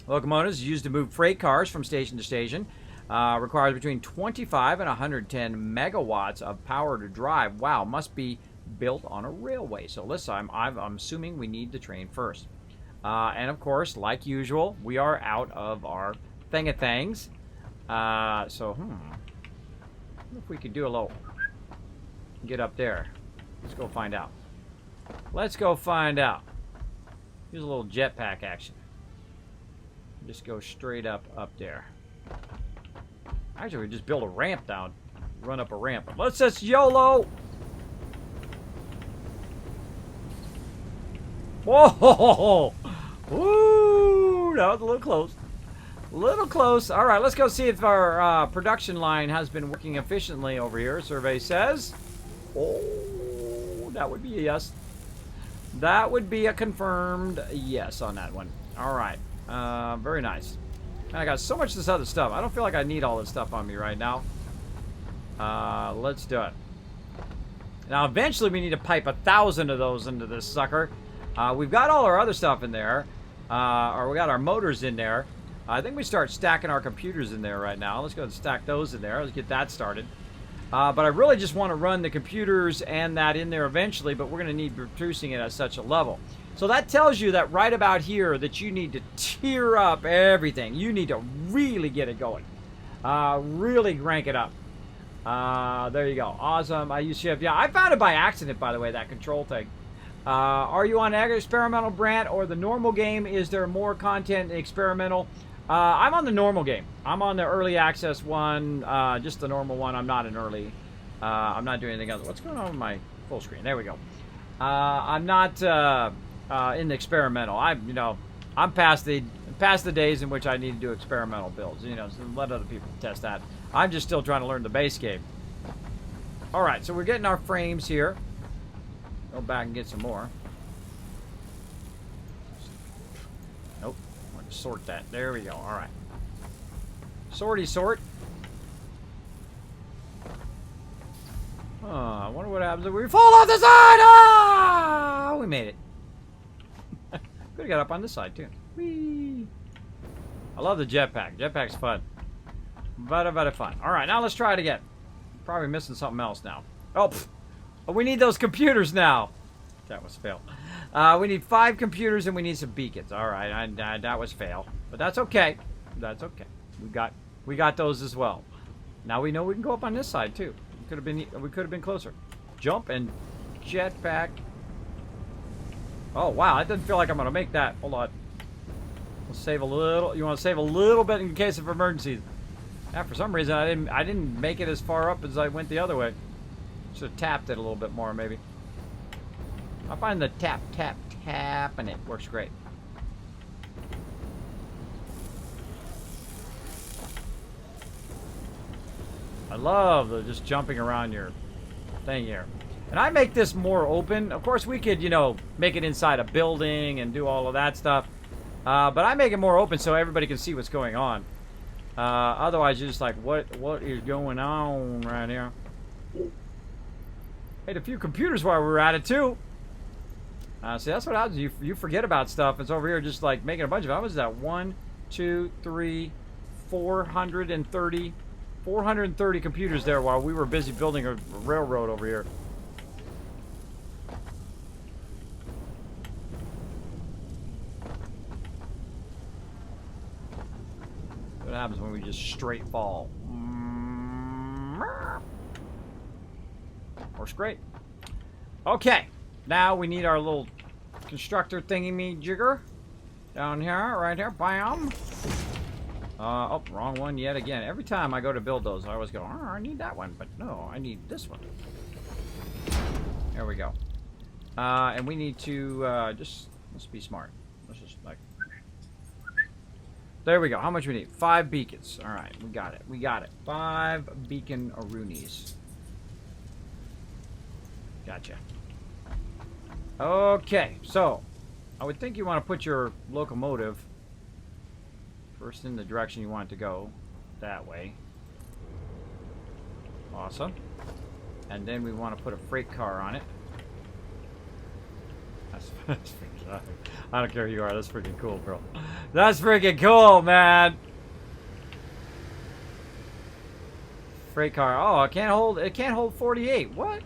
Locomotives used to move freight cars from station to station. Requires between 25 and 110 megawatts of power to drive. Wow, must be built on a railway. So listen, I'm assuming we need the train first. And of course, like usual, we are out of our thing-a-things. So, if we could do a little... Get up there. Let's go find out. Let's go find out. Here's a little jetpack action. Just go straight up there. Actually, we just build a ramp down. Run up a ramp. But let's just YOLO! Whoa! Woo! That was a little close. A little close. All right, let's go see if our production line has been working efficiently over here. Survey says. Oh, that would be a yes. That would be a confirmed yes on that one. All right. Very nice. I got so much of this other stuff. I don't feel like I need all this stuff on me right now. Let's do it. Now, eventually, we need to pipe 1,000 of those into this sucker. We've got all our other stuff in there. Or we got our motors in there. I think we start stacking our computers in there right now. Let's go and stack those in there. Let's get that started. But I really just want to run the computers and that in there eventually, but we're going to need producing it at such a level. So that tells you that right about here that you need to tier up everything. You need to really get it going. Really crank it up. There you go. Awesome. I use shift. Yeah, I found it by accident, by the way, that control thing. Are you on experimental, Brant, or the normal game? Is there more content in experimental? I'm on the normal game. I'm on the early access one, just the normal one. I'm not in early. I'm not doing anything else. What's going on with my full screen? There we go. I'm not in the experimental. I'm past the days in which I need to do experimental builds. So let other people test that. I'm just still trying to learn the base game. All right, so we're getting our frames here. Go back and get some more. Nope. I want to sort that. There we go. All right. Sorty sort. I wonder what happens if we fall off the side. Ah! We made it. Could have got up on this side too. Whee! I love the jetpack. Jetpack's fun. Very fun. All right, now let's try it again. Probably missing something else now. Oh, we need those computers now. That was fail. We need 5 computers and we need some beacons. All right, that was fail, but that's okay. That's okay. We got those as well. Now we know we can go up on this side too. We could have been closer. Jump and jetpack. Oh wow, that doesn't feel like I'm gonna make that. Hold on. We'll save a little. You want to save a little bit in case of emergencies. Yeah, for some reason I didn't make it as far up as I went the other way. Should have tapped it a little bit more maybe. I find the tap and it works great. I love the just jumping around your thing here. And I make this more open. Of course, we could, you know, make it inside a building and do all of that stuff. But I make it more open so everybody can see what's going on. Otherwise, you're just like, what is going on right here? Hit a few computers while we were at it, too. See, that's what happens. You forget about stuff. It's over here just like making a bunch of it. How much is that? 1, 2, 3, 430 computers there while we were busy building a railroad over here. What happens when we just straight fall? Works great. Okay, now we need our little constructor thingy-me-jigger down here, right here. Bam. Oh, wrong one yet again. Every time I go to build those, I always go, oh, I need that one, but no, I need this one. There we go. And we need to let's be smart. Let's just like, there we go. How much we need? 5 beacons. All right, we got it. We got it. 5 beacon aroonies. Gotcha. Okay, so I would think you want to put your locomotive first in the direction you want it to go, that way. Awesome. And then we want to put a freight car on it. That's freaking, I don't care who you are, that's freaking cool, bro. That's freaking cool, man. Freight car. Oh, it can't hold 48. What?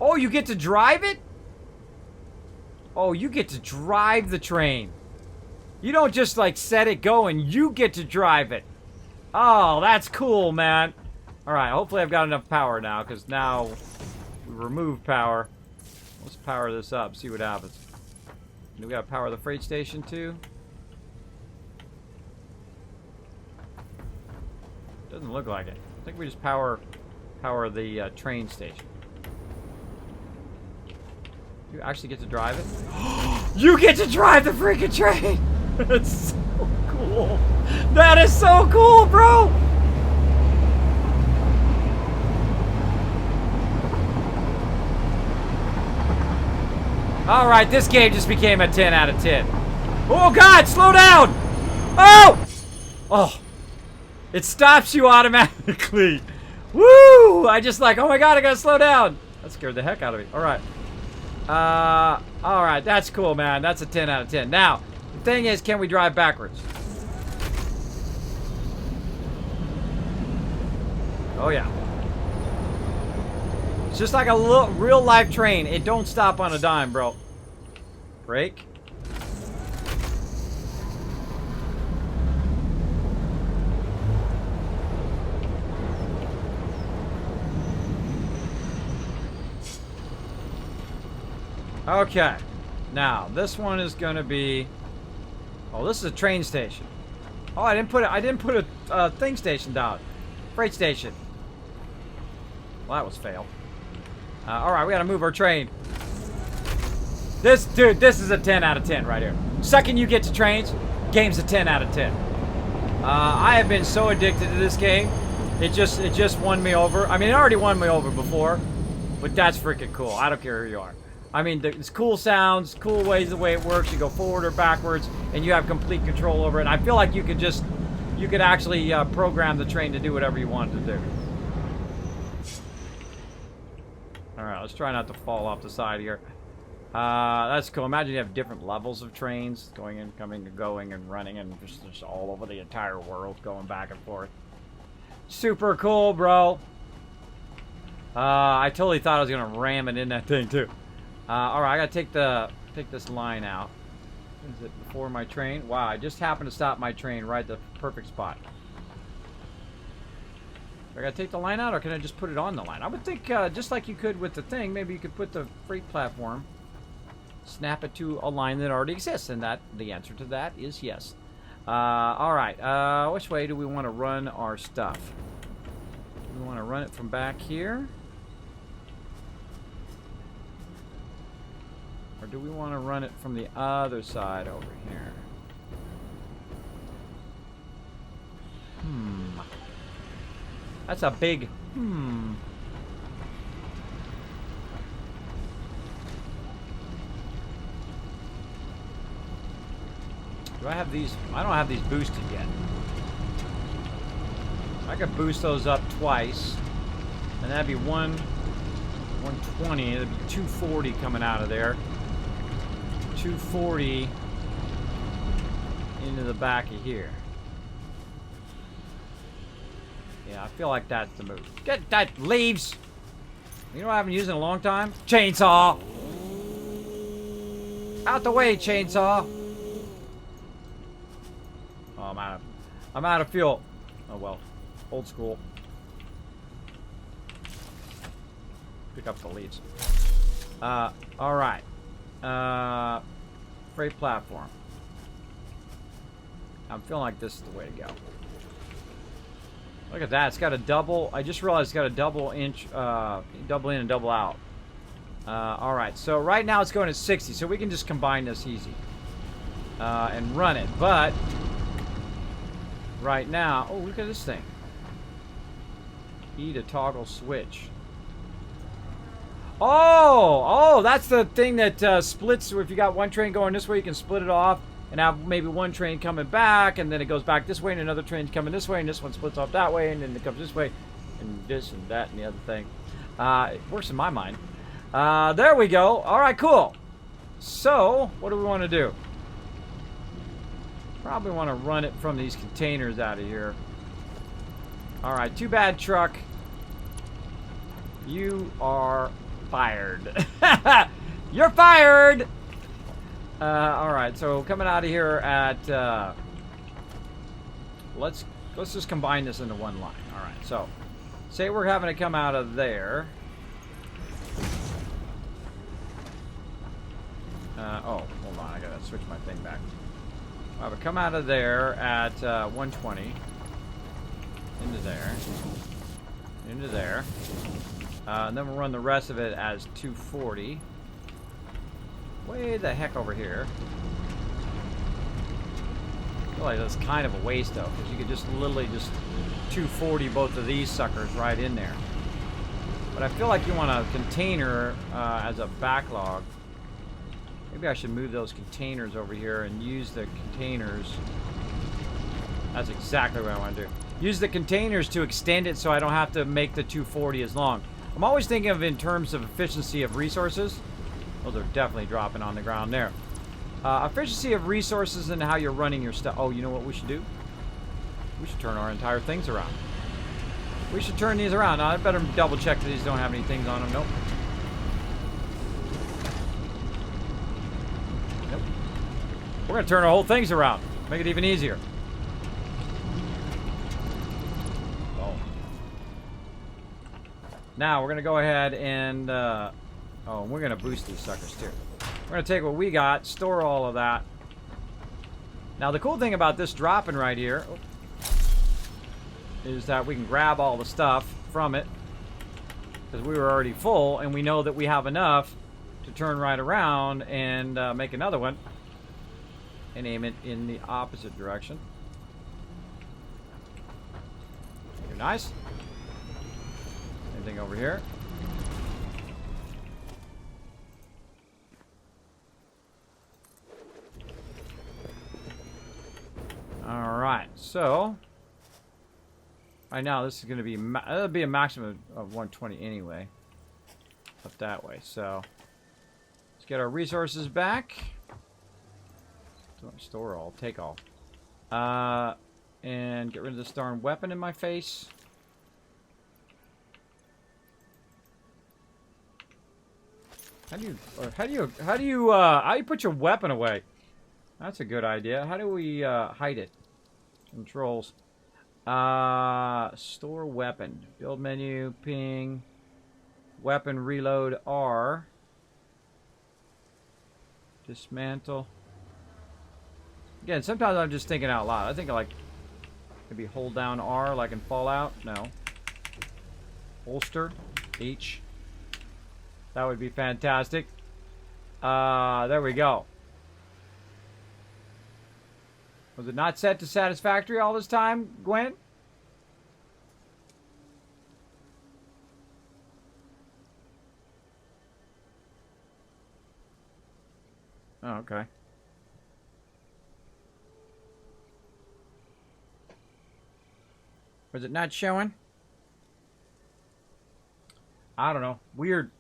Oh, you get to drive it? Oh, you get to drive the train. You don't just like set it going, you get to drive it. Oh, that's cool, man. Alright, hopefully I've got enough power now, because now we remove power. Let's power this up, see what happens. Do we gotta power the freight station too? Doesn't look like it. I think we just power the train station. You actually get to drive it? You get to drive the freaking train! That's so cool. That is so cool, bro! Alright, this game just became a 10 out of 10. Oh god, slow down! Oh! Oh. It stops you automatically. Woo! I just like, oh my god, I gotta slow down. That scared the heck out of me. Alright. Alright, that's cool, man. That's a 10 out of 10. Now, the thing is, can we drive backwards? Oh, yeah. It's just like a little real-life train. It don't stop on a dime, bro. Brake. Okay, now this one is gonna be. Oh, this is a train station. Oh, I didn't put a thing station down. Freight station. Well, that was fail. All right, we gotta move our train. This is a 10 out of 10 right here. Second you get to trains, game's a 10 out of 10. I have been so addicted to this game. It just won me over. I mean, it already won me over before, But that's freaking cool. I don't care who you are. I mean, it's cool sounds, cool ways the way it works. You go forward or backwards, and you have complete control over it. And I feel like you could actually program the train to do whatever you wanted to do. All right, let's try not to fall off the side here. That's cool. Imagine you have different levels of trains going and coming and going and running and just all over the entire world going back and forth. Super cool, bro. I totally thought I was gonna ram it in that thing too. All right, I gotta take this line out. Is it before my train? Wow, I just happened to stop my train right at the perfect spot. Do I gotta take the line out, or can I just put it on the line? I would think just like you could with the thing, maybe you could put the freight platform, snap it to a line that already exists, and the answer to that is yes. All right, which way do we want to run our stuff? Do we want to run it from back here? Or do we want to run it from the other side over here? That's a big Do I have these? I don't have these boosted yet. I could boost those up twice, and that'd be 120. That'd be 240 coming out of there. 240 into the back of here. Yeah, I feel like that's the move. Get that leaves. You know what I haven't used in a long time? Chainsaw. Out the way, chainsaw. Oh, I'm out of fuel. Oh well, old school. Pick up the leaves. All right. Freight platform. I'm feeling like this is the way to go. Look at that. It's got a double. I just realized it's got a double inch, double in and double out. All right. So right now it's going at 60. So we can just combine this easy and run it. But right now, oh, look at this thing. E to toggle switch. Oh, that's the thing that splits. If you got one train going this way, you can split it off and have maybe one train coming back, and then it goes back this way, and another train's coming this way, and this one splits off that way, and then it comes this way, and this and that and the other thing. It works in my mind. There we go. All right, cool. So, what do we want to do? Probably want to run it from these containers out of here. All right, too bad, truck. You are fired. You're fired. All right, so coming out of here at let's just combine this into one line. All right, so say we're having to come out of there. Oh, hold on, I gotta switch my thing back. I would come out of there at 120 into there. And then we'll run the rest of it as 240. Way the heck over here. I feel like that's kind of a waste though, because you could just literally just 240 both of these suckers right in there. But I feel like you want a container as a backlog. Maybe I should move those containers over here and use the containers. That's exactly what I want to do. Use the containers to extend it so I don't have to make the 240 as long. I'm always thinking of in terms of efficiency of resources. Those are definitely dropping on the ground there. Efficiency of resources and how you're running your stuff. Oh, you know what we should do? We should turn our entire things around. We should turn these around. Now, I better double check that these don't have any things on them. Nope. Nope. We're going to turn our whole things around. Make it even easier. Now, we're going to go ahead and, we're going to boost these suckers too. We're going to take what we got, store all of that. Now, the cool thing about this dropping right here is that we can grab all the stuff from it because we were already full, and we know that we have enough to turn right around and make another one and aim it in the opposite direction. Very nice. Thing over here. right, so right now this is going to be it'll be a maximum of 120 anyway, up that way. So let's get our resources back. Don't store all, take all, and get rid of this darn weapon in my face. How do you put your weapon away? That's a good idea. How do we hide it? Controls. Store weapon. Build menu, ping. Weapon reload R. Dismantle. Again, sometimes I'm just thinking out loud. I think like maybe hold down R like in Fallout. No. Holster. H. That would be fantastic. There we go. Was it not set to satisfactory all this time, Gwen? Oh, okay. Was it not showing? I don't know. Weird.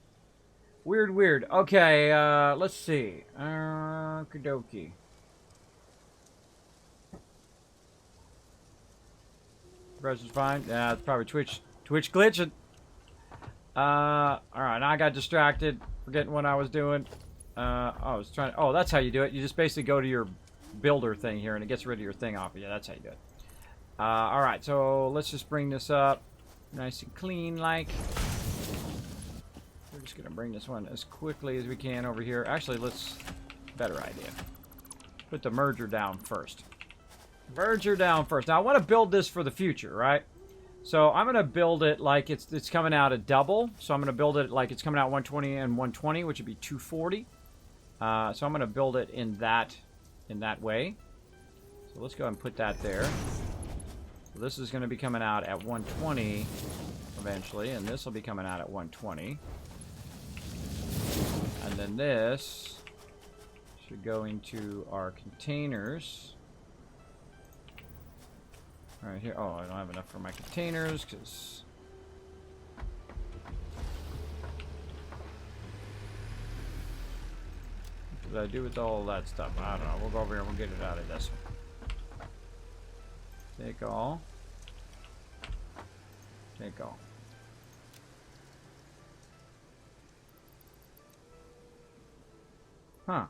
Weird. Okay, let's see. Okie-dokie. Pressure's fine. Yeah, it's probably Twitch glitching. Alright, now I got distracted, forgetting what I was doing. I was trying to, oh, that's how you do it. You just basically go to your builder thing here, and it gets rid of your thing off of you. That's how you do it. Alright, so let's just bring this up. Nice and clean, like. We're just going to bring this one as quickly as we can over here. Actually, better idea. Put the merger down first. Merger down first. Now, I want to build this for the future, right? So, I'm going to build it like it's coming out at double. So, I'm going to build it like it's coming out 120 and 120, which would be 240. So, I'm going to build it in that way. So, let's go ahead and put that there. So, this is going to be coming out at 120 eventually, and this will be coming out at 120. And then this should go into our containers. Right here. Oh, I don't have enough for my containers because what did I do with all that stuff? I don't know. We'll go over here and we'll get it out of this one. Take all. Take all. Huh.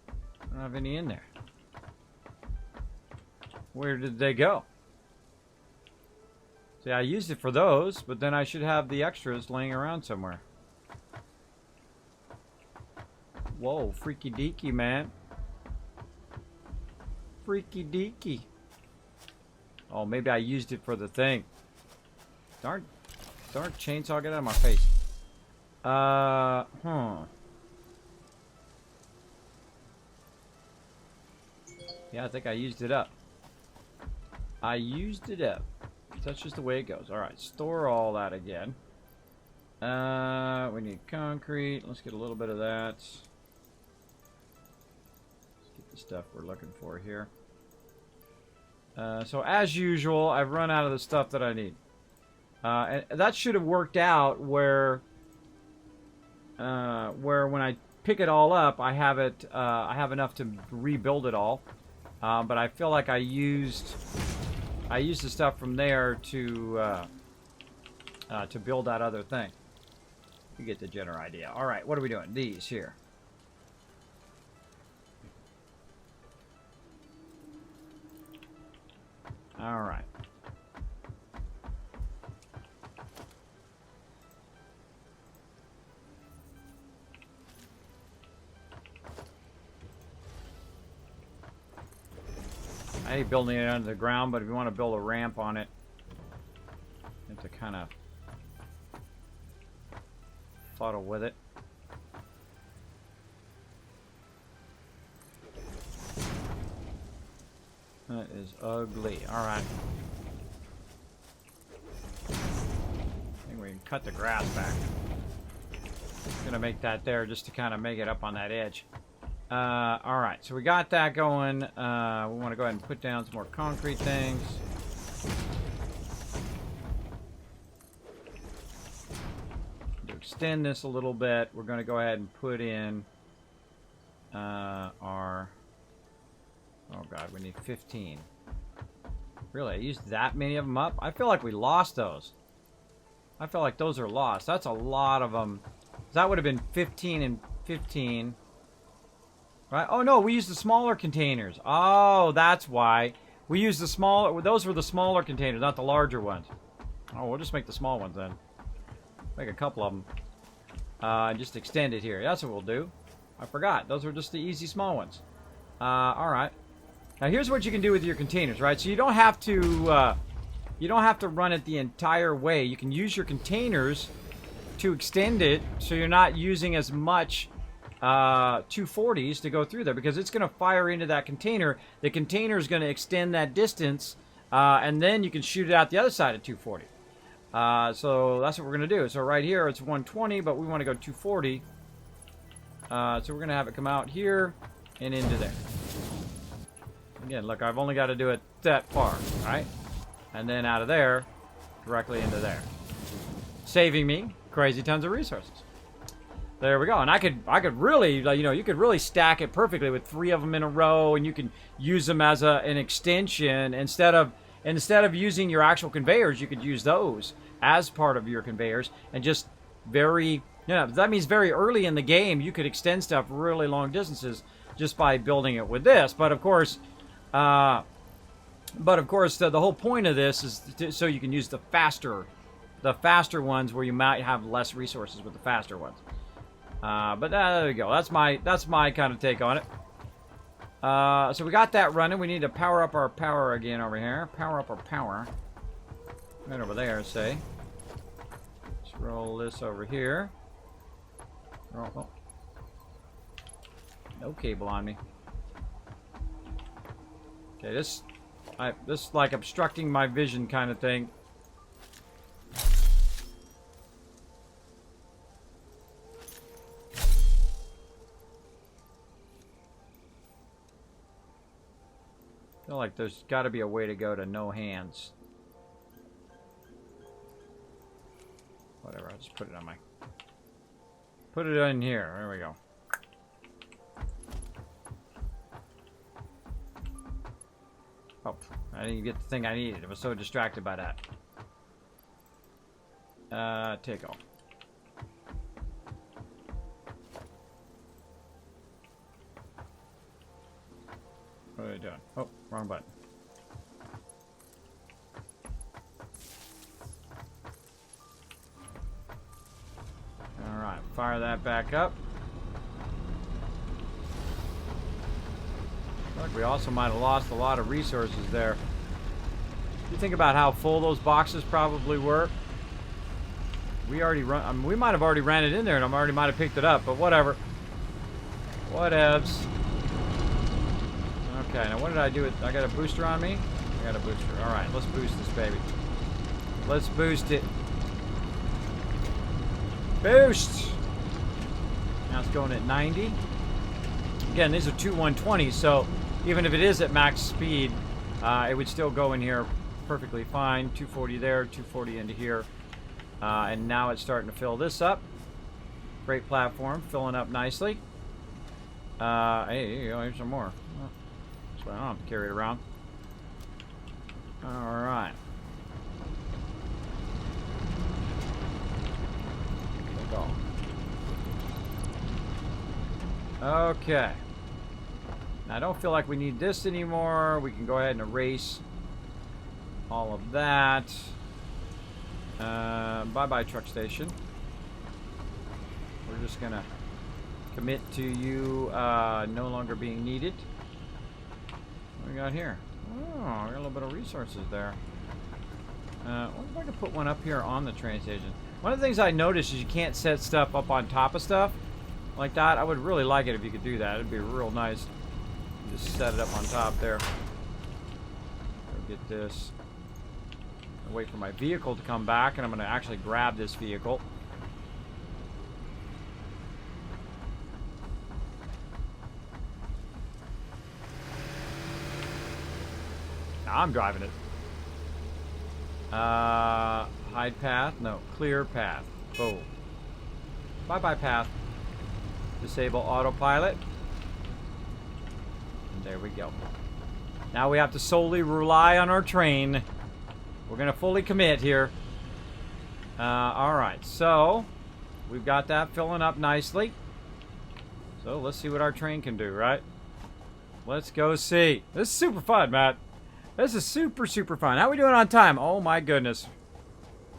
I don't have any in there. Where did they go? See, I used it for those, but then I should have the extras laying around somewhere. Whoa, freaky deaky, man. Freaky deaky. Oh, maybe I used it for the thing. Darn chainsaw, get out of my face. Yeah, I think I used it up. I used it up. That's just the way it goes. Alright, store all that again. We need concrete. Let's get a little bit of that. Let's get the stuff we're looking for here. So as usual, I've run out of the stuff that I need. And that should have worked out where when I pick it all up, I have enough to rebuild it all. But I feel like I used the stuff from there to build that other thing. You get the general idea. All right, what are we doing? These here. All right. I hate building it under the ground, but if you want to build a ramp on it, you have to kind of fuddle with it. That is ugly. Alright. I think we can cut the grass back. I'm going to make that there just to kind of make it up on that edge. All right, so we got that going. We want to go ahead and put down some more concrete things. To extend this a little bit, we're going to go ahead and put in our... Oh, God, we need 15. Really, I used that many of them up? I feel like we lost those. I feel like those are lost. That's a lot of them. That would have been 15 and 15. Right? Oh, no, we used the smaller containers. Oh, that's why. We used the smaller... Those were the smaller containers, not the larger ones. Oh, we'll just make the small ones then. Make a couple of them. Just extend it here. That's what we'll do. I forgot. Those were just the easy small ones. All right. Now, here's what you can do with your containers, right? So you don't have to... you don't have to run it the entire way. You can use your containers to extend it so you're not using as much... 240s to go through there, because it's going to fire into that container. The container is going to extend that distance, and then you can shoot it out the other side of 240. So that's what we're going to do. So right here it's 120, but we want to go 240. So we're going to have it come out here and into there. Again, look, I've only got to do it that far, right? And then out of there, directly into there, saving me crazy tons of resources. There we go. And I could really, you know, you could really stack it perfectly with 3 of them in a row, and you can use them as an extension instead of using your actual conveyors. You could use those as part of your conveyors, and just that means very early in the game you could extend stuff really long distances just by building it with this. But of course, the whole point of this is so you can use the faster ones where you might have less resources with the faster ones. But there we go. That's my kind of take on it. So we got that running. We need to power up our power again over here. Power up our power. Right over there, say. Let's roll this over here. Oh. No cable on me. Okay, this is like obstructing my vision kind of thing. I feel like there's got to be a way to go to no hands. Whatever, I'll just put it on put it in here. There we go. Oh, I didn't get the thing I needed. I was so distracted by that. Take off. What are they doing? Oh, wrong button. Alright, fire that back up. Look, we also might have lost a lot of resources there. You think about how full those boxes probably were. We might have already ran it in there, and I might have picked it up, but whatever. Whatevs. Okay, now what did I do with... I got a booster on me? I got a booster. Alright, let's boost this baby. Let's boost it. Boost! Now it's going at 90. Again, these are two 120s, so even if it is at max speed, it would still go in here perfectly fine. 240 there, 240 into here. And now it's starting to fill this up. Great platform, filling up nicely. Hey, here you go, here's some more. So I don't have to carry it around. Alright. Go. Okay. Now I don't feel like we need this anymore. We can go ahead and erase all of that. Bye-bye, truck station. We're just gonna commit to you no longer being needed. What do we got here? Oh, we got a little bit of resources there. What if I could put one up here on the train station? One of the things I noticed is you can't set stuff up on top of stuff like that. I would really like it if you could do that. It'd be real nice. Just set it up on top there. Go get this. I'll wait for my vehicle to come back, and I'm going to actually grab this vehicle. I'm driving it. Hide path? No. Clear path. Boom. Bye-bye path. Disable autopilot. And there we go. Now we have to solely rely on our train. We're going to fully commit here. Alright, so we've got that filling up nicely. So let's see what our train can do, right? Let's go see. This is super fun, Matt. This is super, super fun. How are we doing on time? Oh my goodness.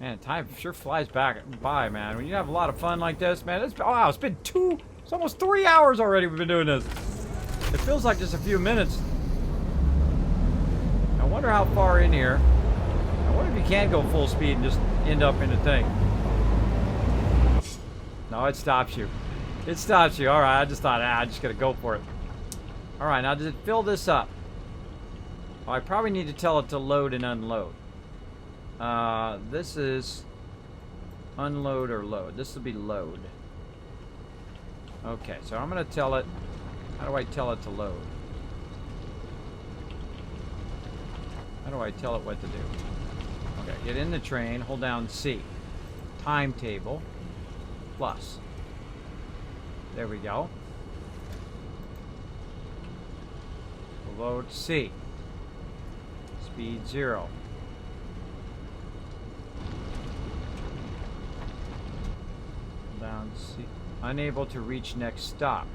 Man, time sure flies by, man. When you have a lot of fun like this, man, it's been it's almost 3 hours already we've been doing this. It feels like just a few minutes. I wonder how far in here. I wonder if you can go full speed and just end up in the thing. No, it stops you. It stops you. All right, I just thought, I just gotta go for it. All right, now does it fill this up? Oh, I probably need to tell it to load and unload. This is unload or load. This will be load. Okay, so I'm gonna tell it. How do I tell it to load? How do I tell it what to do? Okay, get in the train, hold down C. Timetable, plus. There we go. Load C. Speed 0. Hold down C. Unable to reach next stop.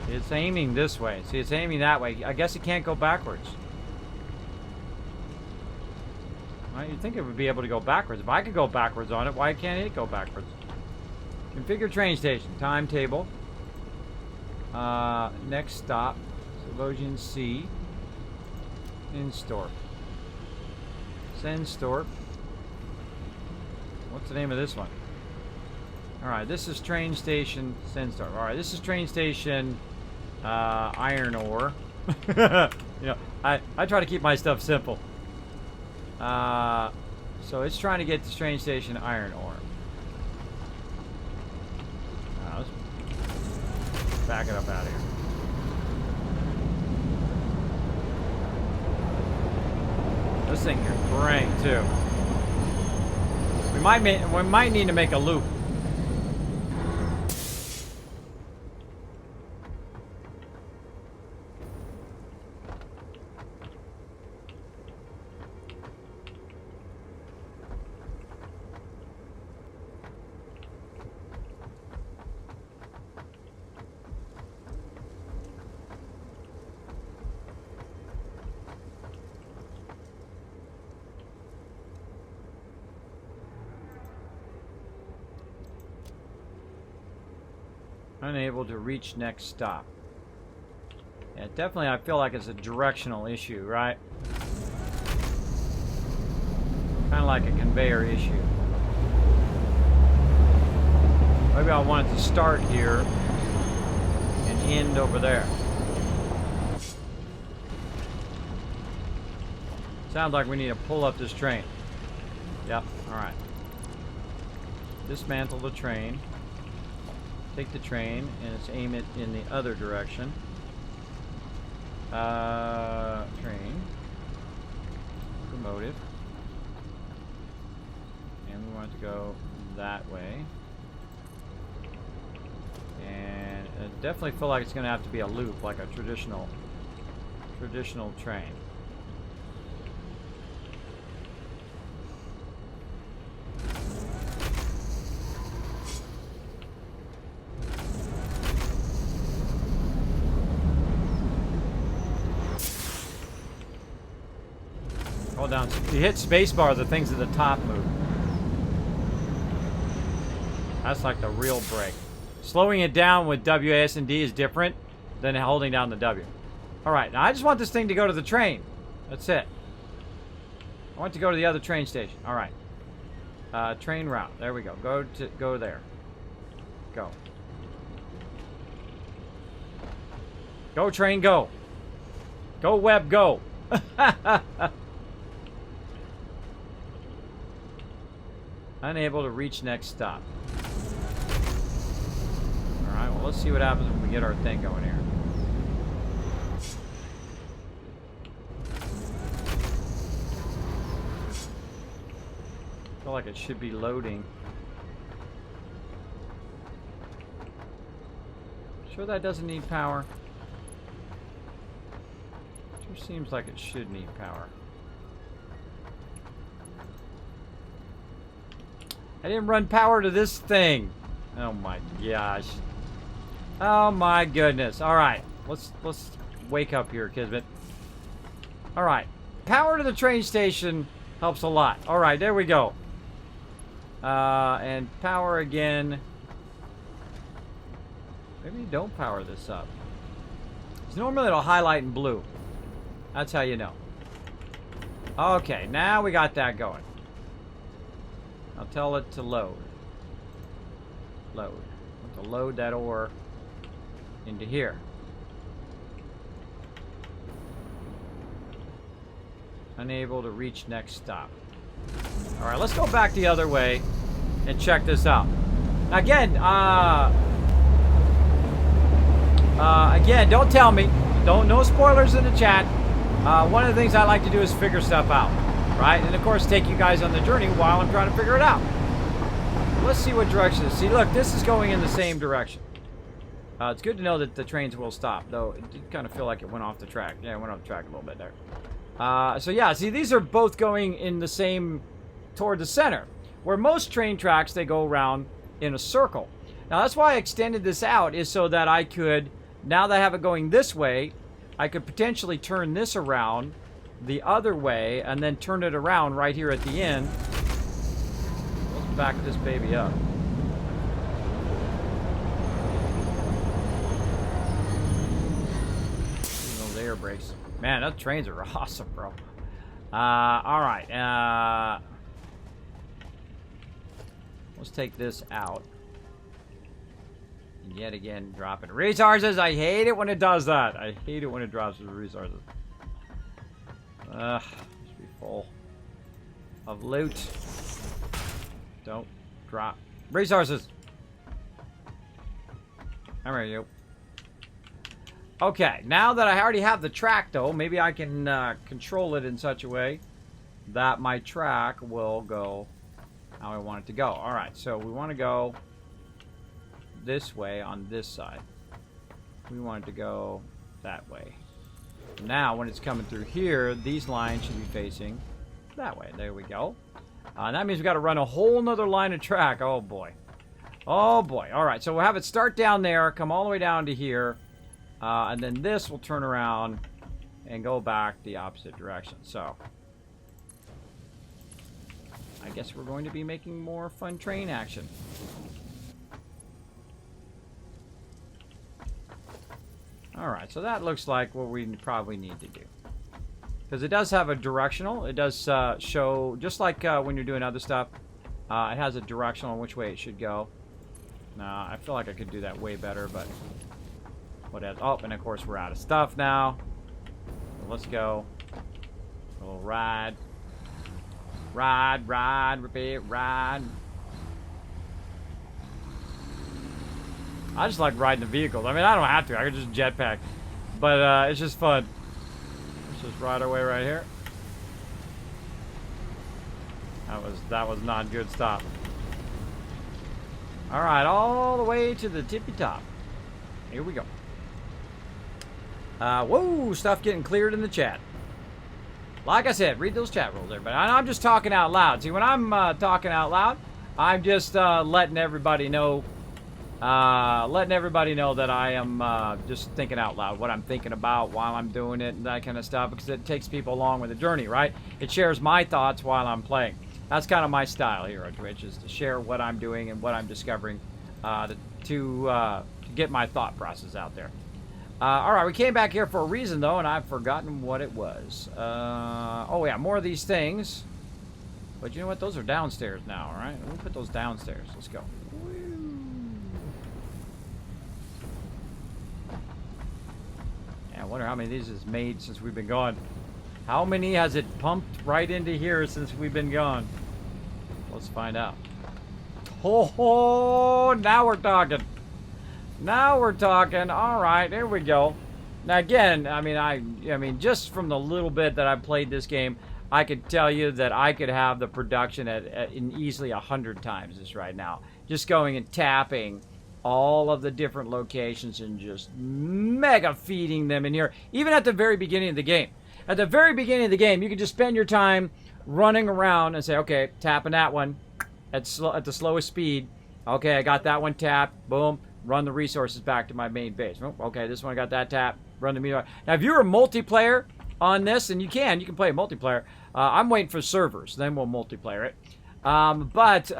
It's aiming this way. See, it's aiming that way. I guess it can't go backwards. Well, you'd think it would be able to go backwards. If I could go backwards on it, why can't it go backwards? Configure train station. Timetable. Next stop. Celosion C. Instorp. Senstorp. What's the name of this one? Alright, this is train station Senstorp. Alright, this is train station iron ore. You know, I try to keep my stuff simple. So it's trying to get to train station iron ore. Let's back it up out of here. This thing can crank too. We might need to make a loop. Unable to reach next stop. Yeah, definitely I feel like it's a directional issue, right? Kind of like a conveyor issue. Maybe I want it to start here and end over there. Sounds like we need to pull up this train. Yep, alright. Dismantle the train. Take the train and let's aim it in the other direction. Train. Promoted. And we want it to go that way. And I definitely feel like it's going to have to be a loop, like a traditional train. Hold down. If you hit spacebar, the things at the top move. That's like the real break. Slowing it down with WASD is different than holding down the W. Alright, now I just want this thing to go to the train. That's it. I want to go to the other train station. Alright. Train route. There we go. Go there. Go. Go, train, go. Go, Webb, go. Unable to reach next stop. Alright, well, let's see what happens when we get our thing going here. I feel like it should be loading. Sure that doesn't need power? Sure seems like it should need power. I didn't run power to this thing. Oh my gosh. Oh my goodness. Alright. Let's wake up here, Kismet. Alright. Power to the train station helps a lot. Alright, there we go. And power again. Maybe don't power this up. So normally it'll highlight in blue. That's how you know. Okay, now we got that going. I'll tell it to load. Load. To load that ore into here. Unable to reach next stop. Alright, let's go back the other way and check this out. Again, again, don't tell me. No spoilers in the chat. One of the things I like to do is figure stuff out. Right? And of course, take you guys on the journey while I'm trying to figure it out. Let's see what direction. See, look, this is going in the same direction. It's good to know that the trains will stop, though it did kind of feel like it went off the track. Yeah, it went off the track a little bit there. So yeah, see, these are both going in the same, toward the center. Where most train tracks, they go around in a circle. Now, that's why I extended this out, is so that I could, now that I have it going this way, I could potentially turn this around the other way and then turn it around right here at the end. Let's back this baby up. Those air brakes. Man, those trains are awesome, bro. Alright. Let's take this out. And yet again, dropping resources. I hate it when it does that. I hate it when it drops the resources. Should be full of loot. Don't drop resources. Alright, you. Okay, now that I already have the track, though, maybe I can control it in such a way that my track will go how I want it to go. Alright, so we want to go this way on this side. We want it to go that way. Now, when it's coming through here, these lines should be facing that way. There we go. That means we got to run a whole nother line of track. Oh, boy. Oh, boy. All right, so we'll have it start down there, come all the way down to here, and then this will turn around and go back the opposite direction. So, I guess we're going to be making more fun train action. Alright, so that looks like what we probably need to do. Because it does have a directional. It does show, just like when you're doing other stuff, it has a directional on which way it should go. I feel like I could do that way better, but whatever. Oh, and of course we're out of stuff now. So let's go. A little ride. Ride, repeat, ride. I just like riding the vehicles. I mean, I don't have to. I can just jetpack. But it's just fun. Let's just ride our way right here. That was not a good stop. Alright, all the way to the tippy top. Here we go. Whoa, stuff getting cleared in the chat. Like I said, read those chat rules, everybody. I'm just talking out loud. See, when I'm talking out loud, I'm just letting everybody know that I am just thinking out loud, what I'm thinking about while I'm doing it and that kind of stuff, because it takes people along with the journey, right? It shares my thoughts while I'm playing. That's kind of my style here on Twitch, is to share what I'm doing and what I'm discovering to get my thought process out there. Alright, we came back here for a reason, though, and I've forgotten what it was. Oh, yeah, more of these things. But you know what? Those are downstairs now, alright? We'll put those downstairs. Let's go. Yeah, I wonder how how many of these is made since we've been gone. How many has it pumped right into here since we've been gone? Let's find out. Oh, now we're talking. Now we're talking. All right, here we go. Now again, I mean, just from the little bit that I played this game, I could tell you that I could have the production in easily 100 times this right now. Just going and tapping all of the different locations and just mega feeding them in here. Even at the very beginning of the game. At the very beginning of the game, you can just spend your time running around and say, okay, tapping that one at the slowest speed. Okay, I got that one tapped. Boom. Run the resources back to my main base. Oh, okay, this one I got that tapped. Run the meter. Now, if you're a multiplayer on this, and you can play multiplayer. I'm waiting for servers. Then we'll multiplayer it. But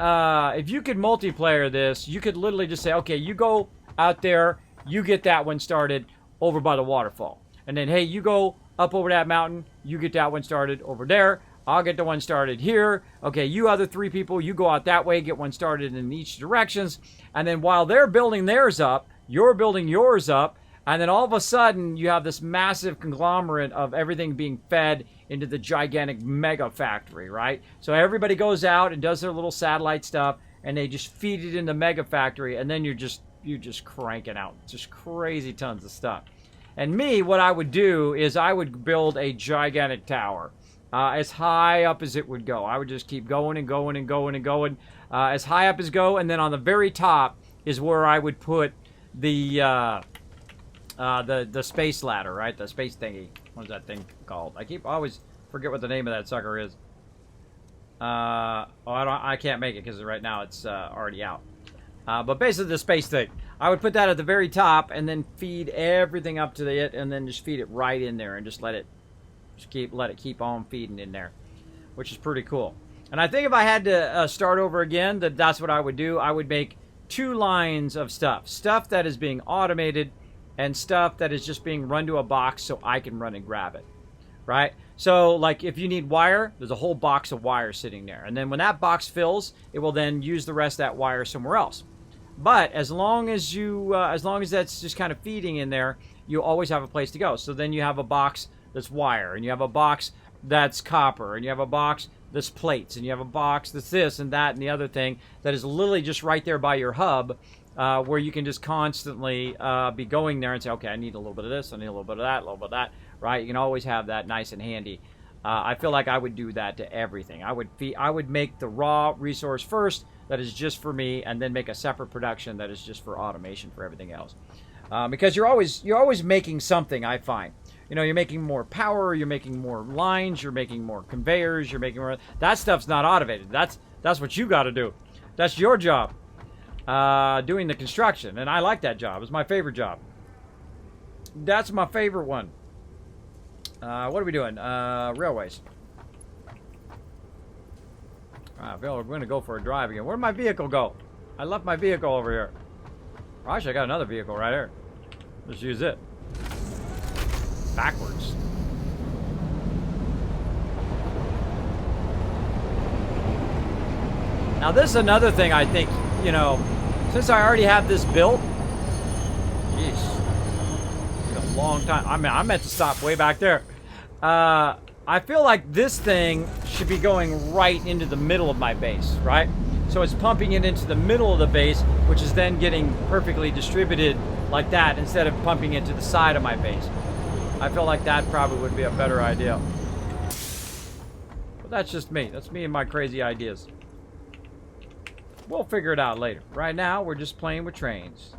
if you could multiplayer this, you could literally just say, okay, you go out there, you get that one started over by the waterfall. And then, hey, you go up over that mountain, you get that one started over there. I'll get the one started here. Okay, you other 3 people, you go out that way, get one started in each directions. And then while they're building theirs up, you're building yours up. And then all of a sudden, you have this massive conglomerate of everything being fed into the gigantic mega factory, right? So everybody goes out and does their little satellite stuff, and they just feed it in the mega factory, and then you're just cranking out just crazy tons of stuff. And me, what I would do is I would build a gigantic tower. As high up as it would go. I would just keep going and going and going and going. As high up as go, and then on the very top is where I would put the space ladder, right? The space thingy. What is that thing called? I always forget what the name of that sucker is. I can't make it because right now it's already out. But basically the space thing. I would put that at the very top and then feed everything up to it, and then just feed it right in there and just let it keep on feeding in there, which is pretty cool. And I think if I had to start over again, that's what I would do. I would make 2 lines of stuff that is being automated, and stuff that is just being run to a box so I can run and grab it, right? So, like, if you need wire, there's a whole box of wire sitting there. And then when that box fills, it will then use the rest of that wire somewhere else. But as long as that's just kind of feeding in there, you always have a place to go. So then you have a box that's wire, and you have a box that's copper, and you have a box that's plates, and you have a box that's this and that and the other thing that is literally just right there by your hub, where you can just constantly be going there and say, okay, I need a little bit of this, I need a little bit of that, a little bit of that, right? You can always have that nice and handy. I feel like I would do that to everything. I would make the raw resource first that is just for me, and then make a separate production that is just for automation for everything else. Because you're always making something, I find. You know, you're making more power, you're making more lines, you're making more conveyors, you're making more... That stuff's not automated. That's what you got to do. That's your job. Doing the construction, and I like that job. It's my favorite job. That's my favorite one. What are we doing? Railways. Alright, Bill, we're going to go for a drive again. Where'd my vehicle go? I left my vehicle over here. Actually, I got another vehicle right here. Let's use it. Backwards. Now, this is another thing I think, you know, since I already have this built, jeez, it's a long time. I mean, I meant to stop way back there. I feel like this thing should be going right into the middle of my base, right? So it's pumping it into the middle of the base, which is then getting perfectly distributed like that instead of pumping it to the side of my base. I feel like that probably would be a better idea. But that's just me. That's me and my crazy ideas. We'll figure it out later. Right now, we're just playing with trains.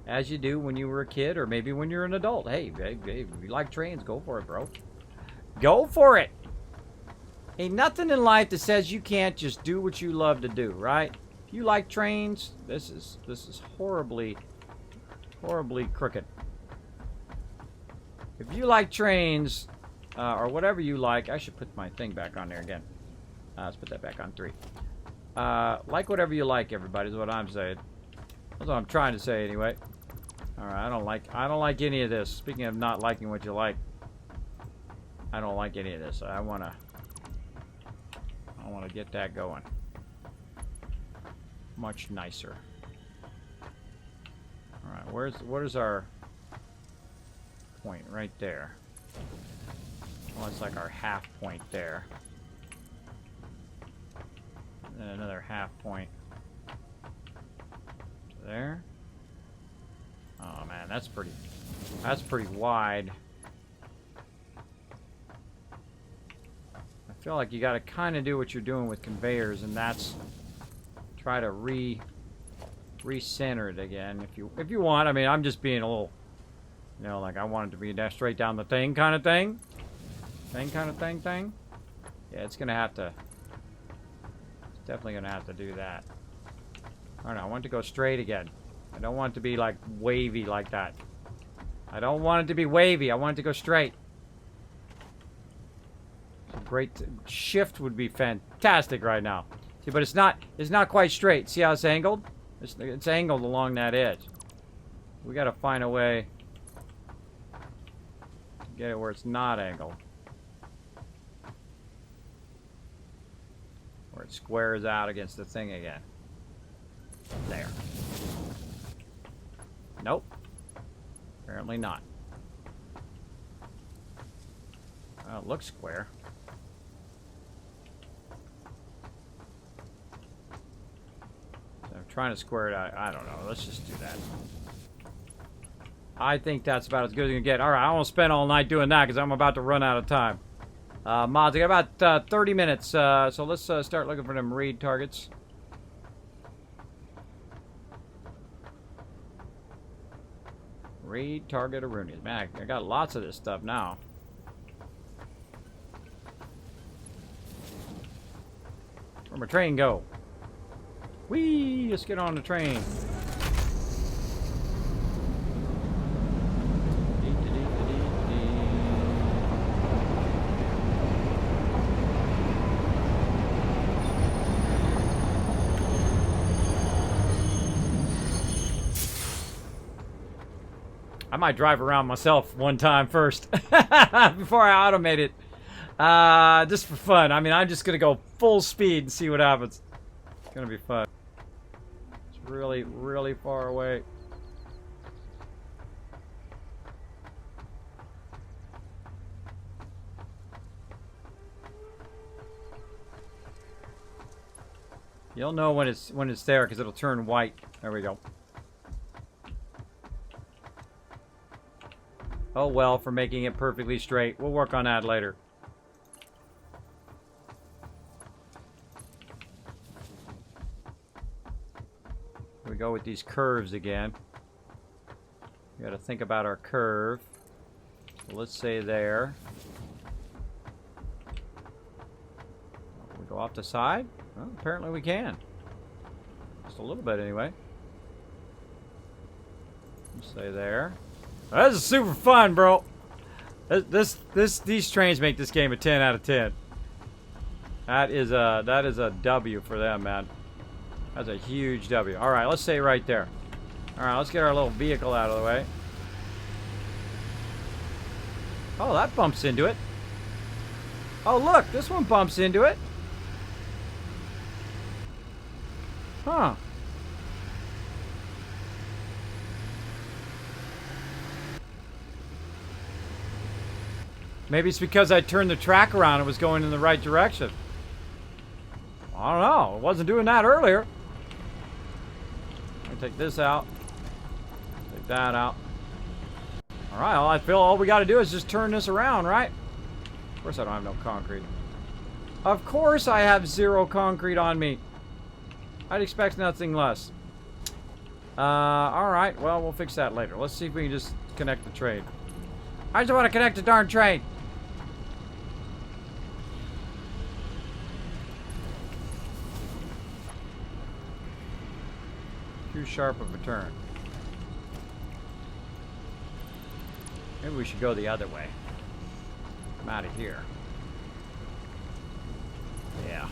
As you do when you were a kid, or maybe when you're an adult. Hey, if you like trains, go for it, bro. Go for it! Ain't nothing in life that says you can't just do what you love to do, right? If you like trains, this is horribly crooked. If you like trains, or whatever you like, I should put my thing back on there again. Let's put that back on 3. Like whatever you like, everybody, is what I'm saying. That's what I'm trying to say, anyway. Alright, I don't like any of this. Speaking of not liking what you like, I don't like any of this. I wanna get that going. Much nicer. Alright, what is our point right there. Well, it's like our half point there. And then another half point there. Oh man, that's pretty wide. I feel like you got to kind of do what you're doing with conveyors, and that's try to recenter it again if you want. I mean, I'm just being a little, you know, like I want it to be straight down the thing kind of thing. Thing. Yeah, it's gonna have to. It's definitely gonna have to do that. I don't know. I want it to go straight again. I don't want it to be like wavy like that. I don't want it to be wavy. I want it to go straight. A great shift would be fantastic right now. See, but it's not quite straight. See how it's angled? It's angled along that edge. We got to find a way to get it where it's not angled. Where it squares out against the thing again. There. Nope. Apparently not. Well, it looks square. So I'm trying to square it out. I don't know. Let's just do that. I think that's about as good as you can get. Alright, I won't spend all night doing that because I'm about to run out of time. Mods, I got about 30 minutes. So let's start looking for them raid targets. Raid target Arunias. Man, I got lots of this stuff now. Where'd my train go? Whee! Let's get on the train. I might drive around myself one time first before I automate it. Just for fun. I mean, I'm just going to go full speed and see what happens. It's going to be fun. It's really, really far away. You'll know when it's there because it'll turn white. There we go. Oh well, for making it perfectly straight. We'll work on that later. Here we go with these curves again. We got to think about our curve. So let's say there. Can we go off the side? Well, apparently we can. Just a little bit anyway. Let's say there. This is super fun, bro. These trains make this game a 10 out of 10. That is a W for them, man. That's a huge W. All right, let's say right there. All right, let's get our little vehicle out of the way. Oh, that bumps into it. Oh, look, this one bumps into it. Huh. Maybe it's because I turned the track around and was going in the right direction. I don't know. It wasn't doing that earlier. I'll take this out. Take that out. Alright, well, I feel all we got to do is just turn this around, right? Of course I don't have no concrete. Of course I have 0 concrete on me. I'd expect nothing less. Alright, well, we'll fix that later. Let's see if we can just connect the train. I just want to connect the darn train. Too sharp of a turn. Maybe we should go the other way. I'm out of here. Yeah.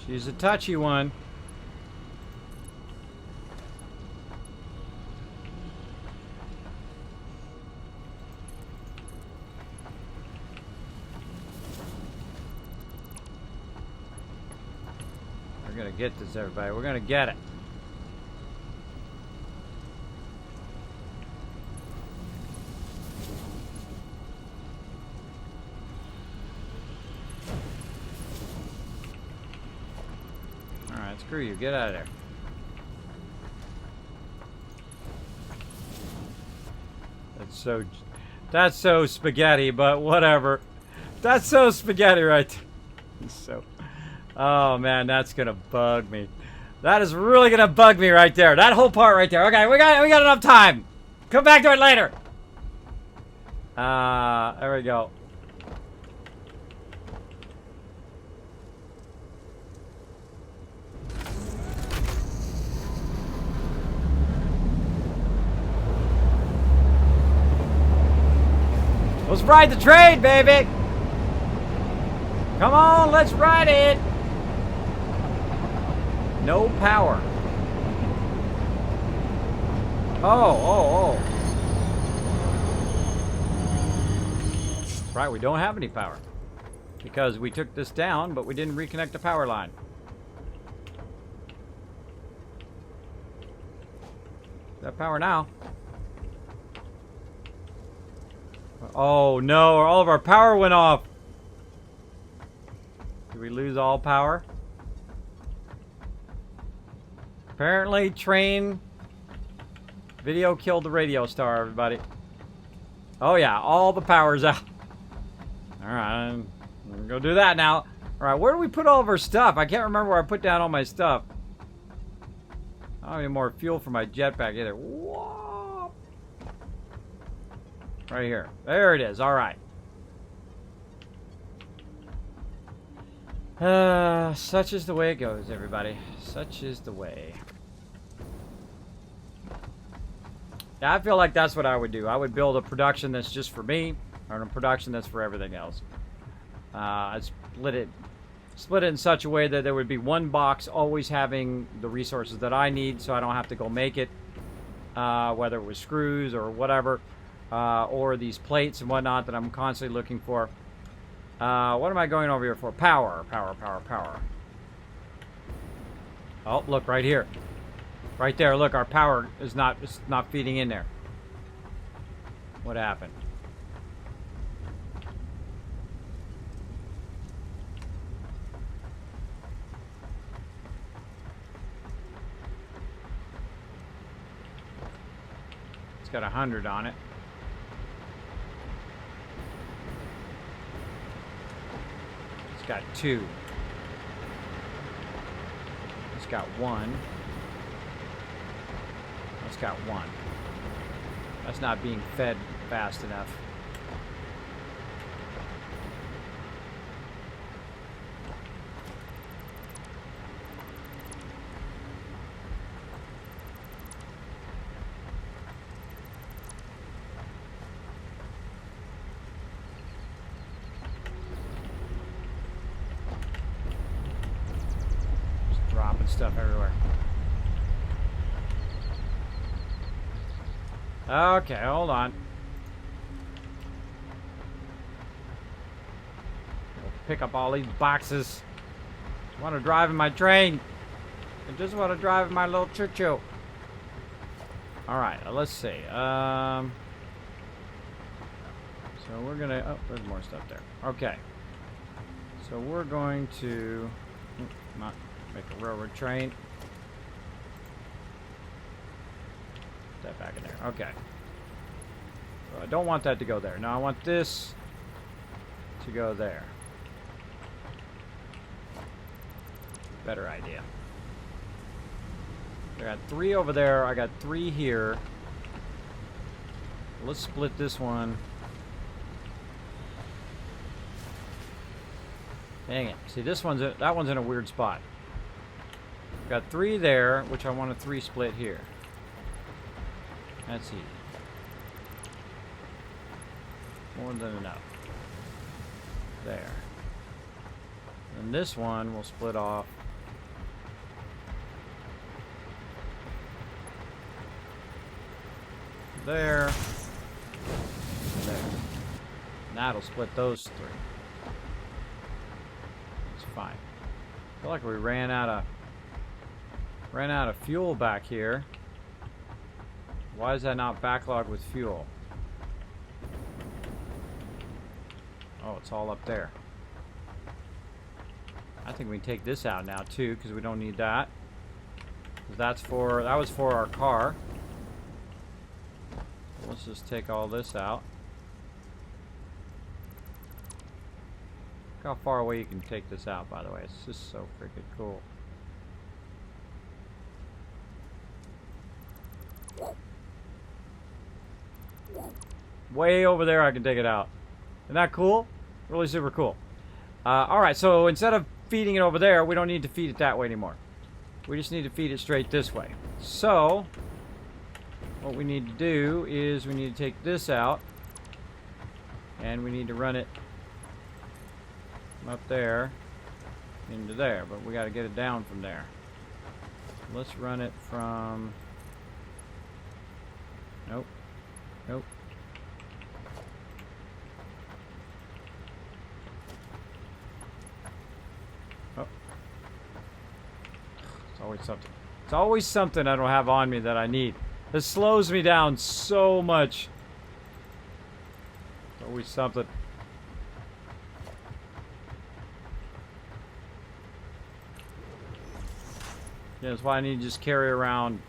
She's a touchy one. gonna get this, everybody. We're gonna get it. Alright, screw you. Get out of there. That's so spaghetti, but whatever. That's so spaghetti right there. So, oh man, that's gonna bug me. That is really gonna bug me right there. That whole part right there. Okay, we got enough time. Come back to it later. There we go. Let's ride the train, baby! Come on, let's ride it! No power. Oh. Right, we don't have any power. Because we took this down, but we didn't reconnect the power line. Got power now. Oh no, all of our power went off. Did we lose all power? Apparently, train video killed the radio star, everybody. Oh yeah, all the power's out. Alright, I'm gonna go do that now. Alright, where do we put all of our stuff? I can't remember where I put down all my stuff. I don't have any more fuel for my jetpack either. Whoa. Right here. There it is. Alright. Such is the way it goes, everybody. Such is the way. Yeah, I feel like that's what I would do. I would build a production that's just for me, or a production that's for everything else. I'd split it in such a way that there would be one box always having the resources that I need, so I don't have to go make it, whether it was screws or whatever, or these plates and whatnot that I'm constantly looking for. What am I going over here for? Power. Oh, look, right here. Right there, look, our power is not feeding in there. What happened? It's got 100 on it. It's got 2. It's got 1. It's got 1. That's not being fed fast enough. Just dropping stuff everywhere. Okay, hold on. We'll pick up all these boxes. I want to drive in my train. I just want to drive in my little choo-choo. Alright, let's see. So we're gonna... Oh, there's more stuff there. Okay. So we're going to... Not make a railroad train. That back in there. Okay. So I don't want that to go there. No, I want this to go there. Better idea. I got 3 over there. I got 3 here. Let's split this one. Dang it. See, this one's that one's in a weird spot. Got 3 there, which I want a 3 split here. That's easy. More than enough. There. And this one will split off. There. There. And that'll split those 3. It's fine. I feel like we ran out of Ran out of fuel back here. Why is that not backlogged with fuel? Oh, it's all up there. I think we can take this out now too, because we don't need that. 'Cause that was for our car. Let's just take all this out. Look how far away you can take this out, by the way. It's just so freaking cool. Way over there I can take it out. Isn't that cool? Really super cool. Alright, so instead of feeding it over there, we don't need to feed it that way anymore. We just need to feed it straight this way. So, what we need to do is we need to take this out. And we need to run it from up there into there. But we got to get it down from there. Let's run it from... Nope. Nope. Oh. It's always something. It's always something I don't have on me that I need. This slows me down so much. It's always something. Yeah, that's why I need to just carry around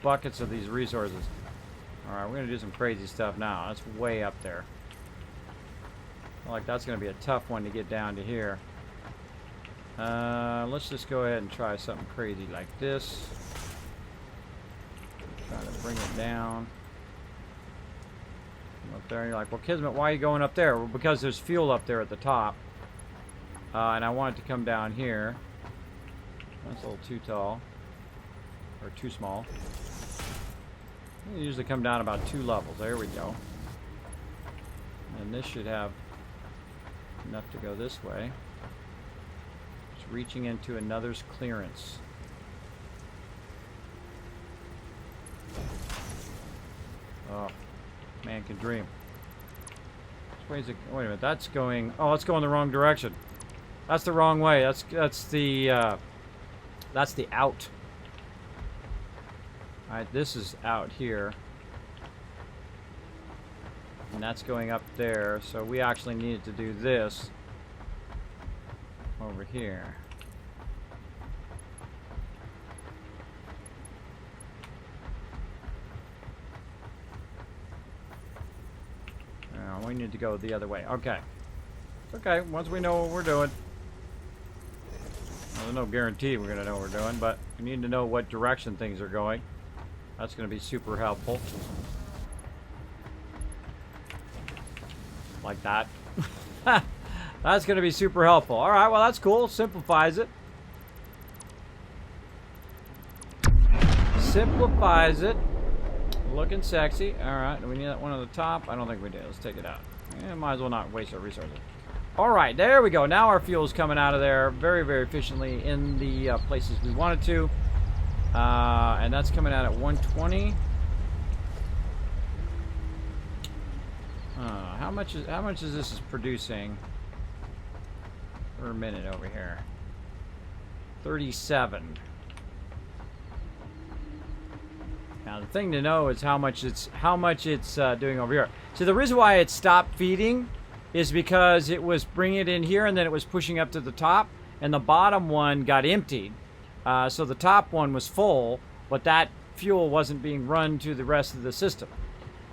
buckets of these resources. Alright, we're going to do some crazy stuff now. That's way up there. I feel like that's going to be a tough one to get down to here. Let's just go ahead and try something crazy like this. Try to bring it down. Come up there, and you're like, well, Kismet, why are you going up there? Well, because there's fuel up there at the top. And I want it to come down here. That's a little too tall. Or too small. They usually come down about 2 levels. There we go. And this should have enough to go this way. It's reaching into another's clearance. Oh, man can dream. Which way is it? Wait a minute, that's going... Oh, let's go in the wrong direction. That's the wrong way. That's the out. Alright, this is out here. And that's going up there, so we actually needed to do this over here. We need to go the other way. Okay. It's okay, once we know what we're doing. Well, there's no guarantee we're going to know what we're doing, but we need to know what direction things are going. That's going to be super helpful. Like that. That's going to be super helpful. Alright, well that's cool. Simplifies it. Simplifies it. Looking sexy. Alright, do we need that one on the top? I don't think we do. Let's take it out. Might as well not waste our resources. Alright, there we go. Now our fuel is coming out of there very, very efficiently in the places we wanted to. And that's coming out at 120. How much is this producing per minute over here? 37. Now the thing to know is how much it's doing over here. So the reason why it stopped feeding is because it was bringing it in here and then it was pushing up to the top, and the bottom one got emptied. So the top one was full, but that fuel wasn't being run to the rest of the system.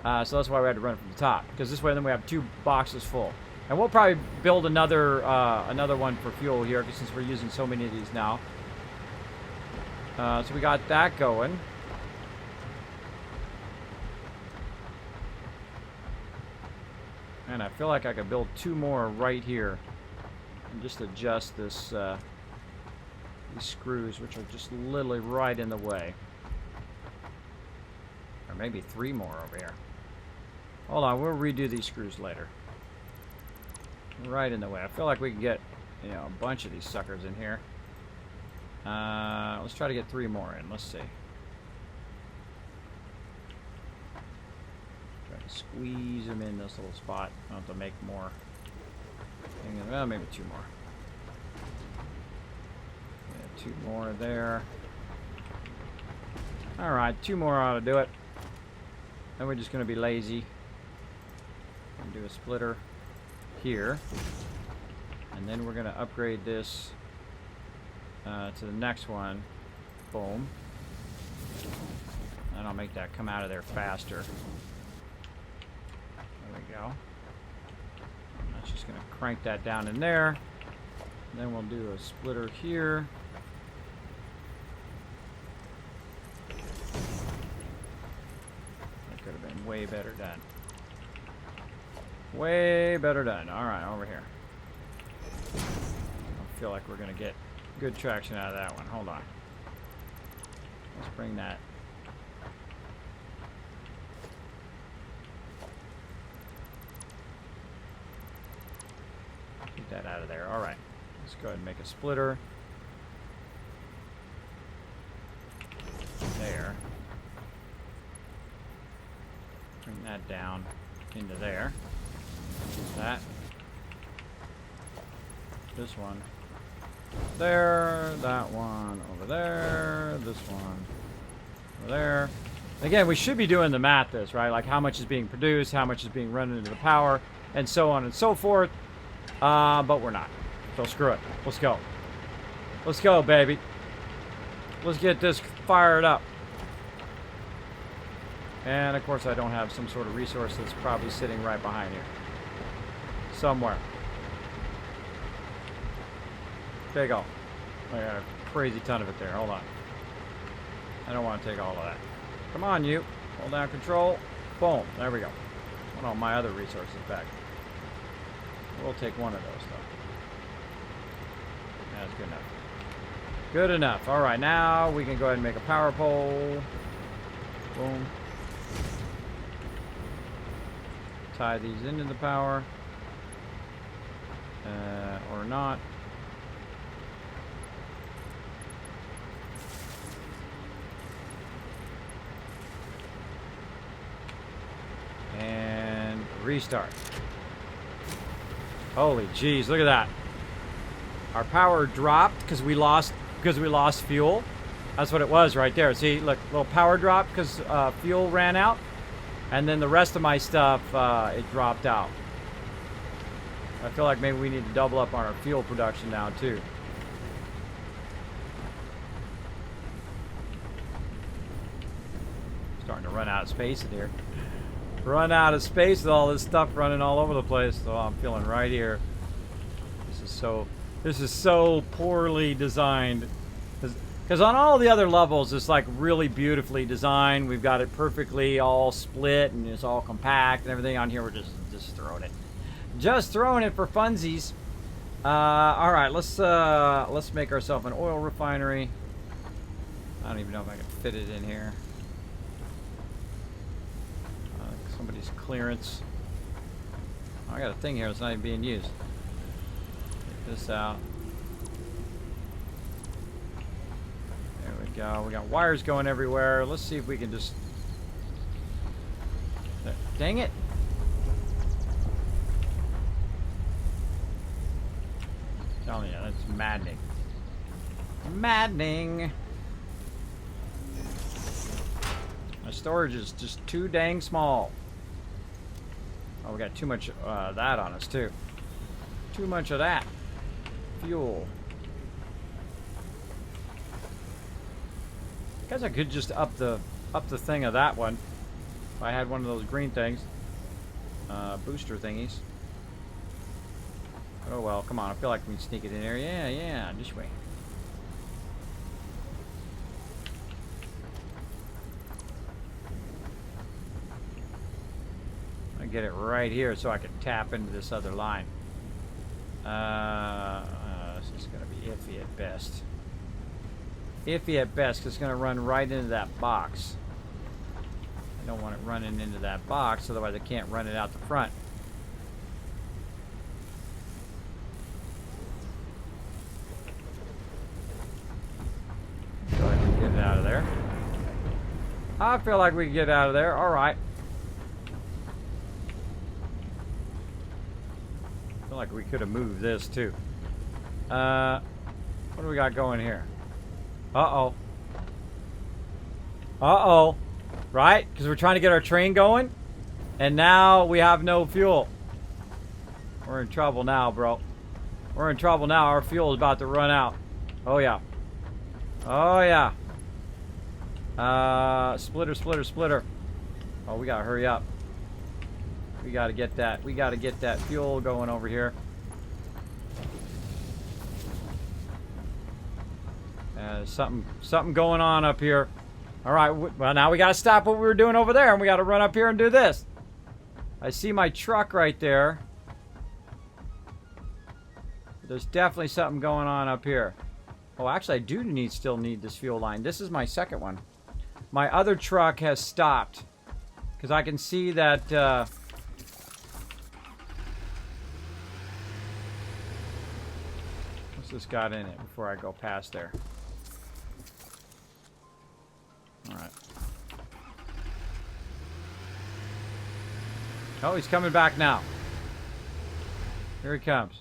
So that's why we had to run it from the top, because this way then we have 2 boxes full. And we'll probably build another one for fuel here, since we're using so many of these now. So we got that going. And I feel like I could build 2 more right here and just adjust this these screws, which are just literally right in the way. Or maybe 3 more over here. Hold on, we'll redo these screws later. Right in the way. I feel like we can get, you know, a bunch of these suckers in here. Let's try to get 3 more in. Let's see. Try to squeeze them in this little spot. I'll have to make more. Well, maybe 2 more. Yeah, 2 more there. Alright, 2 more ought to do it. Then we're just going to be lazy. And do a splitter here. And then we're going to upgrade this to the next one. Boom. And I'll make that come out of there faster. There we go. That's just going to crank that down in there. And then we'll do a splitter here. That could have been way better done. Way better done. Alright, over here. I feel like we're going to get good traction out of that one. Hold on. Let's bring that. Get that out of there. Alright. Let's go ahead and make a splitter. There. Bring that down into there. That. This one. There. That one over there. This one over there. Again, we should be doing the math this, right? Like how much is being produced, how much is being run into the power, and so on and so forth. But we're not. So screw it. Let's go. Let's go, baby. Let's get this fired up. And of course I don't have some sort of resource that's probably sitting right behind here. Somewhere. There you go. I got a crazy ton of it there. Hold on. I don't want to take all of that. Come on, you. Hold down control. Boom. There we go. I want all my other resources back. We'll take one of those, though. That's good enough. Good enough. All right, now we can go ahead and make a power pole. Boom. Tie these into the power. Or not. And restart. Holy jeez, look at that. Our power dropped because we lost fuel. That's what it was right there. See, look, little power drop because fuel ran out. And then the rest of my stuff, it dropped out. I feel like maybe we need to double up on our fuel production now, too. Starting to run out of space in here. Run out of space with all this stuff running all over the place. So I'm feeling right here. This is so poorly designed. Because on all the other levels, it's like really beautifully designed. We've got it perfectly all split and it's all compact and everything. On here, we're just throwing it. Just throwing it for funsies. All right, let's make ourselves an oil refinery. I don't even know if I can fit it in here. Somebody's clearance. I got a thing here that's not even being used. Take this out. There we go. We got wires going everywhere. Let's see if we can just... Dang it! I'm telling you, that's maddening. Maddening! My storage is just too dang small. Oh, we got too much that on us too. Too much of that. Fuel. Guess I could just up the thing of that one. If I had one of those green things. Booster thingies. Oh well, come on. I feel like we can sneak it in there. Yeah, just wait. Get it right here so I can tap into this other line. This is going to be iffy at best. Iffy at best because it's going to run right into that box. I don't want it running into that box, otherwise I can't run it out the front. Go ahead and get it out of there. I feel like we can get out of there. All right. Like we could have moved this too. What do we got going here? Uh-oh. Uh-oh. Right? Because we're trying to get our train going. And now we have no fuel. We're in trouble now, bro. We're in trouble now. Our fuel is about to run out. Oh, yeah. Oh, yeah. Splitter, splitter, splitter. Oh, we gotta hurry up. We gotta get that. We gotta get that fuel going over here. Something going on up here. All right. Well, now we gotta stop what we were doing over there, and we gotta run up here and do this. I see my truck right there. There's definitely something going on up here. Oh, actually, I do still need this fuel line. This is my second one. My other truck has stopped. Because I can see that... what's this got in it before I go past there? Alright. Oh, he's coming back now. Here he comes.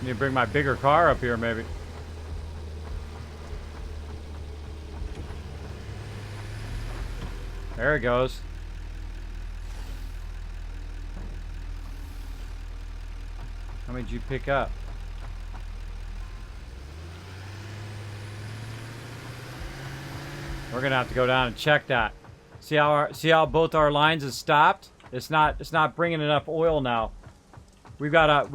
Need to bring my bigger car up here, maybe. There it goes. How many did you pick up? We're gonna have to go down and check that. See how both our lines have stopped? It's not bringing enough oil now. We gotta,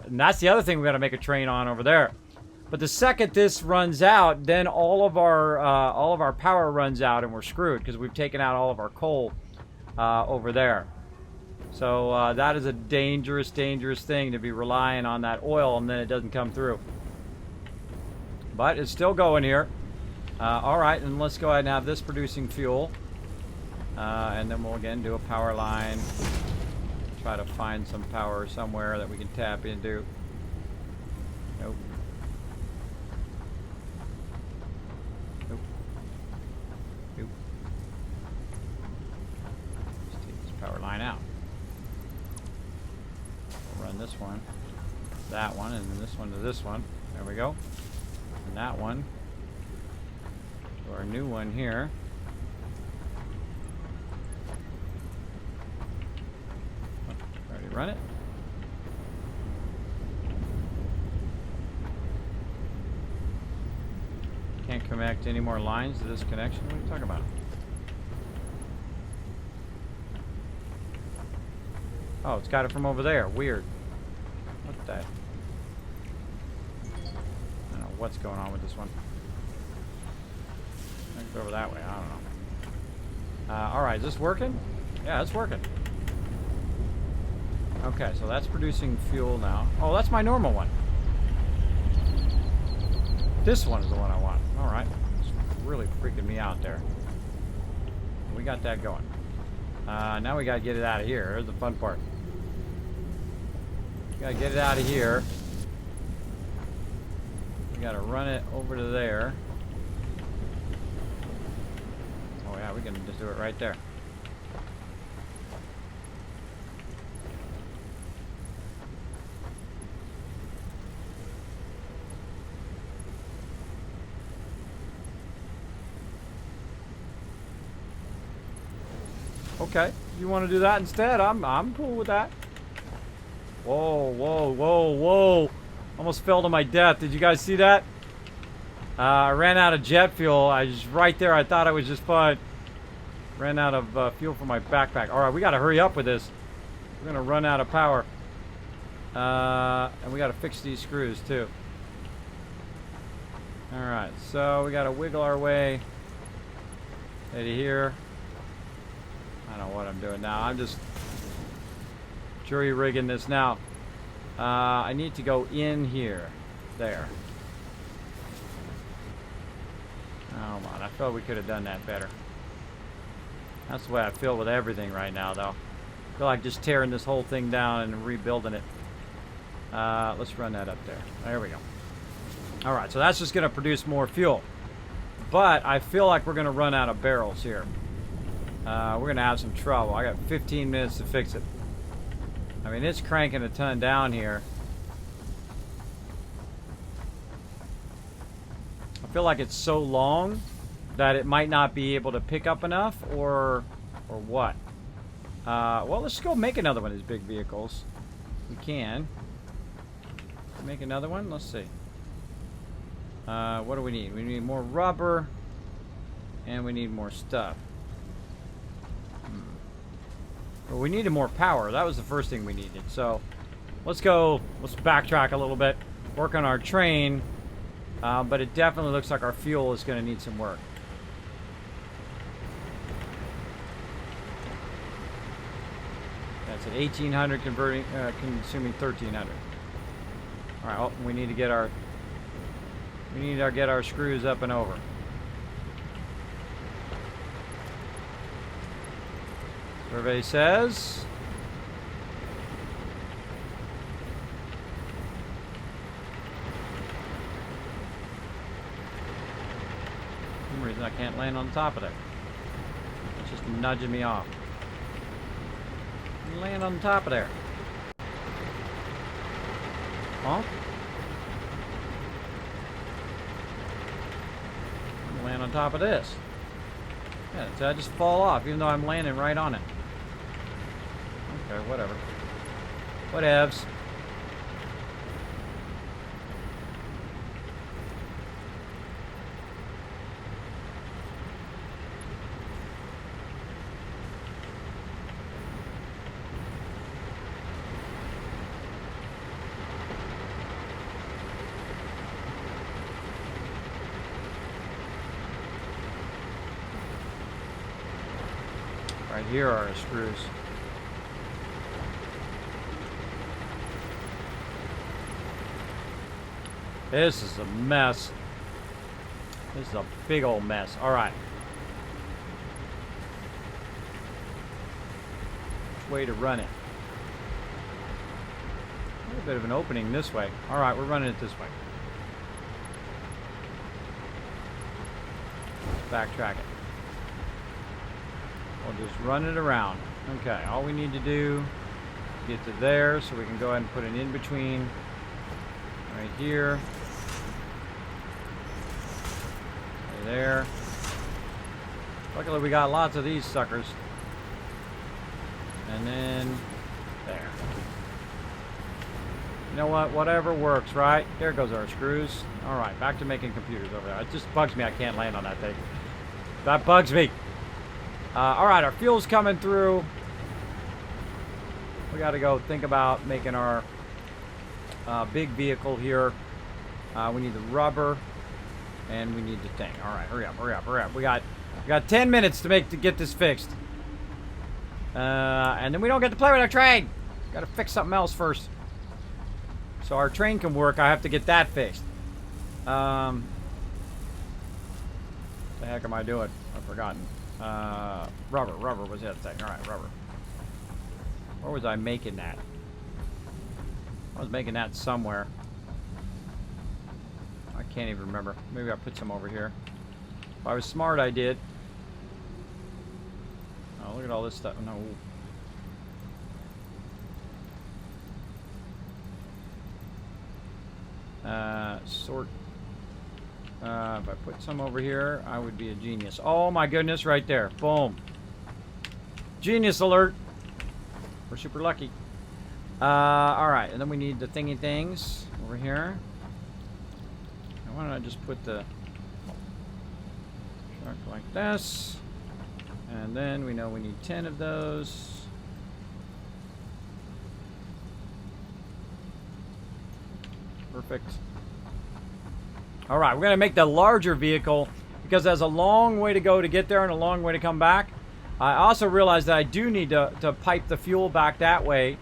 and that's the other thing we gotta make a train on over there. But the second this runs out, then all of our power runs out, and we're screwed because we've taken out all of our coal over there. So that is a dangerous, dangerous thing to be relying on that oil, and then it doesn't come through. But it's still going here. All right, and let's go ahead and have this producing fuel, and then we'll again do a power line. Try to find some power somewhere that we can tap into. Nope. Nope. Nope. Let's take this power line out. We'll run this one, that one, and then this one to this one. There we go. And that one to our new one here. Run it. Can't connect any more lines to this connection. What are you talking about? Oh, it's got it from over there. Weird. What the? I don't know what's going on with this one. I can go over that way. I don't know. All right, is this working? Yeah, it's working. Okay, so that's producing fuel now. Oh, that's my normal one. This one is the one I want. All right. It's really freaking me out there. We got that going. Now we got to get it out of here. Here's the fun part. We got to get it out of here. We got to run it over to there. Oh, yeah, we can just do it right there. Okay, you want to do that instead? I'm cool with that. Whoa, whoa, whoa, whoa! Almost fell to my death. Did you guys see that? I ran out of jet fuel. I was right there. I thought I was just fine. Ran out of fuel for my backpack. All right, we got to hurry up with this. We're gonna run out of power. And we got to fix these screws too. All right, so we got to wiggle our way into here. I don't know what I'm doing now. I'm just jury rigging this now. I need to go in here. There. Oh man, I felt we could have done that better. That's the way I feel with everything right now, though. feel like just tearing this whole thing down and rebuilding it. Let's run that up there. There we go. All right, so that's just going to produce more fuel. But I feel like we're going to run out of barrels here. We're going to have some trouble. I got 15 minutes to fix it. I mean, it's cranking a ton down here. I feel like it's so long that it might not be able to pick up enough, or what? Well, let's go make another one of these big vehicles. We can. Make another one? Let's see. What do we need? We need more rubber, and we need more stuff. Well, we needed more power. That was the first thing we needed. So, let's backtrack a little bit, work on our train, but it definitely looks like our fuel is going to need some work. That's at 1,800 consuming 1,300. All right, well, we need to get our screws up and over. Survey says for some reason I can't land on top of it. It's just nudging me off. Land on top of there. Huh? Land on top of this. Yeah, so I just fall off even though I'm landing right on it. Okay, whatever. Whatevs. Right here are our screws. This is a mess. This is a big old mess. All right. Which way to run it? A little bit of an opening this way. All right, we're running it this way. Backtrack it. We'll just run it around. Okay, all we need to do is get to there so we can go ahead and put an in-between right here. Right there. Luckily we got lots of these suckers. And then there. You know what? Whatever works, right? There goes our screws. Alright, back to making computers over there. It just bugs me I can't land on that thing. That bugs me. Alright, our fuel's coming through. We got to go think about making our big vehicle here. We need the rubber, and we need the thing. Alright, hurry up, hurry up, hurry up. We got 10 minutes to get this fixed. And then we don't get to play with our train. Got to fix something else first. So our train can work, I have to get that fixed. What the heck am I doing? I've forgotten. Rubber was the other thing. Alright, rubber. Where was I making that? I was making that somewhere. I can't even remember. Maybe I put some over here. If I was smart, I did. Oh, look at all this stuff. No. Sort. If I put some over here, I would be a genius. Oh my goodness, right there. Boom. Genius alert. We're super lucky. Alright, and then we need the thingy things over here. Now, why don't I just put the shark like this. And then we know we need 10 of those. Perfect. Alright, we're going to make the larger vehicle because there's a long way to go to get there and a long way to come back. I also realized that I do need to pipe the fuel back that way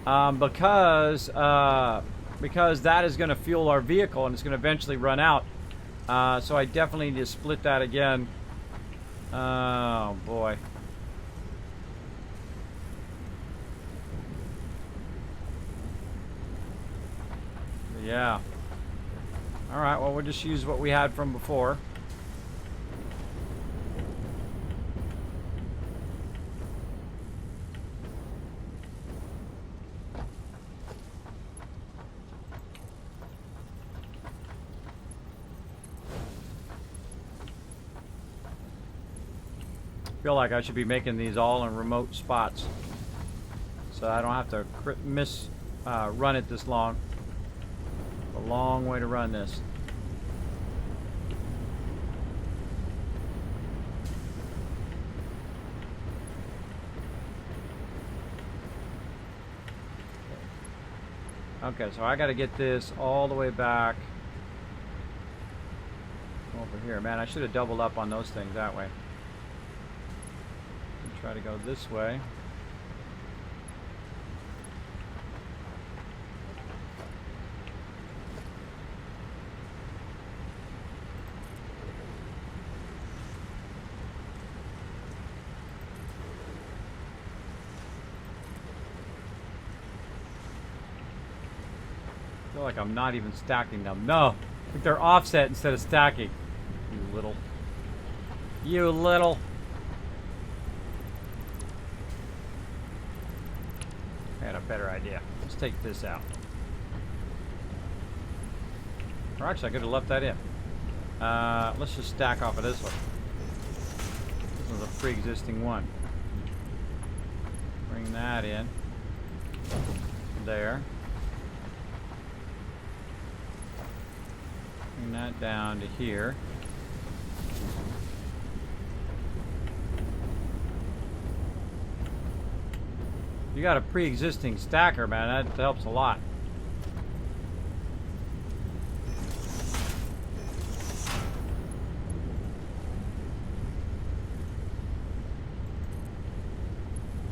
because that is going to fuel our vehicle and it's going to eventually run out. So I definitely need to split that again. Oh, boy. Yeah. All right, well, we'll just use what we had from before. I feel like I should be making these all in remote spots, so I don't have to run it this long. A long way to run this. Okay, so I got to get this all the way back over here. Man, I should have doubled up on those things that way. Try to go this way. I feel like I'm not even stacking them. No, I think they're offset instead of stacking. You little. I had a better idea. Let's take this out. Or actually, I could have left that in. Let's just stack off of this one. This is a pre-existing one. Bring that in. There. Bring that down to here. You got a pre-existing stacker, man. That helps a lot.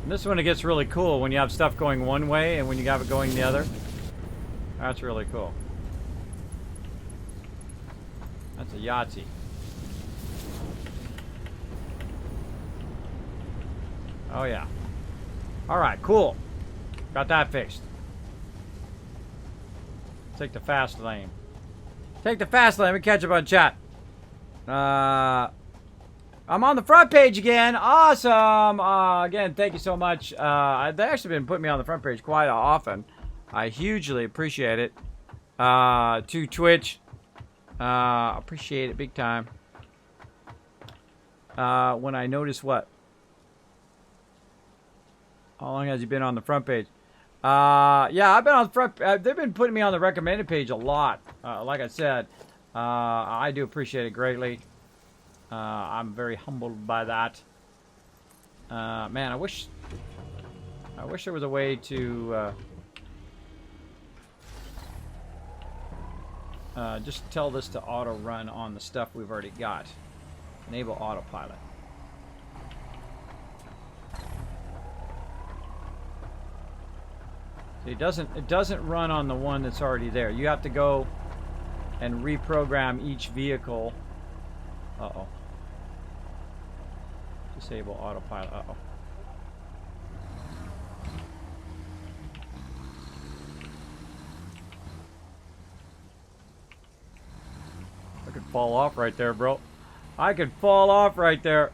And this one, it gets really cool when you have stuff going one way and when you have it going the other. That's really cool. That's a Yahtzee. Oh, yeah. All right, cool. Got that fixed. Take the fast lane. Take the fast lane. Let me catch up on chat. I'm on the front page again. Awesome. Again, thank you so much. They've actually been putting me on the front page quite often. I hugely appreciate it. To Twitch. Appreciate it big time. When I notice what? How long has he been on the front page? Yeah, I've been on the front. They've been putting me on the recommended page a lot. Like I said, I do appreciate it greatly. I'm very humbled by that. Man, I wish there was a way to just tell this to auto run on the stuff we've already got. Enable autopilot. It doesn't run on the one that's already there. You have to go and reprogram each vehicle. Uh-oh. Disable autopilot. Uh-oh. I could fall off right there, bro. I could fall off right there.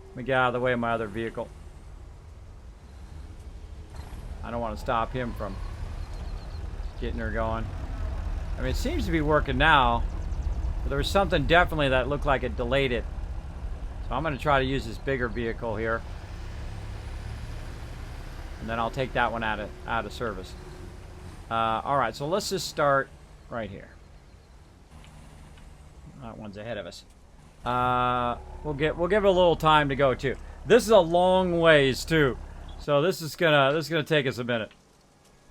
Let me get out of the way of my other vehicle. I don't want to stop him from getting her going. I mean, it seems to be working now, but there was something definitely that looked like it delayed it. So I'm going to try to use this bigger vehicle here. And then I'll take that one out of service. All right, so let's just start right here. That one's ahead of us. We'll give it a little time to go too. This is a long ways too. So this is gonna take us a minute.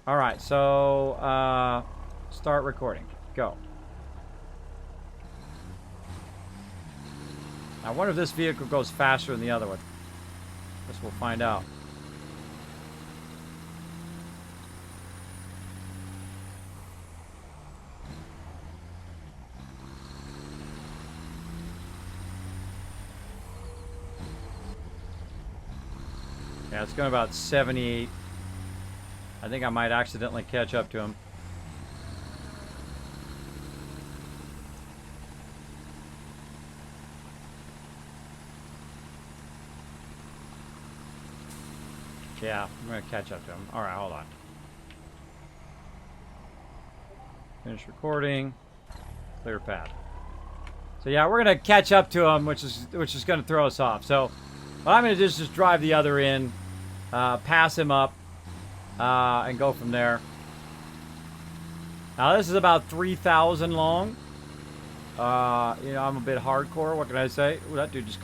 All right, so start recording. Go. I wonder if this vehicle goes faster than the other one. Guess we'll find out. Yeah, it's going about 78. I think I might accidentally catch up to him. Yeah, I'm going to catch up to him. All right, hold on. Finish recording. Clear path. So yeah, we're going to catch up to him, which is going to throw us off. So what I'm going to do is just drive the other in, pass him up, and go from there. Now this is about 3,000 long. You know, I'm a bit hardcore. What can I say? Ooh, that dude just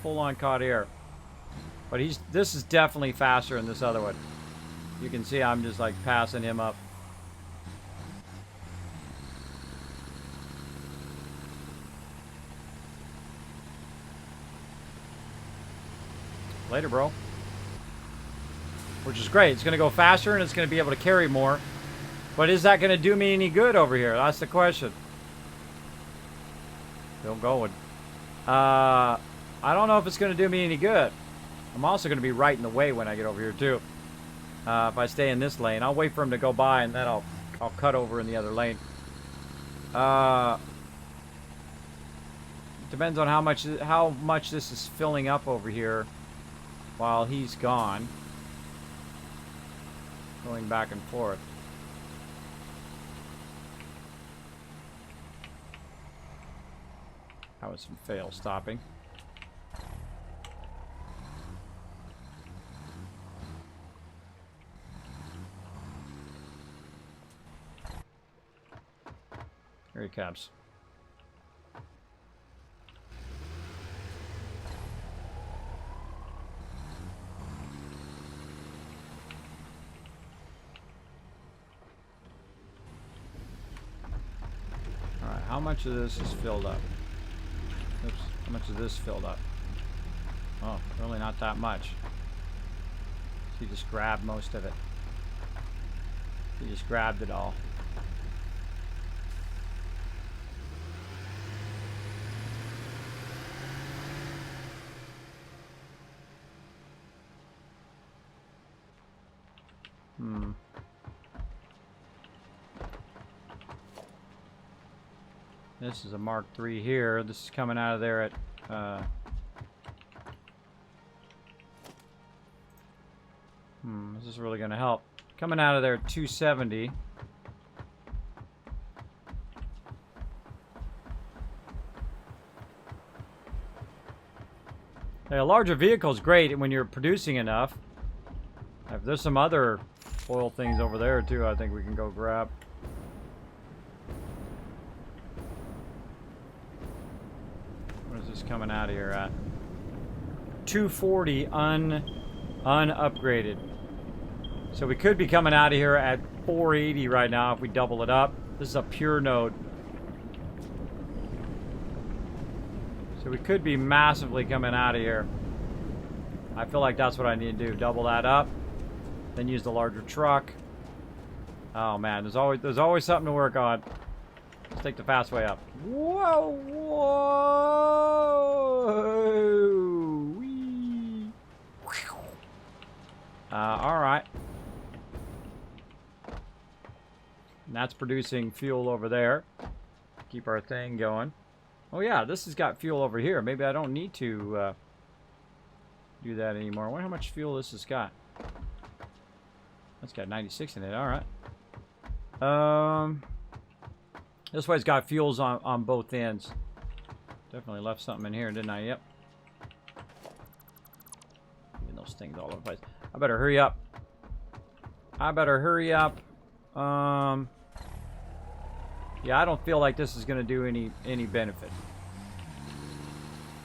full on caught air. But this is definitely faster than this other one. You can see I'm just like passing him up. Later, bro. Which is great. It's going to go faster and it's going to be able to carry more. But is that going to do me any good over here? That's the question. Still going. I don't know if it's going to do me any good. I'm also going to be right in the way when I get over here too. If I stay in this lane, I'll wait for him to go by and then I'll cut over in the other lane. Depends on how much this is filling up over here while he's gone. Going back and forth. That was some fail stopping. Here he comes. Alright, how much of this is filled up? Oops, how much of this filled up? Oh, really not that much. He just grabbed most of it. He just grabbed it all. This is a Mark III here. This is coming out of there at this is really going to help. Coming out of there at 270. A larger vehicle is great when you're producing enough. There's some other oil things over there too I think we can go grab. What is this coming out of here at? 240 unupgraded. So we could be coming out of here at 480 right now if we double it up. This is a pure node. So we could be massively coming out of here. I feel like that's what I need to do. Double that up. Then use the larger truck. Oh man, there's always something to work on. Let's take the fast way up. Whoa, whoa. Whee. All right. And that's producing fuel over there. Keep our thing going. Oh yeah, this has got fuel over here. Maybe I don't need to do that anymore. I wonder how much fuel this has got. That's got 96 in it. All right. This way's got fuels on both ends. Definitely left something in here, didn't I? Yep. Leaving those things all over the place. I better hurry up. Yeah, I don't feel like this is going to do any benefit.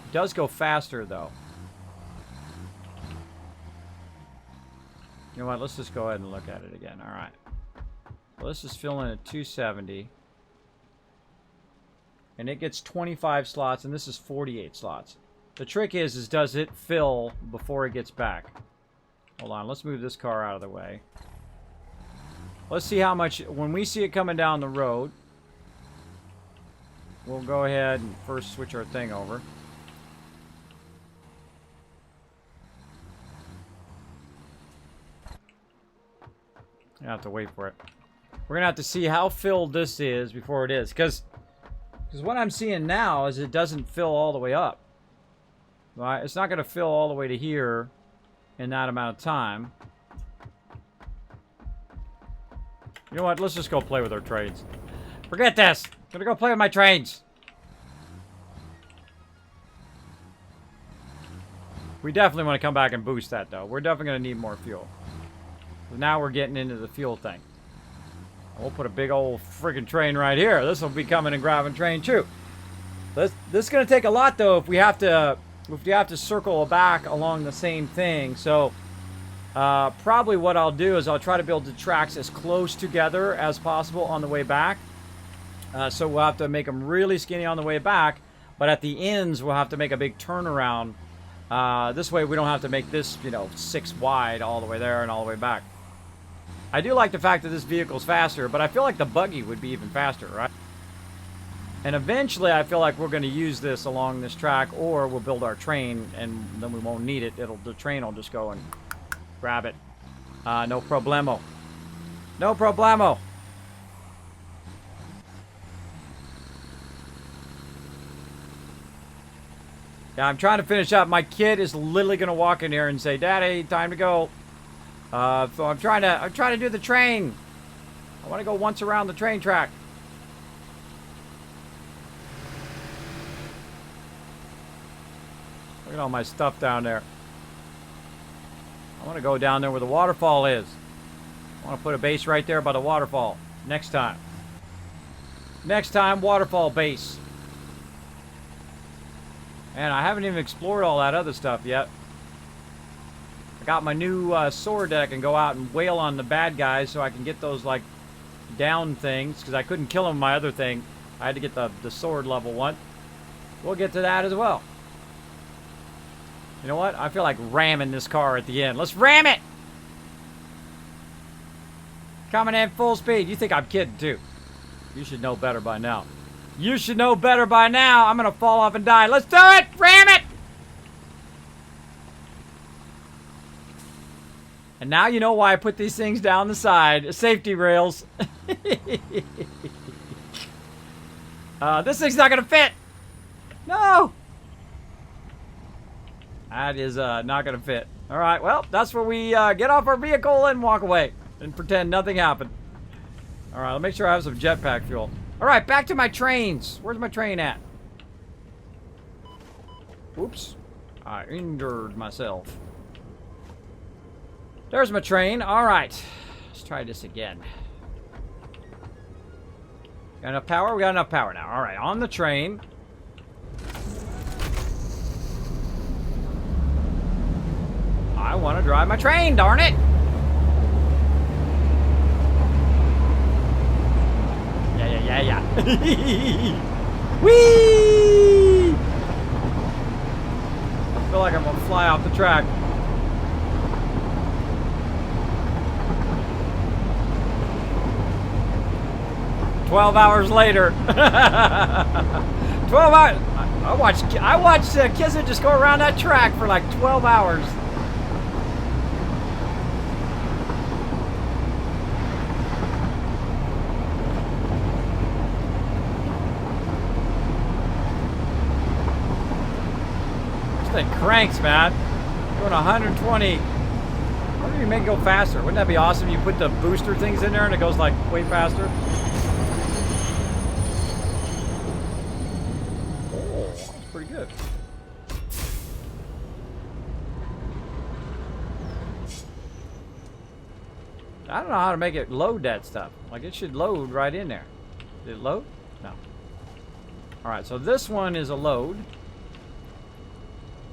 It does go faster though. You know what? Let's just go ahead and look at it again. All right. Well, this is filling at 270. And it gets 25 slots, and this is 48 slots. The trick is does it fill before it gets back? Hold on. Let's move this car out of the way. Let's see how much... When we see it coming down the road, we'll go ahead and first switch our thing over. I have to wait for it. We're going to have to see how filled this is before it is. Because what I'm seeing now is it doesn't fill all the way up. Right? It's not going to fill all the way to here in that amount of time. You know what? Let's just go play with our trains. Forget this. I'm gonna go play with my trains. We definitely want to come back and boost that, though. We're definitely going to need more fuel. Now we're getting into the fuel thing. We'll put a big old freaking train right here. This will be coming and grabbing train, too. This is going to take a lot, though, if we have to circle back along the same thing. So, probably what I'll do is I'll try to build the tracks as close together as possible on the way back. So we'll have to make them really skinny on the way back. But at the ends, we'll have to make a big turnaround. This way we don't have to make this, 6 wide all the way there and all the way back. I do like the fact that this vehicle's faster, but I feel like the buggy would be even faster, right? And eventually I feel like we're going to use this along this track, or we'll build our train and then we won't need it. The train will just go and grab it. No problemo. No problemo. Yeah, I'm trying to finish up. My kid is literally gonna walk in here and say, "Daddy, time to go." So I'm trying to do the train. I want to go once around the train track. Look at all my stuff down there. I want to go down there where the waterfall is. I want to put a base right there by the waterfall. Next time. Next time, waterfall base. And I haven't even explored all that other stuff yet. I got my new sword that I can go out and wail on the bad guys so I can get those, like, down things. Because I couldn't kill them with my other thing. I had to get the sword level 1. We'll get to that as well. You know what? I feel like ramming this car at the end. Let's ram it! Coming in full speed. You think I'm kidding, too. You should know better by now. You should know better by now. I'm going to fall off and die. Let's do it! Ram it! And now you know why I put these things down the side. Safety rails. This thing's not going to fit. No! That is not going to fit. All right, well, that's where we get off our vehicle and walk away. And pretend nothing happened. All right, I'll make sure I have some jetpack fuel. All right, back to my trains. Where's my train at? Oops. I injured myself. There's my train. All right. Let's try this again. Got enough power? We got enough power now. All right, on the train. I want to drive my train, darn it! Yeah. Whee! I feel like I'm gonna fly off the track. "12 hours later." 12 hours. I watched Kismet just go around that track for like 12 hours. This thing cranks, man. Going 120. Why don't you make it go faster? Wouldn't that be awesome? You put the booster things in there and it goes like way faster. Oh, that's pretty good. I don't know how to make it load that stuff. Like, it should load right in there. Did it load? No. Alright, so this one is a load.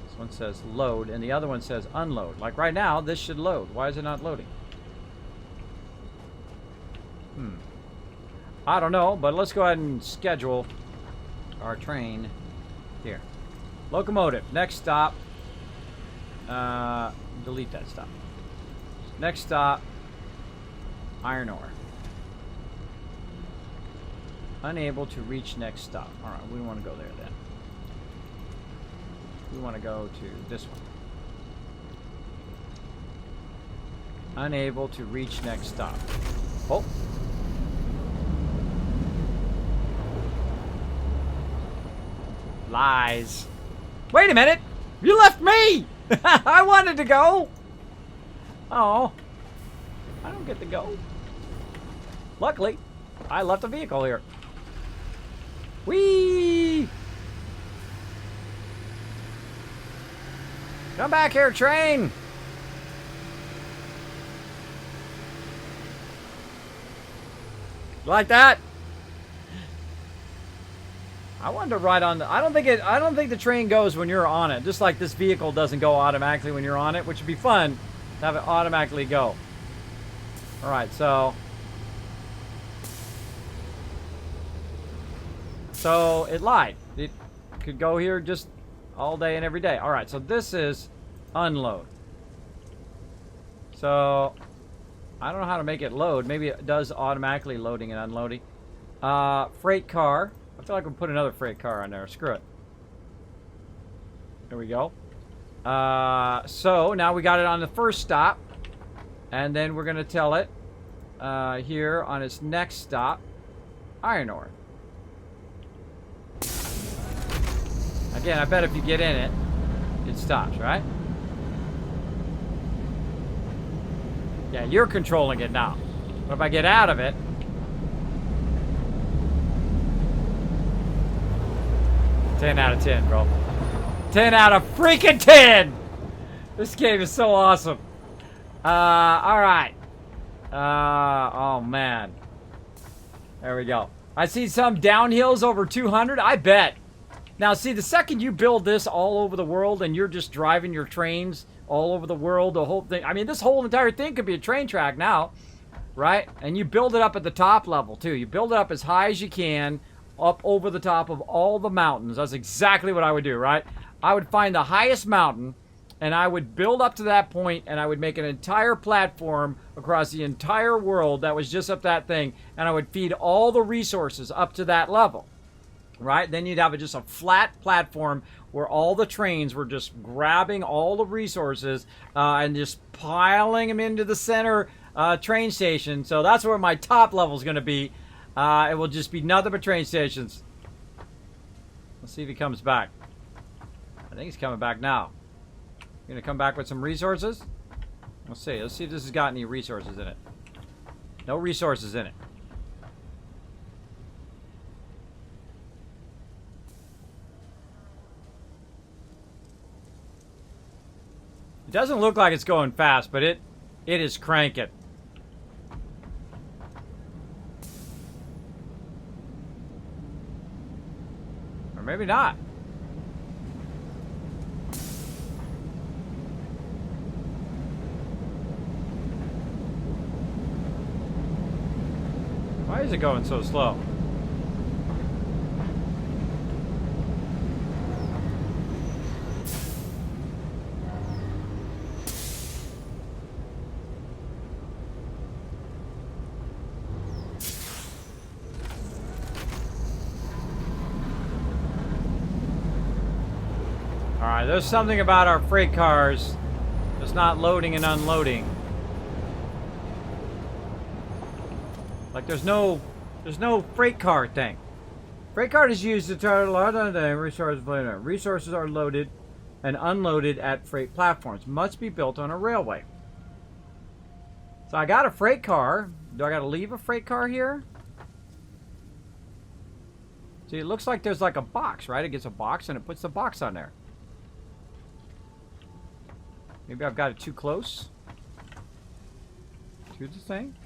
This one says load, and the other one says unload. Like right now, this should load. Why is it not loading? I don't know, but let's go ahead and schedule our train here. Locomotive. Next stop. Delete that stop. Next stop. Iron ore. Unable to reach next stop. Alright, we don't want to go there then. We want to go to this one. Unable to reach next stop. Oh. Lies. Wait a minute! You left me! I wanted to go! Oh, I don't get to go. Luckily, I left a vehicle here. Whee! Come back here, train! Like that? I wanted to ride on the, I don't think the train goes when you're on it. Just like this vehicle doesn't go automatically when you're on it, which would be fun to have it automatically go. Alright, so it lied. It could go here just all day and every day. Alright, so this is unload. So I don't know how to make it load. Maybe it does automatically loading and unloading. Freight car. I feel like we'll put another freight car on there. Screw it. There we go. So now we got it on the first stop. And then we're going to tell it here on its next stop, iron ore. Again, I bet if you get in it, it stops, right? Yeah, you're controlling it now. But if I get out of it... 10 out of 10, bro. 10 out of freaking 10! This game is so awesome. Alright. Oh, man. There we go. I see some downhills over 200. I bet. Now, see, the second you build this all over the world and you're just driving your trains all over the world, the whole thing. I mean, this whole entire thing could be a train track now, right? And you build it up at the top level, too. You build it up as high as you can, up over the top of all the mountains. That's exactly what I would do, right? I would find the highest mountain, and I would build up to that point, and I would make an entire platform across the entire world that was just up that thing, and I would feed all the resources up to that level, right? Then you'd have just a flat platform where all the trains were just grabbing all the resources and just piling them into the center train station. So that's where my top level is going to be. It will just be nothing but train stations. Let's see if he comes back. I think he's coming back now. Gonna come back with some resources? Let's see. Let's see if this has got any resources in it. No resources in it. It doesn't look like it's going fast, but it is cranking. Or maybe not. Why is it going so slow? Alright, there's something about our freight cars that's not loading and unloading. Like there's no freight car thing. Freight car is used to turn a lot of the resources later. Resources are loaded and unloaded at freight platforms. Must be built on a railway. So I got a freight car. Do I got to leave a freight car here? See, it looks like there's like a box, right? It gets a box and it puts the box on there. Maybe I've got it too close to the thing.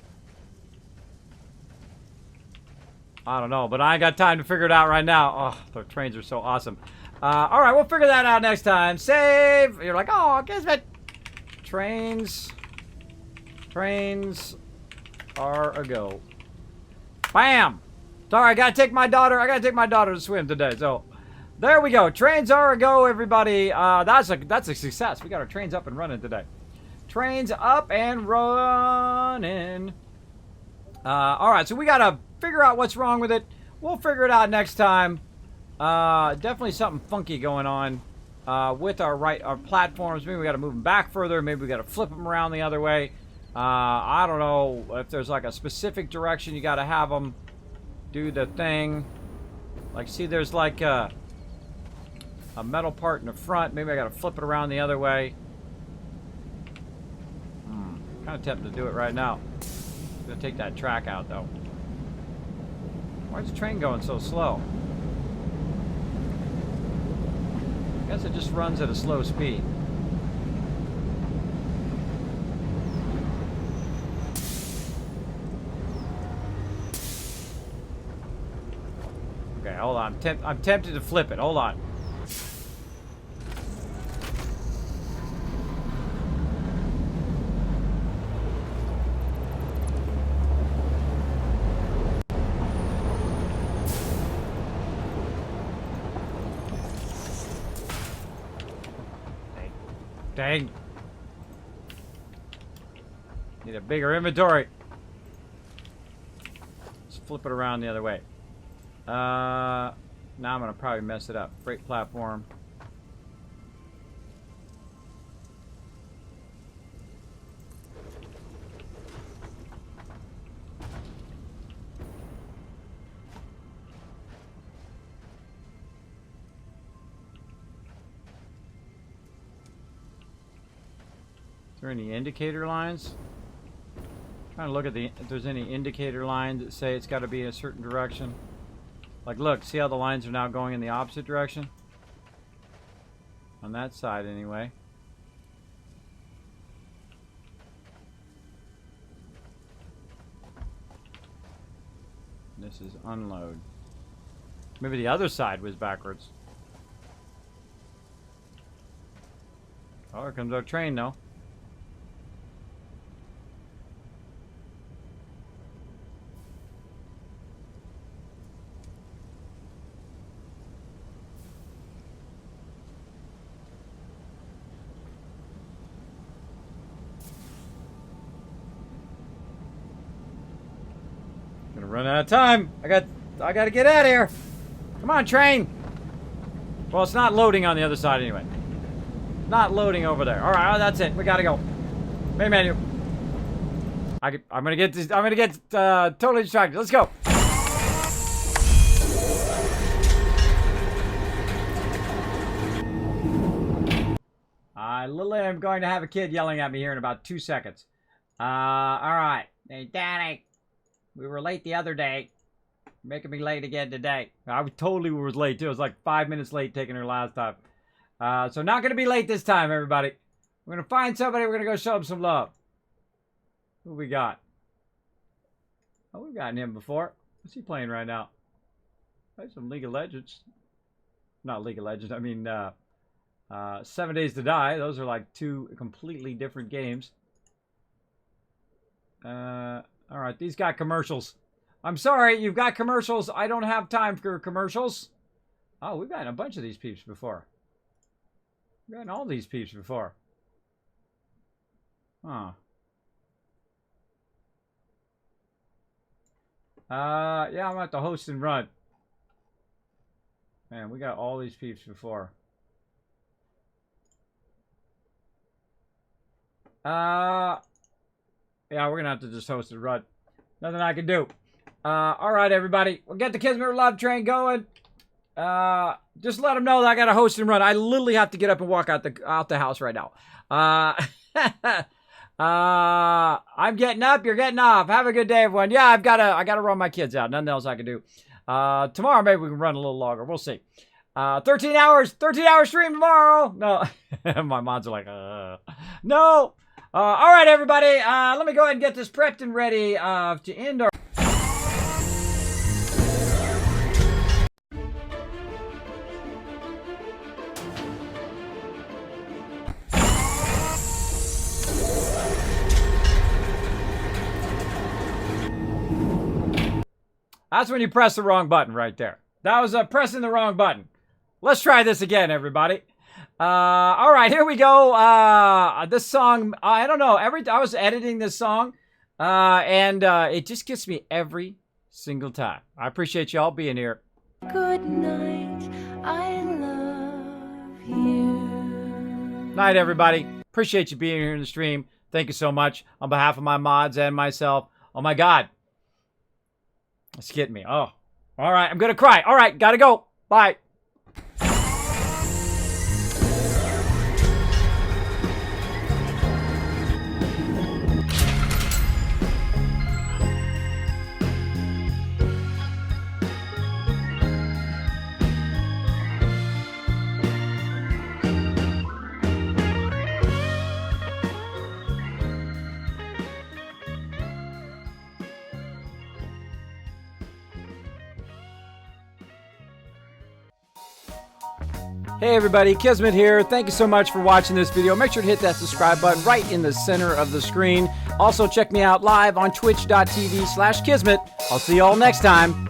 I don't know, but I ain't got time to figure it out right now. Oh, the trains are so awesome. Alright, we'll figure that out next time. Save! You're like, oh, Kismet! Trains are a go. Bam! Sorry, I gotta take my daughter to swim today, so there we go. Trains are a go, everybody. That's a success. We got our trains up and running today. Trains up and running. Alright, so we gotta figure out what's wrong with it. We'll figure it out next time. Definitely something funky going on with our platforms. Maybe we got to move them back further. Maybe we got to flip them around the other way. I don't know if there's like a specific direction you got to have them do the thing. Like, see, there's like a metal part in the front. Maybe I got to flip it around the other way. Kind of tempted to do it right now. I'm gonna take that track out though. Why is the train going so slow? I guess it just runs at a slow speed. Okay, hold on. I'm tempted to flip it. Hold on. Dang. Need a bigger inventory. Let's flip it around the other way. Now I'm gonna probably mess it up. Freight platform. Is there any indicator lines? Trying to look at if there's any indicator lines that say it's got to be in a certain direction. Like, look, see how the lines are now going in the opposite direction? On that side, anyway. This is unload. Maybe the other side was backwards. Oh, here comes our train, though. Run out of time. I got to get out of here. Come on, train. Well, it's not loading on the other side anyway. Not loading over there. All right, that's it. We gotta go. Main menu. I'm gonna get this. I'm gonna get totally distracted. Let's go. I literally am going to have a kid yelling at me here in about 2 seconds. All right. Hey, Daddy. We were late the other day. Making me late again today. I totally was late too. I was like 5 minutes late taking her last time. So not going to be late this time, everybody. We're going to find somebody. We're going to go show them some love. Who we got? Oh, we've gotten him before. What's he playing right now? Play some League of Legends. Not League of Legends. I mean, 7 Days to Die. Those are like two completely different games. All right, these got commercials. I'm sorry, you've got commercials. I don't have time for commercials. Oh, we've gotten a bunch of these peeps before. We've gotten all these peeps before. Huh. Yeah, I'm at the host and run. Man, we got all these peeps before. Yeah, we're gonna have to just host and run. Nothing I can do. All right, everybody. We'll get the Kismet Love Train going. Just let them know that I got to host and run. I literally have to get up and walk out the house right now. I'm getting up. You're getting off. Have a good day, everyone. Yeah, I gotta run my kids out. Nothing else I can do. Tomorrow maybe we can run a little longer. We'll see. 13 hours. 13-hour stream tomorrow. No, my mods are like, no. All right, everybody. Let me go ahead and get this prepped and ready to end our. That's when you press the wrong button right there. That was pressing the wrong button. Let's try this again, everybody. All right, here we go. This song, I don't know. I was editing this song, and it just gets me every single time. I appreciate y'all being here. Good night, I love you. Night, everybody. Appreciate you being here in the stream. Thank you so much on behalf of my mods and myself. Oh my God. It's getting me. Oh, all right. I'm going to cry. All right. Got to go. Bye. Hey everybody, Kismet here. Thank you so much for watching this video. Make sure to hit that subscribe button right in the center of the screen. Also check me out live on twitch.tv/Kismet. I'll see you all next time.